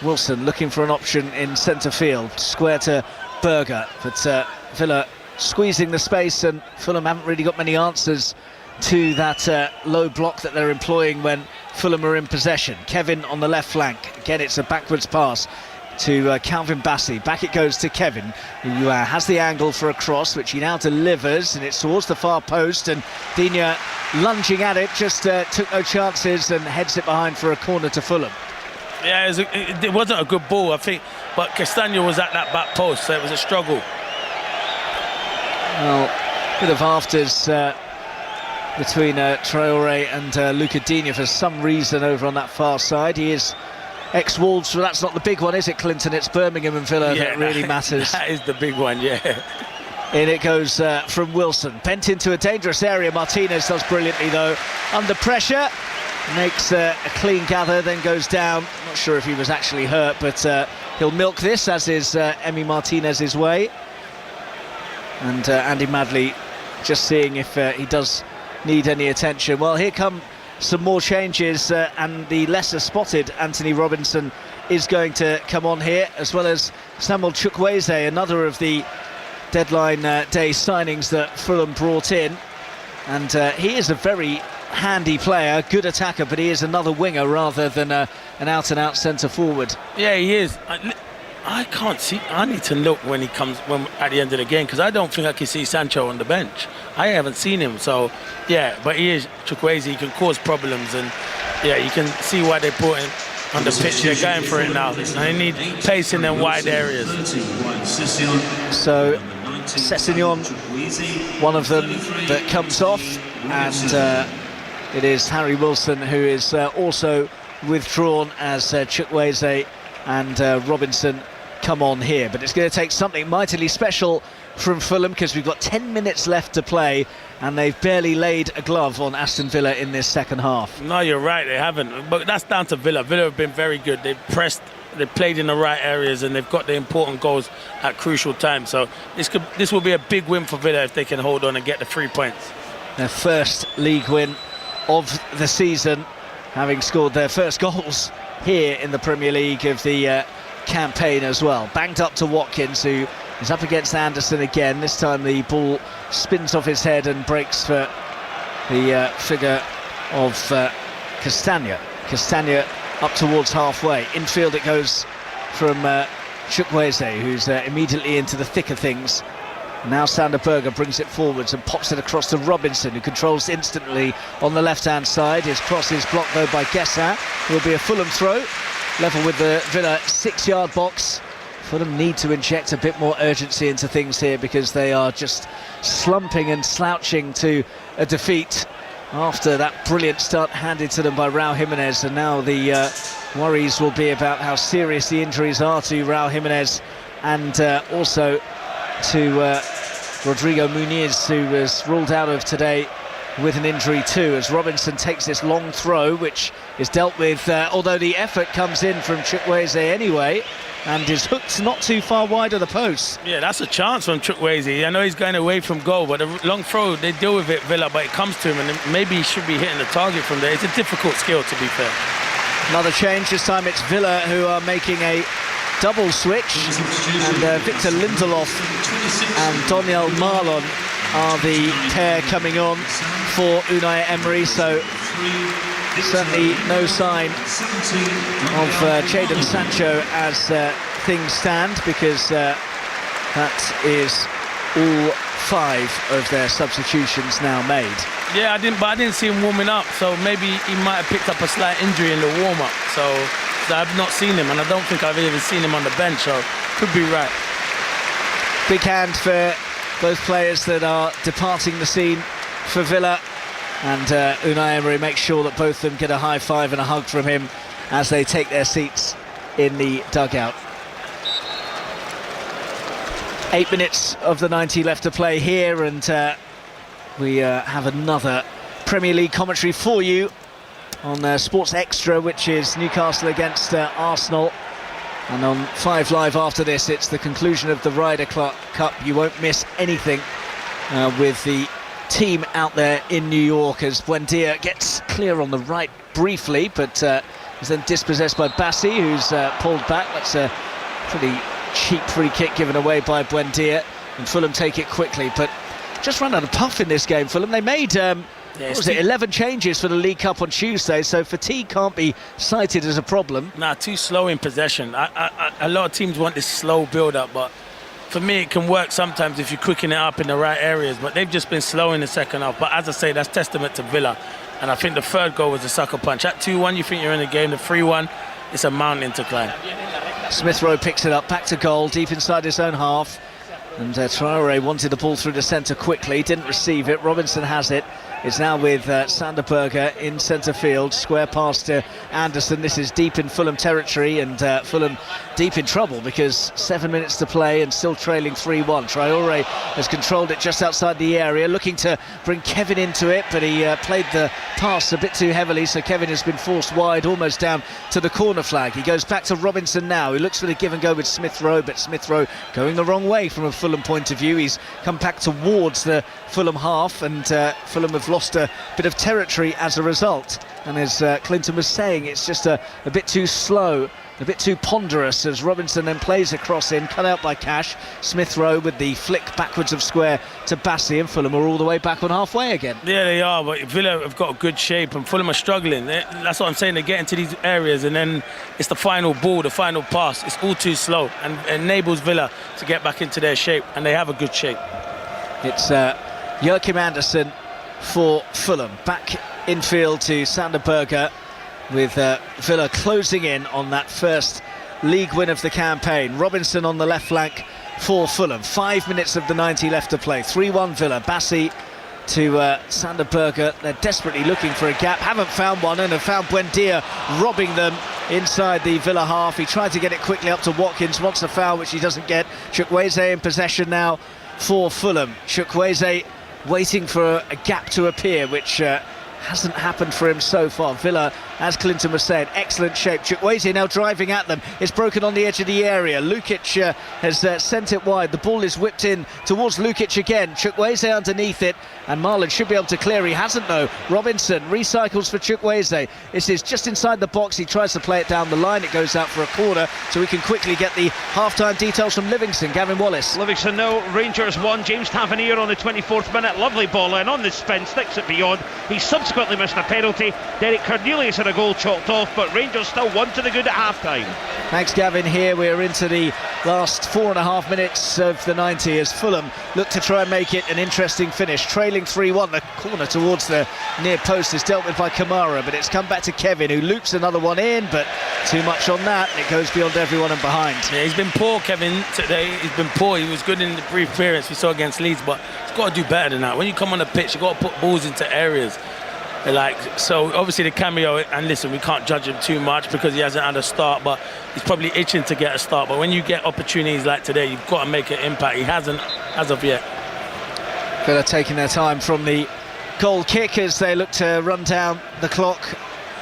Wilson looking for an option in centre field, square to Berger, but Villa squeezing the space, and Fulham haven't really got many answers to that low block that they're employing when Fulham are in possession. Kevin on the left flank. Again, it's a backwards pass to Calvin Bassey. Back it goes to Kevin, who has the angle for a cross, which he now delivers, and it's towards the far post, and Digne lunging at it, just took no chances and heads it behind for a corner to Fulham. Yeah, it wasn't a good ball, I think, but Castagna was at that back post, so it was a struggle. Well, bit of afters between Traoré and Luca Digne for some reason over on that far side. He is ex-Wolves, so that's not the big one, is it, Clinton? It's Birmingham and Villa that really matters. That is the big one, yeah. In it goes from Wilson. Bent into a dangerous area. Martinez does brilliantly, though. Under pressure. Makes a clean gather, then goes down. Not sure if he was actually hurt, but he'll milk this, as is Emi Martinez's way. And Andy Madley just seeing if he does need any attention. Well, here come some more changes, and the lesser spotted Anthony Robinson is going to come on here, as well as Samuel Chukwueze, another of the deadline day signings that Fulham brought in. And he is a very handy player, good attacker, but he is another winger rather than an out-and-out centre forward. Yeah, he is. I can't see. I need to look when he comes at the end of the game, because I don't think I can see Sancho on the bench. I haven't seen him, so yeah. But he is Chukwueze. He can cause problems, and yeah, you can see why they brought him on the pitch. They're going for it now, and they need pace in them wide areas. So Sessegnon, one of them that comes off, and it is Harry Wilson who is also withdrawn as Chukwueze and Robinson come on here. But it's going to take something mightily special from Fulham, because we've got 10 minutes left to play, and they've barely laid a glove on Aston Villa in this second half. No, you're right, they haven't. But that's down to Villa. Villa have been very good. They've pressed, they've played in the right areas, and they've got the important goals at crucial times. So this will be a big win for Villa if they can hold on and get the 3 points. Their first league win of the season, having scored their first goals here in the Premier League of the campaign as well. Banged up to Watkins, who is up against Anderson again. This time the ball spins off his head and breaks for the figure of Castagna. Castagna up towards halfway. Infield it goes from Chukwueze, who's immediately into the thick of things. Now Sander Berger brings it forwards and pops it across to Robinson, who controls instantly on the left-hand side. His cross is blocked, though, by Guessin. It will be a Fulham throw, level with the Villa 6-yard box. Fulham need to inject a bit more urgency into things here, because they are just slumping and slouching to a defeat after that brilliant start handed to them by Raul Jimenez. And now the worries will be about how serious the injuries are to Raul Jimenez, and also to Rodrigo Muniz, who was ruled out of today with an injury too, as Robinson takes this long throw, which is dealt with, although the effort comes in from Chukwueze anyway, and is hooked not too far wide of the post. Yeah, that's a chance from Chukwueze. I know he's going away from goal, but the long throw, they deal with it, Villa, but it comes to him, and maybe he should be hitting the target from there. It's a difficult skill, to be fair. Another change, this time it's Villa who are making a double switch, and Victor Lindelof and Daniel Marlon are the pair coming on for Unai Emery. So certainly no sign of Jadon Sancho as things stand, because that is all 5 of their substitutions now made. Yeah, I didn't see him warming up, so maybe he might have picked up a slight injury in the warm-up. So I've not seen him, and I don't think I've even seen him on the bench, so could be right. Big hand for both players that are departing the scene for Villa, and Unai Emery makes sure that both of them get a high five and a hug from him as they take their seats in the dugout. 8 minutes of the 90 left to play here, and we have another Premier League commentary for you on Sports Extra, which is Newcastle against Arsenal. And on 5 Live after this, it's the conclusion of the Ryder Cup. You won't miss anything with the team out there in New York, as Buendia gets clear on the right briefly, but is then dispossessed by Bassey, who's pulled back. That's a pretty cheap free kick given away by Buendia, and Fulham take it quickly, but just run out of puff in this game. Fulham, they made Yeah, what was it, 11 changes for the League Cup on Tuesday, so fatigue can't be cited as a problem. Nah, too slow in possession. A lot of teams want this slow build-up, but for me, it can work sometimes if you quicken it up in the right areas, but they've just been slow in the second half. But as I say, that's testament to Villa. And I think the third goal was a sucker punch. At 2-1, you think you're in the game. The 3-1, it's a mountain to climb. Smith Rowe picks it up, back to goal, deep inside his own half. And Traore wanted the ball through the centre quickly, didn't receive it. Robinson has it. It's now with Sander Berge in centre field, square pass to Anderson. This is deep in Fulham territory, and Fulham deep in trouble because 7 minutes to play and still trailing 3-1. Traore has controlled it just outside the area, looking to bring Kevin into it, but he played the pass a bit too heavily, so Kevin has been forced wide, almost down to the corner flag. He goes back to Robinson now, who looks for the give and go with Smith Rowe, but Smith Rowe going the wrong way from a Fulham point of view. He's come back towards the Fulham half, and Fulham have lost a bit of territory as a result. And as Clinton was saying, it's just a bit too slow, a bit too ponderous, as Robinson then plays a cross in, cut out by Cash. Smith Rowe with the flick backwards of square to Bassi, and Fulham are all the way back on halfway again. Yeah, they are, but Villa have got a good shape and Fulham are struggling. That's what I'm saying, they get into these areas and then it's the final ball, the final pass. It's all too slow and enables Villa to get back into their shape, and they have a good shape. It's Joachim Anderson for Fulham. Back infield to Sander Berge, with Villa closing in on that first league win of the campaign. Robinson on the left flank for Fulham. 5 minutes of the 90 left to play. 3-1 Villa. Bassi to Sander Berge. They're desperately looking for a gap. Haven't found one, and have found Buendia robbing them inside the Villa half. He tried to get it quickly up to Watkins. Wants a foul, which he doesn't get. Chukwueze in possession now for Fulham. Chukwueze waiting for a gap to appear, which hasn't happened for him so far. Villa, as Clinton was saying, excellent shape. Chukwueze now driving at them. It's broken on the edge of the area. Lukic has sent it wide. The ball is whipped in towards Lukic again. Chukwueze underneath it, and Marlon should be able to clear. He hasn't though. Robinson recycles for Chukwueze. This is just inside the box. He tries to play it down the line. It goes out for a corner, so we can quickly get the half-time details from Livingston. Gavin Wallace. Livingston 0, Rangers 1. James Tavernier on the 24th minute. Lovely ball in on the spin, sticks it beyond. He subsequently missed a penalty. Derek Cornelius had a goal chalked off, but Rangers still 1 to the good at half-time. Thanks, Gavin. Here we're into the last 4.5 minutes of the 90 as Fulham look to try and make it an interesting finish. Trailing 3-1, the corner towards the near post is dealt with by Kamara, but it's come back to Kevin, who loops another one in, but too much on that, and it goes beyond everyone and behind. Yeah, he's been poor, Kevin, today. He's been poor. He was good in the brief appearance we saw against Leeds, but he's got to do better than that. When you come on the pitch, you've got to put balls into areas. So obviously the cameo, and listen, we can't judge him too much because he hasn't had a start, but he's probably itching to get a start. But when you get opportunities like today, you've got to make an impact. He hasn't as of yet. Villa taking their time from the goal kick as they look to run down the clock.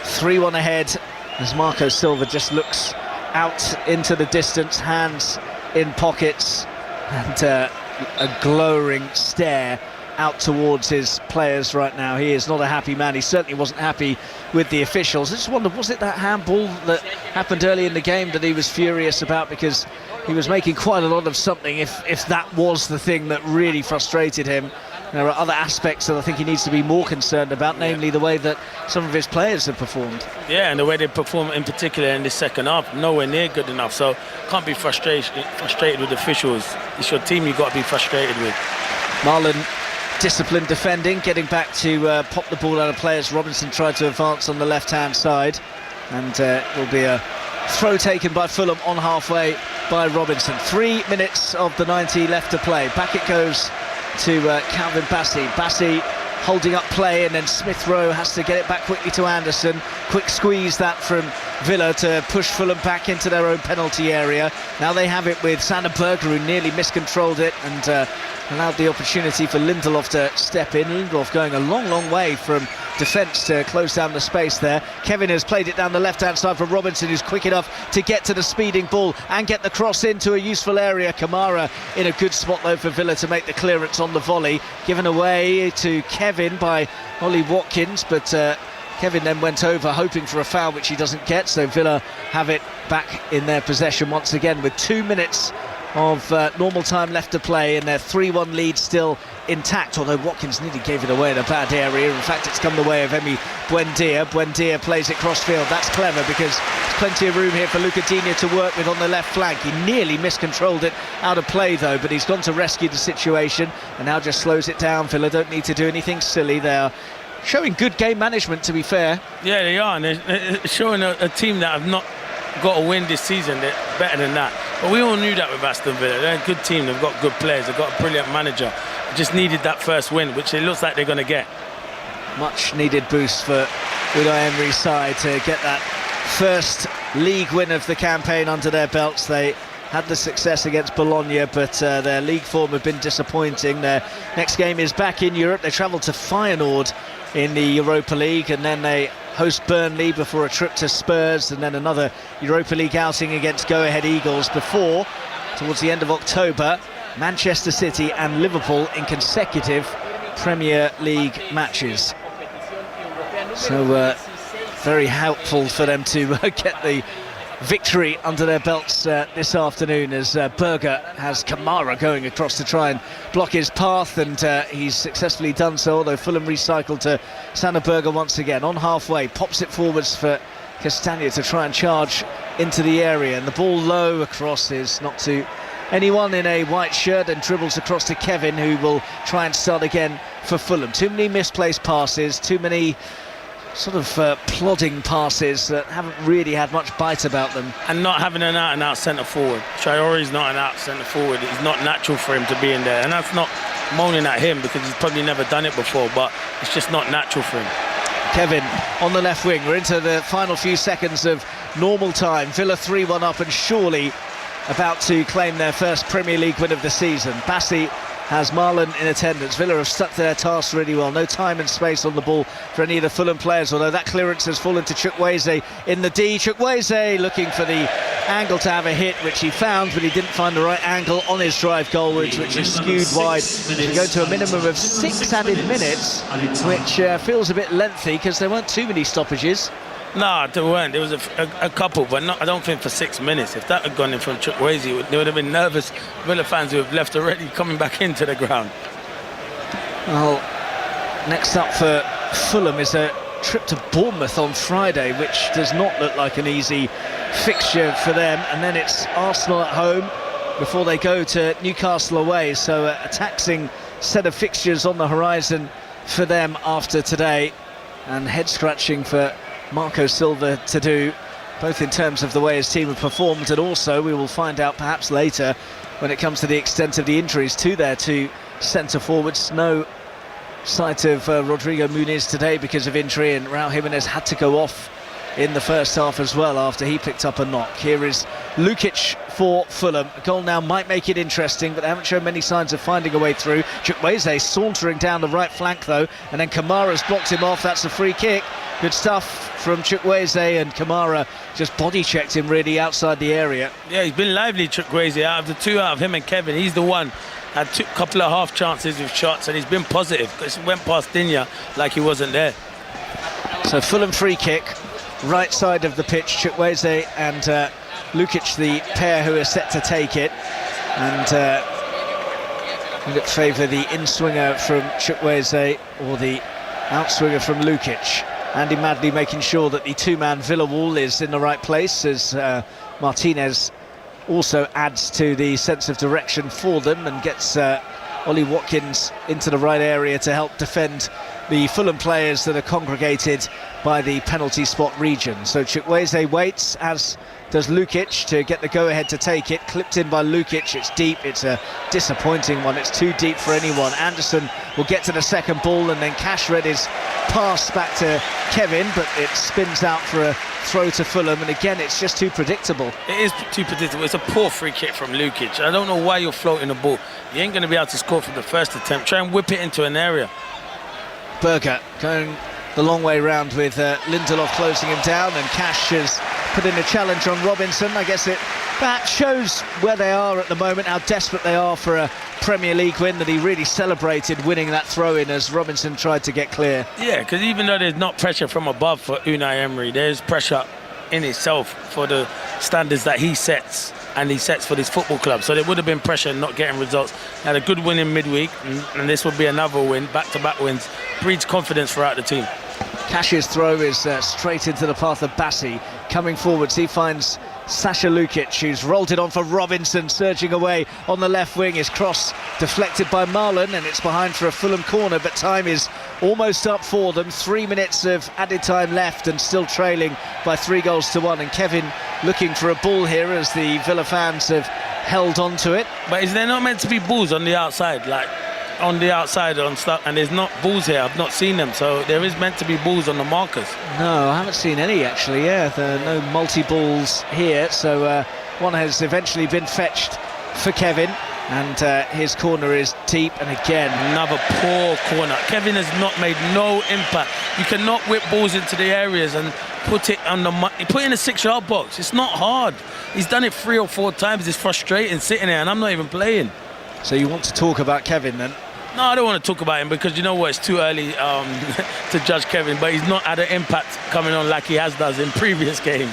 3-1 ahead as Marco Silva just looks out into the distance, hands in pockets, and a glowering stare out towards his players right now. He is not a happy man. He certainly wasn't happy with the officials. I just wonder, was it that handball that happened early in the game that he was furious about, because he was making quite a lot of something if that was the thing that really frustrated him. There are other aspects that I think he needs to be more concerned about, namely the way that some of his players have performed. Yeah, and the way they perform in particular in the second half, nowhere near good enough. So can't be frustrated with officials. It's your team you've got to be frustrated with. Marlon, disciplined defending, getting back to pop the ball out of players. Robinson tried to advance on the left-hand side, and will be a throw taken by Fulham on halfway by Robinson. 3 minutes of the 90 left to play. Back it goes to Calvin Bassi. Bassi holding up play, and then Smith Rowe has to get it back quickly to Anderson. Quick squeeze that from Villa to push Fulham back into their own penalty area. Now they have it with Sander Berge, who nearly miscontrolled it and allowed the opportunity for Lindelof to step in. Lindelof going a long way from defence to close down the space there. Kevin has played it down the left-hand side for Robinson, who's quick enough to get to the speeding ball and get the cross into a useful area. Kamara in a good spot though for Villa to make the clearance on the volley, given away to Kevin by Ollie Watkins, but Kevin then went over hoping for a foul, which he doesn't get, so Villa have it back in their possession once again with 2 minutes of normal time left to play, and their 3-1 lead still intact, although Watkins nearly gave it away in a bad area. In fact, it's come the way of Emi Buendia. Buendia plays it cross-field. That's clever, because there's plenty of room here for Lucadinha to work with on the left flank. He nearly miscontrolled it out of play, though, but he's gone to rescue the situation and now just slows it down. Villa don't need to do anything silly. They are showing good game management, to be fair. Yeah, they are, and they're showing a team that have not got a win this season. They're better than that, but we all knew that with Aston Villa. They're a good team, they've got good players, they've got a brilliant manager. They just needed that first win, which it looks like they're going to get. Much needed boost for Unai Emery's side to get that first league win of the campaign under their belts. They had the success against Bologna, but their league form have been disappointing. Their next game is back in Europe. They travel to Feyenoord in the Europa League, and then they host Burnley before a trip to Spurs, and then another Europa League outing against Go Ahead Eagles before, towards the end of October, Manchester City and Liverpool in consecutive Premier League matches. So very helpful for them to get the victory under their belts this afternoon, as Berger has Kamara going across to try and block his path, and he's successfully done so, although Fulham recycled to Sander Berger once again. On halfway, pops it forwards for Castagna to try and charge into the area, and the ball low across is not to anyone in a white shirt, and dribbles across to Kevin, who will try and start again for Fulham. Too many misplaced passes, too many sort of plodding passes that haven't really had much bite about them. And not having an out-and-out centre-forward. Traore's not an out centre-forward. It's not natural for him to be in there. And that's not moaning at him, because he's probably never done it before, but it's just not natural for him. Kevin on the left wing. We're into the final few seconds of normal time. Villa 3-1 up and surely about to claim their first Premier League win of the season. Bassi has Marlon in attendance. Villa have stuck to their task really well. No time and space on the ball for any of the Fulham players, although that clearance has fallen to Chukwueze in the D. Chukwueze looking for the angle to have a hit, which he found, but he didn't find the right angle on his drive goalwards, which is skewed wide. We go to a minimum of 6 added minutes, which feels a bit lengthy because there weren't too many stoppages. No, there weren't. There was a couple, but not, I don't think for 6 minutes. If that had gone in from Chukwueze, they would have been nervous Villa fans who have left already coming back into the ground. Well, next up for Fulham is a trip to Bournemouth on Friday, which does not look like an easy fixture for them. And then it's Arsenal at home before they go to Newcastle away. So a taxing set of fixtures on the horizon for them after today, and head-scratching for Marco Silva to do, both in terms of the way his team have performed, and also we will find out perhaps later when it comes to the extent of the injuries to their two centre forwards. No sight of Rodrigo Muniz today because of injury, and Raul Jimenez had to go off in the first half as well after he picked up a knock. Here is Lukic for Fulham. A goal now might make it interesting, but they haven't shown many signs of finding a way through. Chukwueze sauntering down the right flank though, and then Kamara's blocked him off. That's a free kick. Good stuff from Chukwueze, and Kamara just body checked him really outside the area. Yeah, he's been lively, Chukwueze. Out of the two, out of him and Kevin, he's the one. Had a couple of half chances with shots, and he's been positive because he went past Dinya like he wasn't there. So Fulham free kick, right side of the pitch. Chukwueze and Lukic, the pair who are set to take it, and would it favour the in-swinger from Chukwueze or the outswinger from Lukic? Andy Madley making sure that the two-man Villa wall is in the right place, as Martinez also adds to the sense of direction for them and gets Ollie Watkins into the right area to help defend the Fulham players that are congregated by the penalty spot region. So Chukwueze waits, as does Lukic, to get the go-ahead to take it. Clipped in by Lukic. It's deep. It's a disappointing one. It's too deep for anyone. Anderson will get to the second ball, and then Cash read his pass back to Kevin, but it spins out for a throw to Fulham, and again it's just too predictable. It is too predictable. It's a poor free kick from Lukic. I don't know why you're floating the ball. You ain't going to be able to score for the first attempt. Try and whip it into an area. Berger going the long way round with Lindelof closing him down, and Cash has put in a challenge on Robinson. I guess that shows where they are at the moment, how desperate they are for a Premier League win, that he really celebrated winning that throw-in as Robinson tried to get clear. Yeah, because even though there's not pressure from above for Unai Emery, there's pressure in itself for the standards that he sets. and he sets for this football club. So there would have been pressure not getting results. Had a good win in midweek, and this would be another win. Back-to-back wins breeds confidence throughout the team. Cash's throw is straight into the path of Bassi. Coming forwards, he finds Sasha Lukic, who's rolled it on for Robinson, surging away on the left wing. His cross deflected by Marlon, and it's behind for a Fulham corner, but time is almost up for them. 3 minutes of added time left and still trailing by 3-1. And Kevin looking for a ball here as the Villa fans have held on to it. But is there not meant to be balls on the outside? Like, on the outside on stuff, and there's not balls here. I've not seen them, so there is meant to be balls on the markers. No, I haven't seen any actually. Yeah, there are no multi-balls here, so one has eventually been fetched for Kevin, and his corner is deep, and again another poor corner. Kevin has not made no impact. You cannot whip balls into the areas and put it on the put it in a 6-yard box. It's not hard. He's done it 3 or 4 times. It's frustrating sitting there, and I'm not even playing. So you want to talk about Kevin then? No, I don't want to talk about him because you know what, it's too early to judge Kevin, but he's not had an impact coming on like he has done in previous games.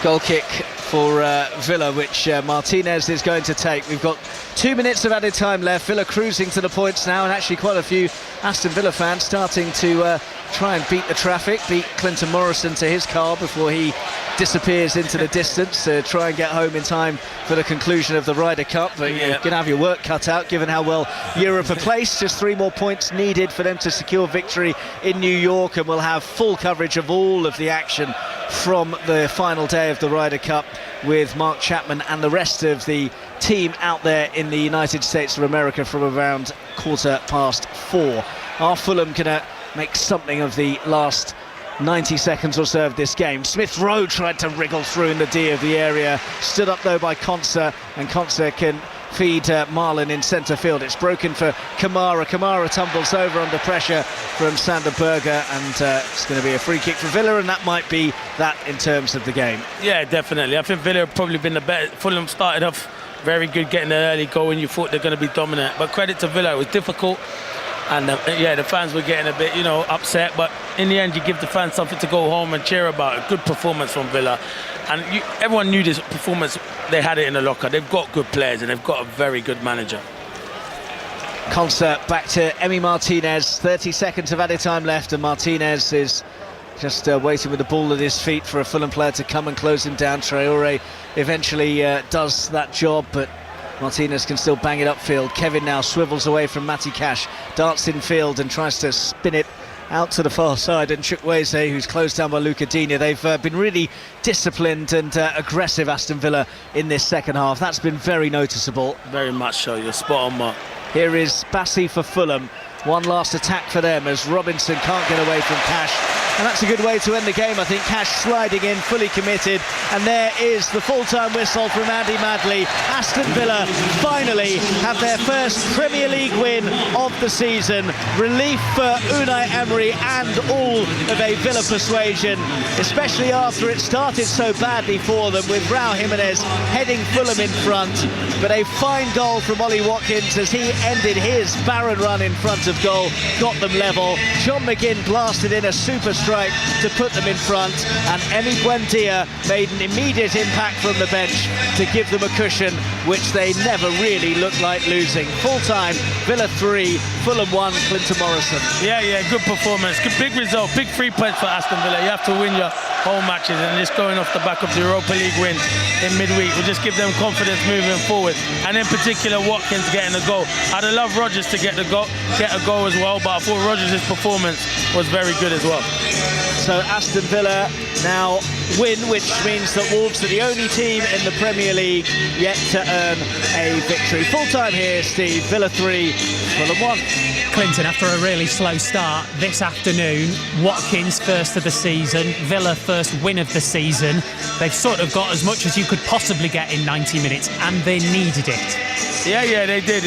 Goal kick for Villa, which Martinez is going to take. We've got 2 minutes of added time left. Villa cruising to the points now, and actually quite a few Aston Villa fans starting to try and beat the traffic, beat Clinton Morrison to his car before he disappears into the distance to try and get home in time for the conclusion of the Ryder Cup. But you're going to have your work cut out given how well Europe are placed. Just 3 more points needed for them to secure victory in New York, and we'll have full coverage of all of the action from the final day of the Ryder Cup with Mark Chapman and the rest of the team out there in the United States of America from around 4:15. Are Fulham going to make something of the last 90 seconds or so of this game? Smith Rowe tried to wriggle through in the D of the area, stood up though by Konsa, and Konsa can feed Marlon in centre field. It's broken for Kamara. Kamara tumbles over under pressure from Sander Berger, and it's going to be a free kick for Villa, and that might be that in terms of the game. Yeah, definitely. I think Villa have probably been the better. Fulham started off very good, getting an early goal, and you thought they're going to be dominant. But credit to Villa, it was difficult. And the fans were getting a bit, upset. But in the end, you give the fans something to go home and cheer about. A good performance from Villa. And everyone knew this performance, they had it in the locker. They've got good players and they've got a very good manager. Concert back to Emi Martinez. 30 seconds of added time left, and Martinez is just waiting with the ball at his feet for a Fulham player to come and close him down. Traore eventually does that job, but Martinez can still bang it upfield. Kevin now swivels away from Matty Cash, darts in field and tries to spin it out to the far side, and Chukwueze, who's closed down by Luca Digne. They've been really disciplined and aggressive, Aston Villa, in this second half. That's been very noticeable. Very much so, you're spot on, Mark. Here is Bassi for Fulham. One last attack for them as Robinson can't get away from Cash. And that's a good way to end the game, I think. Cash sliding in, fully committed. And there is the full-time whistle from Andy Madley. Aston Villa finally have their first Premier League win of the season. Relief for Unai Emery and all of a Villa persuasion, especially after it started so badly for them with Raul Jimenez heading Fulham in front. But a fine goal from Ollie Watkins as he ended his barren run in front of goal, got them level. John McGinn blasted in a super strike to put them in front, and Emi Buendia made an immediate impact from the bench to give them a cushion which they never really looked like losing. Full-time, Villa 3, Fulham 1, Clinton Morrison. Yeah, good performance, good big result, big 3 points for Aston Villa. You have to win your whole matches, and just going off the back of the Europa League win in midweek will just give them confidence moving forward, and in particular Watkins getting a goal. I'd have loved Rodgers to get a goal as well, but I thought Rodgers' performance was very good as well. So Aston Villa now win, which means that Wolves are the only team in the Premier League yet to earn a victory. Full time here, Steve. Villa 3, Fulham 1. Clinton, after a really slow start this afternoon, Watkins first of the season, Villa first win of the season. They've sort of got as much as you could possibly get in 90 minutes, and they needed it. Yeah, they did.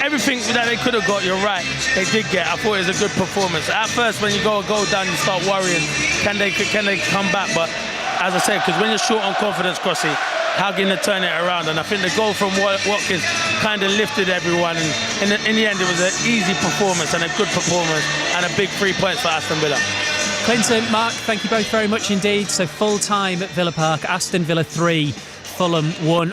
Everything that they could have got, you're right, they did get. I thought it was a good performance. At first, when you go down, you start worrying, can they come back? But as I said, because when you're short on confidence, Crossy, how can they turn it around? And I think the goal from Watkins kind of lifted everyone. And in the end, it was an easy performance and a good performance and a big 3 points for Aston Villa. Clinton, Mark, thank you both very much indeed. So full time at Villa Park, Aston Villa 3, Fulham 1.